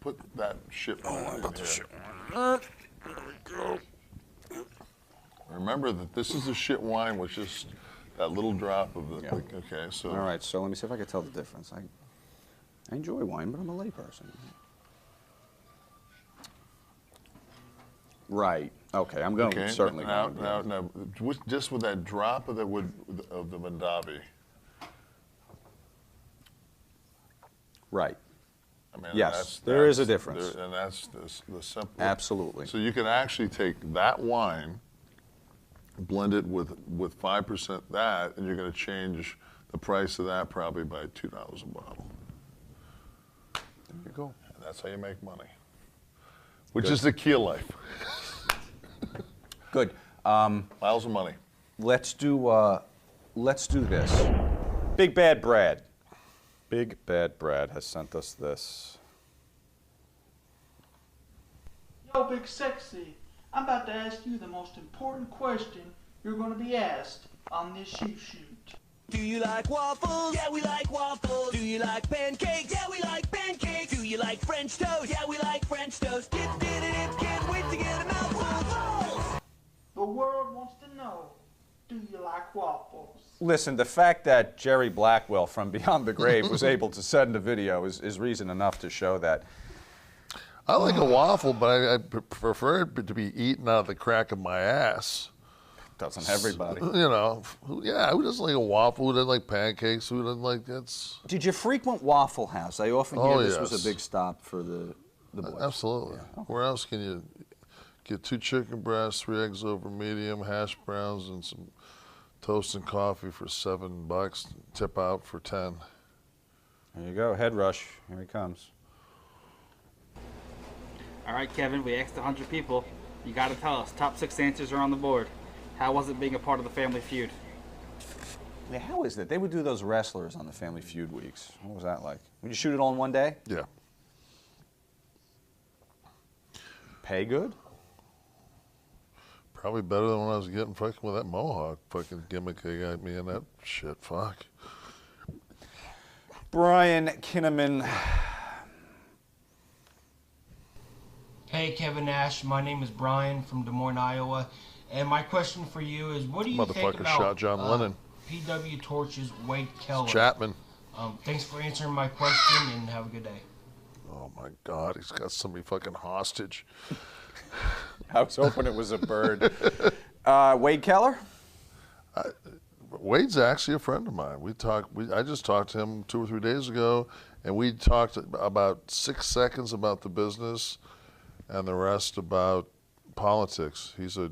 B: put that shit.
M: Oh, I got the shit.
B: Remember that this is a shit wine, which is That little drop of the.
M: Yeah.
B: Okay, so.
M: All right, so let me see if I can tell the difference. I enjoy wine, but I'm a layperson. Right. Okay, I'm going to certainly
B: now,
M: go.
B: now, just with that drop of the Mondavi.
M: Right.
B: I mean,
M: Yes, there is a difference.
B: And that's the simple.
M: Absolutely.
B: So you can actually take that wine, blend it with 5% that, and you're going to change the price of that probably by $2 a bottle.
M: There you go.
B: And that's how you make money, which is the key of life.
M: Good.
B: Miles of money.
M: Let's do this. Big Bad Brad. Big Bad Brad has sent us this.
S: Yo, Big Sexy, I'm about to ask you the most important question you're going to be asked on this YouShoot.
I: Do you like waffles? Yeah, we like waffles. Do you like pancakes? Yeah, we like pancakes. Do you like French toast? Yeah, we like French toast. Can't wait to get a mouthful. Waffles!
S: The world wants to know, do you like waffles?
M: Listen, the fact that Jerry Blackwell from Beyond the Grave was able to send a video is reason enough to show that.
B: I like a waffle, but I prefer it to be eaten out of the crack of my ass.
M: Doesn't everybody?
B: You know, who doesn't like a waffle? Who doesn't like pancakes? Who doesn't like that's?
M: Did you frequent Waffle House? I often hear this was a big stop for the boys.
B: Absolutely. Yeah. Where else can you get 2 chicken breasts, 3 eggs over medium, hash browns, and some toast and coffee for $7? Tip out for 10.
M: There you go. Head rush. Here he comes.
D: All right, Kevin, we asked 100 people. You got to tell us. Top 6 answers are on the board. How was it being a part of the Family Feud?
M: Yeah, how is that? They would do those wrestlers on the Family Feud weeks. What was that like? Would you shoot it all in one day?
B: Yeah.
M: Pay good?
B: Probably better than when I was getting fucking with that Mohawk fucking gimmick they got me in that shit. Fuck.
M: Brian Kinnaman.
T: Hey, Kevin Nash. My name is Brian from Des Moines, Iowa. And my question for you is, what do you think
B: Motherfucker
T: about
B: shot John Lennon.
T: PW Torch's Wade Keller?
B: Chapman.
T: Thanks for answering my question, and have a good day.
B: Oh, my God. He's got somebody fucking hostage.
M: I was hoping it was a bird. Wade Keller?
B: Wade's actually a friend of mine. I just talked to him 2 or 3 days ago, and we talked about 6 seconds about the business and the rest about politics. He's a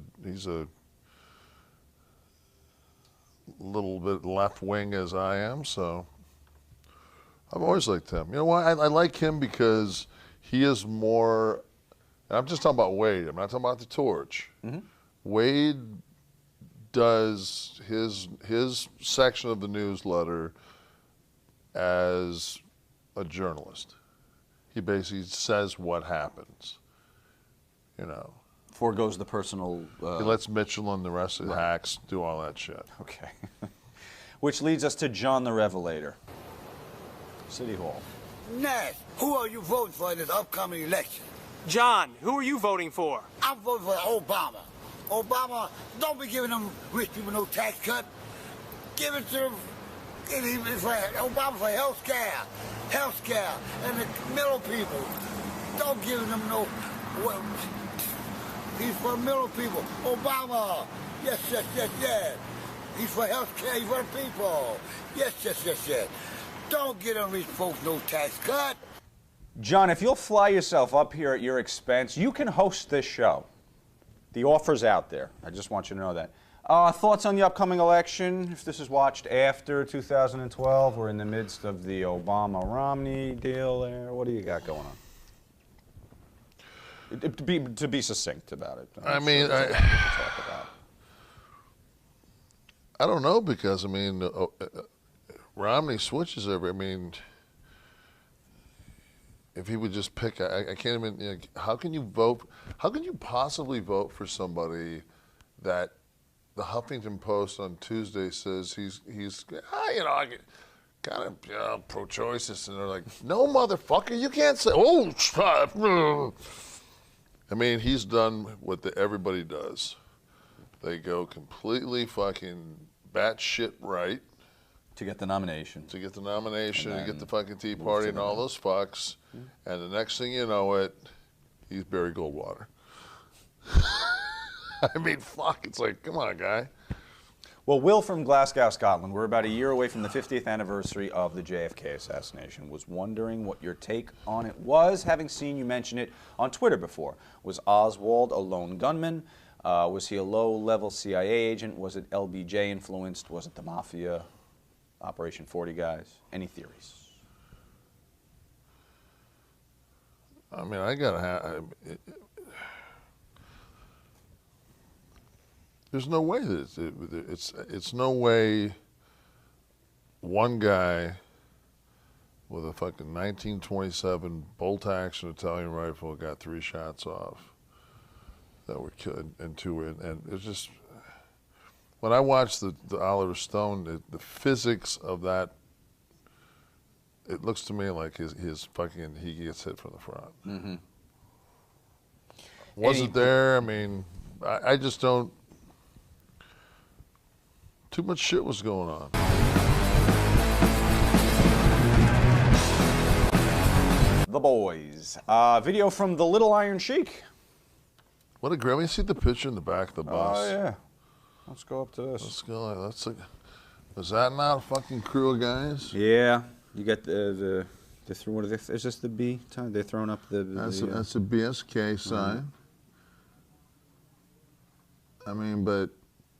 B: little bit left wing as I am, so I've always liked him. You know why? I like him because he is more. And I'm just talking about Wade. I'm not talking about the Torch.
M: Mm-hmm.
B: Wade does his section of the newsletter as a journalist. He basically says what happens. You know.
M: Foregoes the personal.
B: He lets Mitchell and the rest of the hacks do all that shit.
M: Okay. Which leads us to John the Revelator. City Hall.
U: Nash, who are you voting for in this upcoming election?
V: John, who are you voting for?
U: I'm voting for Obama. Obama, don't be giving them rich people no tax cut. Give it to them. Obama for health care, and the middle people. Don't give them no. Well, he's for middle people. Obama, yes. He's for health care. He's for the people. Yes. Don't get them rich folks no tax cut.
M: John, if you'll fly yourself up here at your expense, you can host this show. The offer's out there. I just want you to know that. Thoughts on the upcoming election? If this is watched after 2012, we're in the midst of the Obama-Romney deal there. What do you got going on? To be succinct about it.
B: I mean, I don't know because, I mean, Romney switches every, I mean, if he would just pick, I can't even, you know, how can you possibly vote for somebody that the Huffington Post on Tuesday says he's you know, kind of pro-choice, and they're like, no, motherfucker, you can't say, I mean, he's done what everybody does. They go completely fucking batshit right.
M: To get the nomination.
B: To get the nomination and get the fucking Tea
M: move
B: Party
M: to
B: and
M: the
B: all those fucks. And the next thing you know it, he's Barry Goldwater. I mean, fuck, it's like, come on, guy.
M: Well, Will from Glasgow, Scotland, we're about a year away from the 50th anniversary of the JFK assassination. Was wondering what your take on it was, having seen you mention it on Twitter before. Was Oswald a lone gunman? Was he a low-level CIA agent? Was it LBJ influenced? Was it the Mafia? Operation 40 guys? Any theories?
B: I mean, I gotta have... There's no way that it's no way one guy with a fucking 1927 bolt-action Italian rifle got 3 shots off that were killed and 2 and it's just when I watched the Oliver Stone, the physics of that, it looks to me like his fucking he gets hit from the front.
M: Mm-hmm.
B: Was it there? I mean, I just don't. Too much shit was going on.
M: The Boys. Video from the Little Iron Sheik.
B: What a great. Let me see the picture in the back of the bus.
M: Oh, yeah. Let's go up to this.
B: Let's go. That's like, was that not a fucking crew of guys?
M: Yeah. You got the through what is this the B time? They're throwing up the
B: that's a BSK sign. I mean, but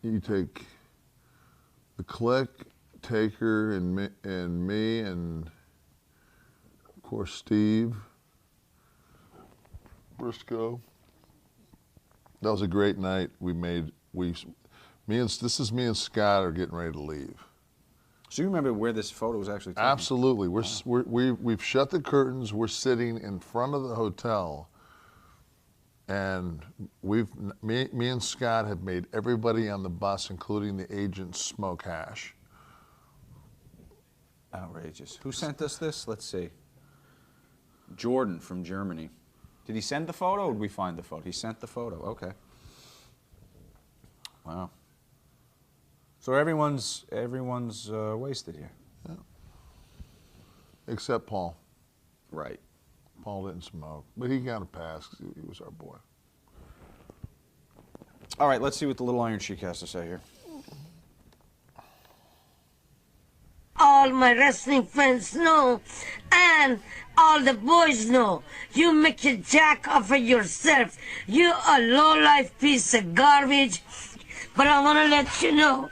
B: you take the Click, Taker, and me, and of course Steve Briscoe. That was a great night. This is me and Scott are getting ready to leave.
M: So you remember where this photo was actually taken?
B: Absolutely. We've shut the curtains. We're sitting in front of the hotel, and me and Scott have made everybody on the bus, including the agents, smoke hash.
M: Outrageous. Who sent us this? Let's see. Jordan from Germany. Did he send the photo or did we find the photo? He sent the photo. Okay. Wow. So everyone's wasted here.
B: Yeah. Except Paul.
M: Right.
B: Paul didn't smoke, but he got a pass 'cause he was our boy.
M: All right, let's see what the Little Iron Sheik has to say here.
C: All my wrestling fans know, and all the boys know, you make a jack of yourself. You a low-life piece of garbage. But I want to let you know,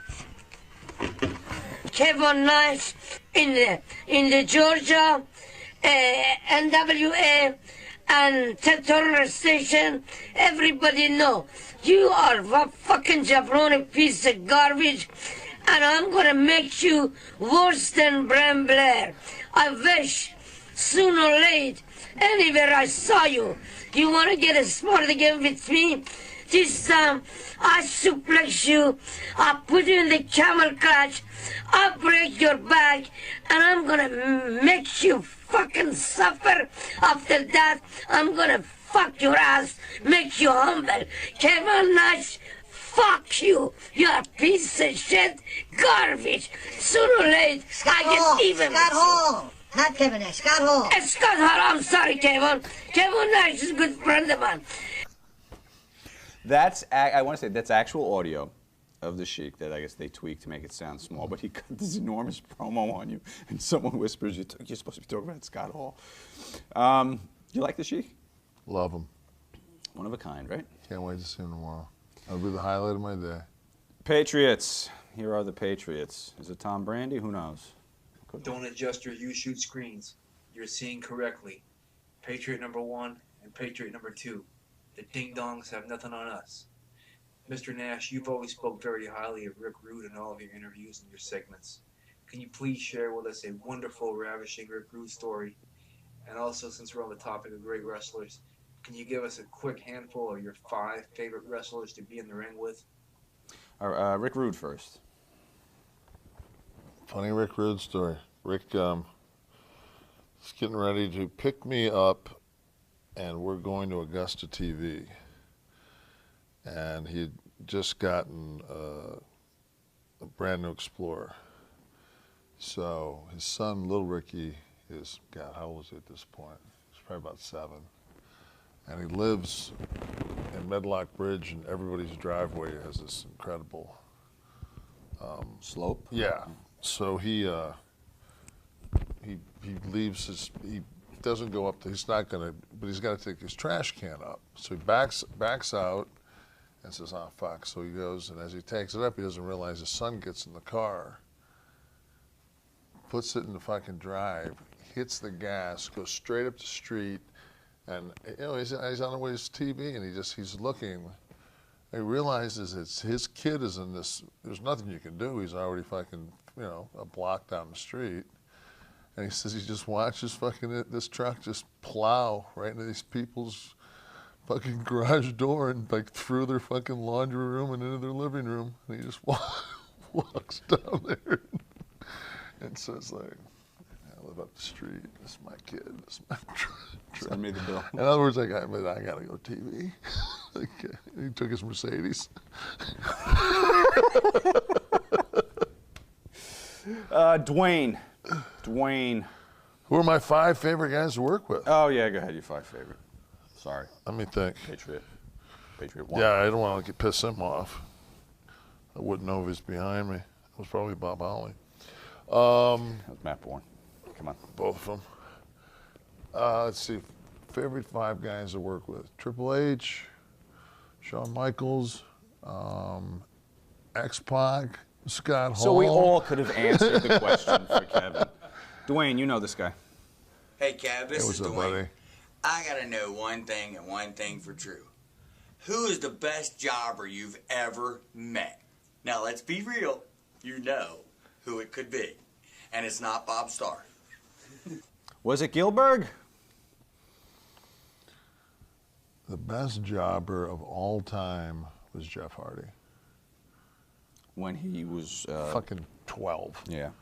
C: Kevin Nash in the Georgia NWA and Ted Turner station, everybody know you are a fucking jabroni piece of garbage, and I'm gonna make you worse than Bram Blair. I wish sooner or late, anywhere I saw you, you wanna get a sport again with me? This time, I suplex you, I put you in the camel clutch, I break your back, and I'm gonna make you fucking suffer. After that, I'm gonna fuck your ass, make you humble. Kevin Nash, fuck you. You're a piece of shit, garbage. Sooner or late, I get even
E: Scott
C: with
E: Hall.
C: you.
E: Not Kevin Nash, Scott Hall.
C: Scott Hall, I'm sorry, Kevin. Kevin Nash is a good friend of mine.
M: I want to say that's actual audio of the Sheik that I guess they tweaked to make it sound small, but he cut this enormous promo on you, and someone whispers, you're supposed to be talking about Scott Hall. You like the Sheik?
B: Love him.
M: One of a kind, right?
B: Can't wait to see him tomorrow. That'll be the highlight of my day.
M: Patriots. Here are the Patriots. Is it Tom Brady? Who knows?
W: Don't adjust your YouShoot screens. You're seeing correctly. Patriot number 1 and Patriot number 2. The ding-dongs have nothing on us. Mr. Nash, you've always spoke very highly of Rick Rude in all of your interviews and your segments. Can you please share with us a wonderful, ravishing Rick Rude story? And also, since we're on the topic of great wrestlers, can you give us a quick handful of your 5 favorite wrestlers to be in the ring with?
M: Rick Rude first.
B: Funny Rick Rude story. Rick is getting ready to pick me up, and we're going to Augusta TV. And he'd just gotten a brand new Explorer. So his son, little Ricky, is, God, how old is he at this point? He's probably about 7. And he lives in Medlock Bridge, and everybody's driveway has this incredible
M: slope.
B: Yeah. So he leaves his. He doesn't go up. He's not gonna. But he's got to take his trash can up. So he backs out, and says, "Oh fuck!" So he goes, and as he takes it up, he doesn't realize his son gets in the car, puts it in the fucking drive, hits the gas, goes straight up the street. And you know he's on the way to his TV, and he's looking. He realizes it's his kid is in this. There's nothing you can do. He's already fucking a block down the street, and he says he just watches fucking this truck just plow right into these people's fucking garage door and like through their fucking laundry room and into their living room, and he just walks down there and says like. I live up the street. This is my kid. This is my truck.
M: Send me the bill.
B: In other words, I gotta go TV. He took his Mercedes.
M: Dwayne.
B: Who are my 5 favorite guys to work with?
M: Oh yeah, go ahead. Your 5 favorite. Sorry.
B: Let me think.
M: Patriot 1.
B: Yeah, I don't want to piss him off. I wouldn't know if he's behind me. It was probably Bob Holly.
M: That was Matt Bourne. Come on.
B: Both of them. Let's see. Favorite 5 guys to work with. Triple H, Shawn Michaels, X-Pac, Scott Hall.
M: So we all could have answered the question for Kevin. Dwayne, you know this guy.
E: Hey, Kev, this is
B: What's up,
E: Dwayne.
B: buddy?
E: I gotta know one thing and one thing for true. Who is the best jobber you've ever met? Now, let's be real. You know who it could be. And it's not Bob Starr.
M: Was it Gilbert?
B: The best jobber of all time was Jeff Hardy.
M: When he was...
B: fucking 12.
M: Yeah.
B: It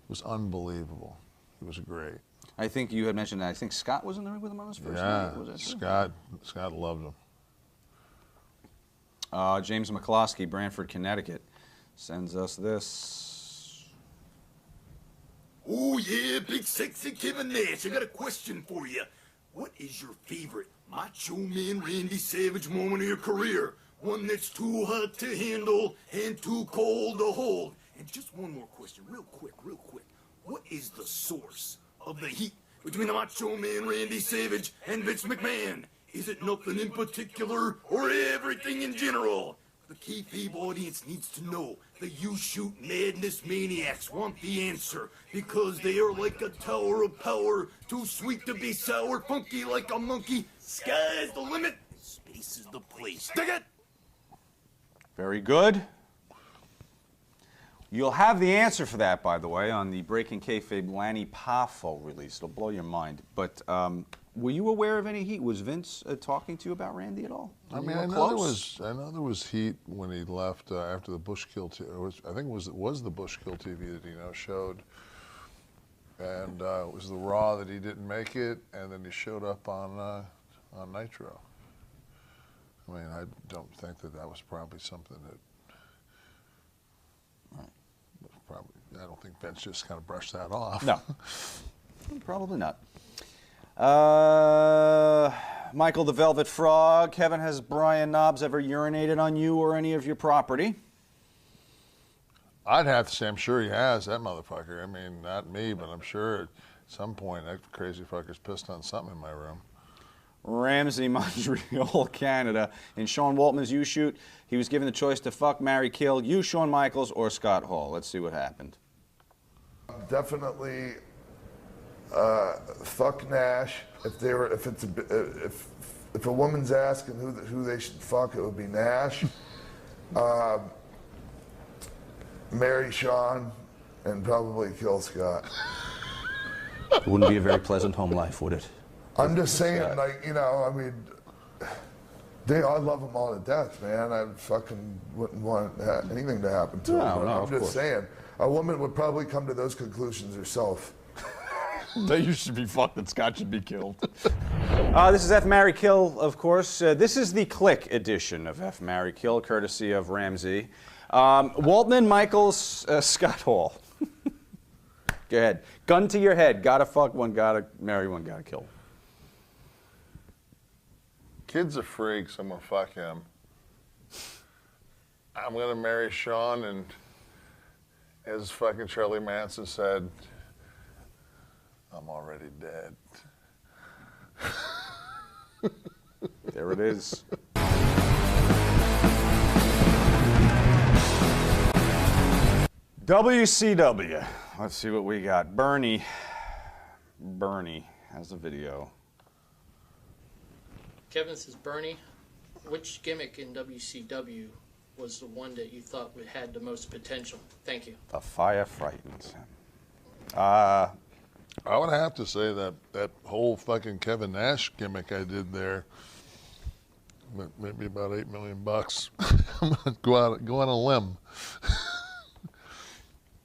B: was unbelievable. It was great.
M: I think you had mentioned that. I think Scott was in the ring with him on his first
B: Yeah,
M: night. Was that true?
B: Scott loved him.
M: James McCloskey, Branford, Connecticut, sends us this.
F: Oh yeah, Big Sexy Kevin Nash, I got a question for you. What is your favorite Macho Man Randy Savage moment of your career? One that's too hot to handle and too cold to hold. And just one more question, real quick. What is the source of the heat between the Macho Man Randy Savage and Vince McMahon? Is it nothing in particular or everything in general? The kayfabe audience needs to know. The YouShoot madness maniacs want the answer because they are like a tower of power, too sweet to be sour, funky like a monkey. Sky's the limit. Space is the place. Dig it!
M: Very good. You'll have the answer for that, by the way, on the Breaking Kayfabe Lanny Poffo release. It'll blow your mind. But were you aware of any heat? Was Vince talking to you about Randy at all?
B: I mean, I know there was heat when he left after the Bushkill. I think it was the Bushkill TV that showed, and it was the Raw that he didn't make it, and then he showed up on Nitro. I mean, I don't think that was probably something that. I don't think Vince just kind of brushed that off.
M: No, probably not. Michael the Velvet Frog. Kevin, has Brian Knobs ever urinated on you or any of your property?
B: I'd have to say, I'm sure he has, that motherfucker. I mean, not me, but I'm sure at some point that crazy fucker's pissed on something in my room.
M: Ramsey, Montreal, Canada. In Sean Waltman's YouShoot, he was given the choice to fuck, marry, kill you, Shawn Michaels, or Scott Hall. Let's see what happened.
H: Definitely fuck Nash. If a woman's asking who they should fuck, it would be Nash. Marry Shawn, and probably kill Scott.
M: It wouldn't be a very pleasant home life, would it?
H: I'm just saying, I mean, I love them all to death, man. I fucking wouldn't want anything to happen to them. I'm just saying, a woman would probably come to those conclusions herself.
M: That you should be fucked and Scott should be killed. This is F. Marry Kill, of course. This is the Click edition of F. Marry Kill, courtesy of Ramsey. Waltman, Michaels, Scott Hall. Go ahead. Gun to your head. Gotta fuck one, gotta marry one, gotta kill one.
B: Kid's a freak, so I'm gonna fuck him. I'm gonna marry Sean, and as fucking Charlie Manson said, I'm already dead.
M: There it is. WCW. Let's see what we got. Bernie has a video.
K: Kevin says, Bernie, which gimmick in WCW was the one that you thought had the most potential? Thank you.
M: The fire frightens him.
B: I would have to say that whole fucking Kevin Nash gimmick I did there, maybe about $8 million. I'm gonna go on a limb.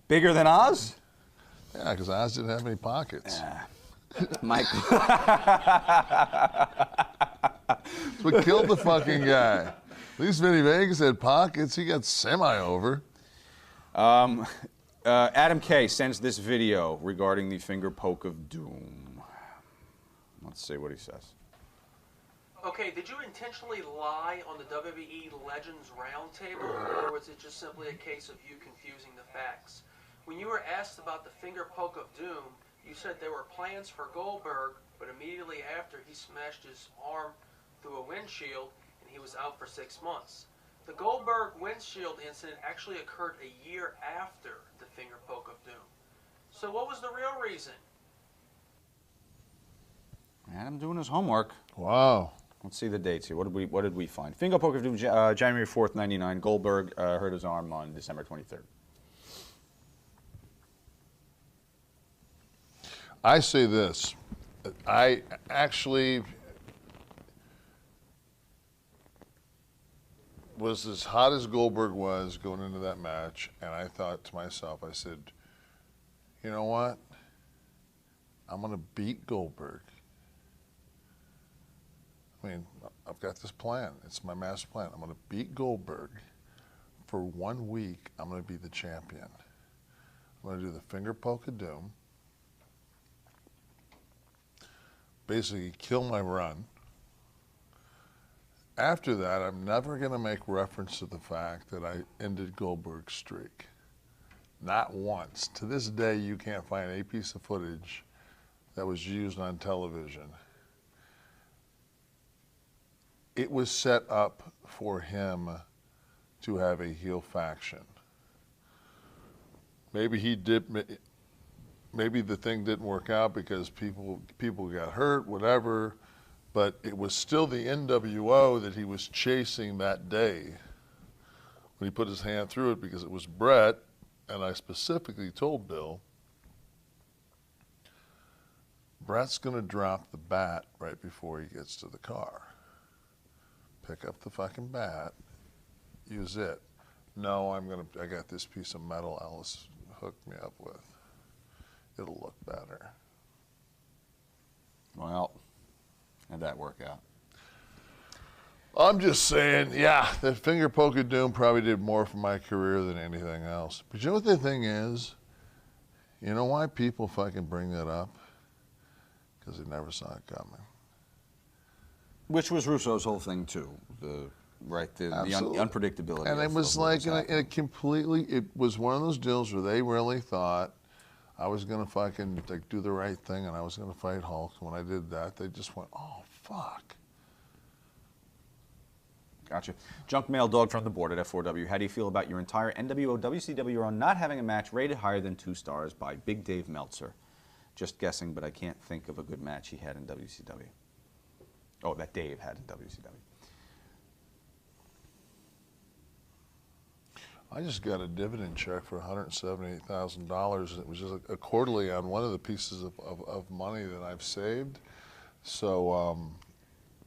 M: Bigger than Oz?
B: Yeah, because Oz didn't have any pockets.
M: Michael.
B: That's what killed the fucking guy. At least Vinny Vegas had pockets. He got semi-over.
M: Adam K. sends this video regarding the finger poke of doom. Let's see what he says.
L: Okay, did you intentionally lie on the WWE Legends Roundtable, or was it just simply a case of you confusing the facts? When you were asked about the finger poke of doom, you said there were plans for Goldberg, but immediately after he smashed his arm through a windshield and he was out for 6 months. The Goldberg windshield incident actually occurred a year after the finger poke of doom. So what was the real reason?
M: Adam doing his homework.
B: Wow.
M: Let's see the dates here. What did we find? Finger poke of doom, January 4th, 99. Goldberg hurt his arm on December 23rd.
B: I say this. I actually was as hot as Goldberg was going into that match, and I thought to myself, I said, you know what? I'm going to beat Goldberg. I mean, I've got this plan. It's my master plan. I'm going to beat Goldberg. For 1 week, I'm going to be the champion. I'm going to do the finger poke of doom. Basically kill my run. After that, I'm never going to make reference to the fact that I ended Goldberg's streak. Not once. To this day, you can't find a piece of footage that was used on television. It was set up for him to have a heel faction. Maybe he did. Maybe the thing didn't work out because people got hurt, whatever, but it was still the NWO that he was chasing that day when he put his hand through it, because it was Brett, and I specifically told Bill, Brett's going to drop the bat right before he gets to the car. Pick up the fucking bat, use it. No, I got this piece of metal Alice hooked me up with. It'll look better.
M: Well, how'd that work out?
B: I'm just saying, yeah, that finger poke of doom probably did more for my career than anything else. But you know what the thing is? You know why people fucking bring that up? Because they never saw it coming.
M: Which was Russo's whole thing too, the unpredictability.
B: And it was like it was one of those deals where they really thought I was gonna fucking do the right thing, and I was gonna fight Hulk. When I did that, they just went, "Oh fuck."
M: Gotcha. Junk Mail Dog from the board at F4W. How do you feel about your entire NWO WCW run not having a match rated higher than 2 stars by Big Dave Meltzer? Just guessing, but I can't think of a good match he had in WCW. Oh, that Dave had in WCW.
B: I just got a dividend check for $178,000. It was just a quarterly on one of the pieces of money that I've saved. So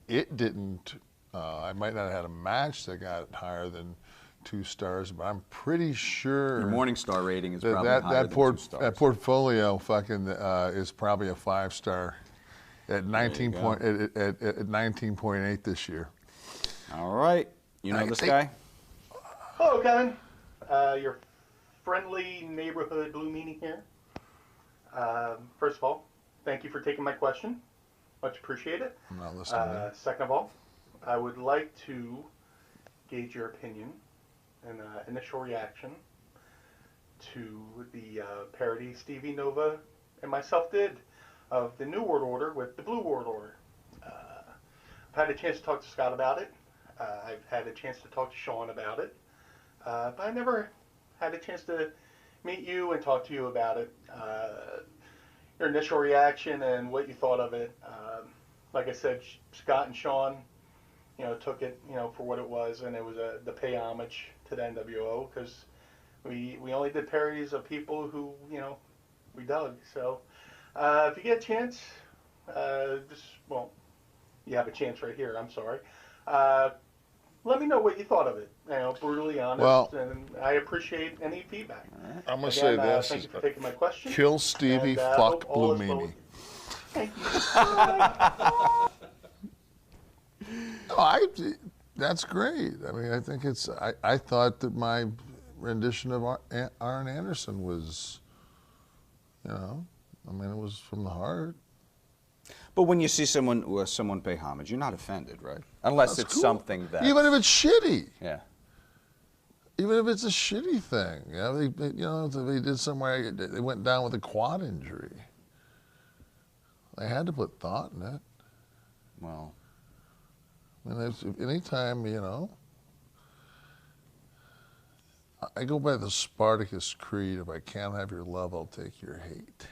B: it didn't, I might not have had a match that got higher than 2 stars, but I'm pretty sure
M: your Morningstar rating is probably higher than 2 stars.
B: That portfolio fucking is probably a 5-star at 19.8 this year.
M: All right. You know this guy?
N: Hello, Kevin.
J: your friendly neighborhood Blue Meanie here. First of all, thank you for taking my question. Much appreciated.
B: I'm not listening.
J: Second of all, I would like to gauge your opinion and initial reaction to the parody Stevie Nova and myself did of the New World Order with the Blue World Order. I've had a chance to talk to Scott about it. I've had a chance to talk to Sean about it. But I never had a chance to meet you and talk to you about it. Your initial reaction and what you thought of it. Like I said, Scott and Sean, took it, for what it was, and it was the pay homage to the NWO, because we only did parodies of people who, we dug. So if you get a chance, you have a chance right here. I'm sorry. Let me know what you thought of it. Brutally honest, and I appreciate any feedback.
B: I'm going to say this.
J: Thank you for taking my question.
B: Kill Stevie,
J: and,
B: fuck
J: hope all
B: Blue
J: is well
B: Meanie.
J: with you. Thank you.
B: That's great. I mean, I think it's. I thought that my rendition of Arn Anderson was, it was from the heart.
M: But when you see someone pay homage, you're not offended, right? Unless
B: That's
M: it's
B: cool.
M: something that.
B: Even if it's shitty.
M: Yeah.
B: Even if it's a shitty thing. They did somewhere. They went down with a quad injury. They had to put thought in it.
M: Well.
B: I mean, anytime, I go by the Spartacus creed: if I can't have your love, I'll take your hate.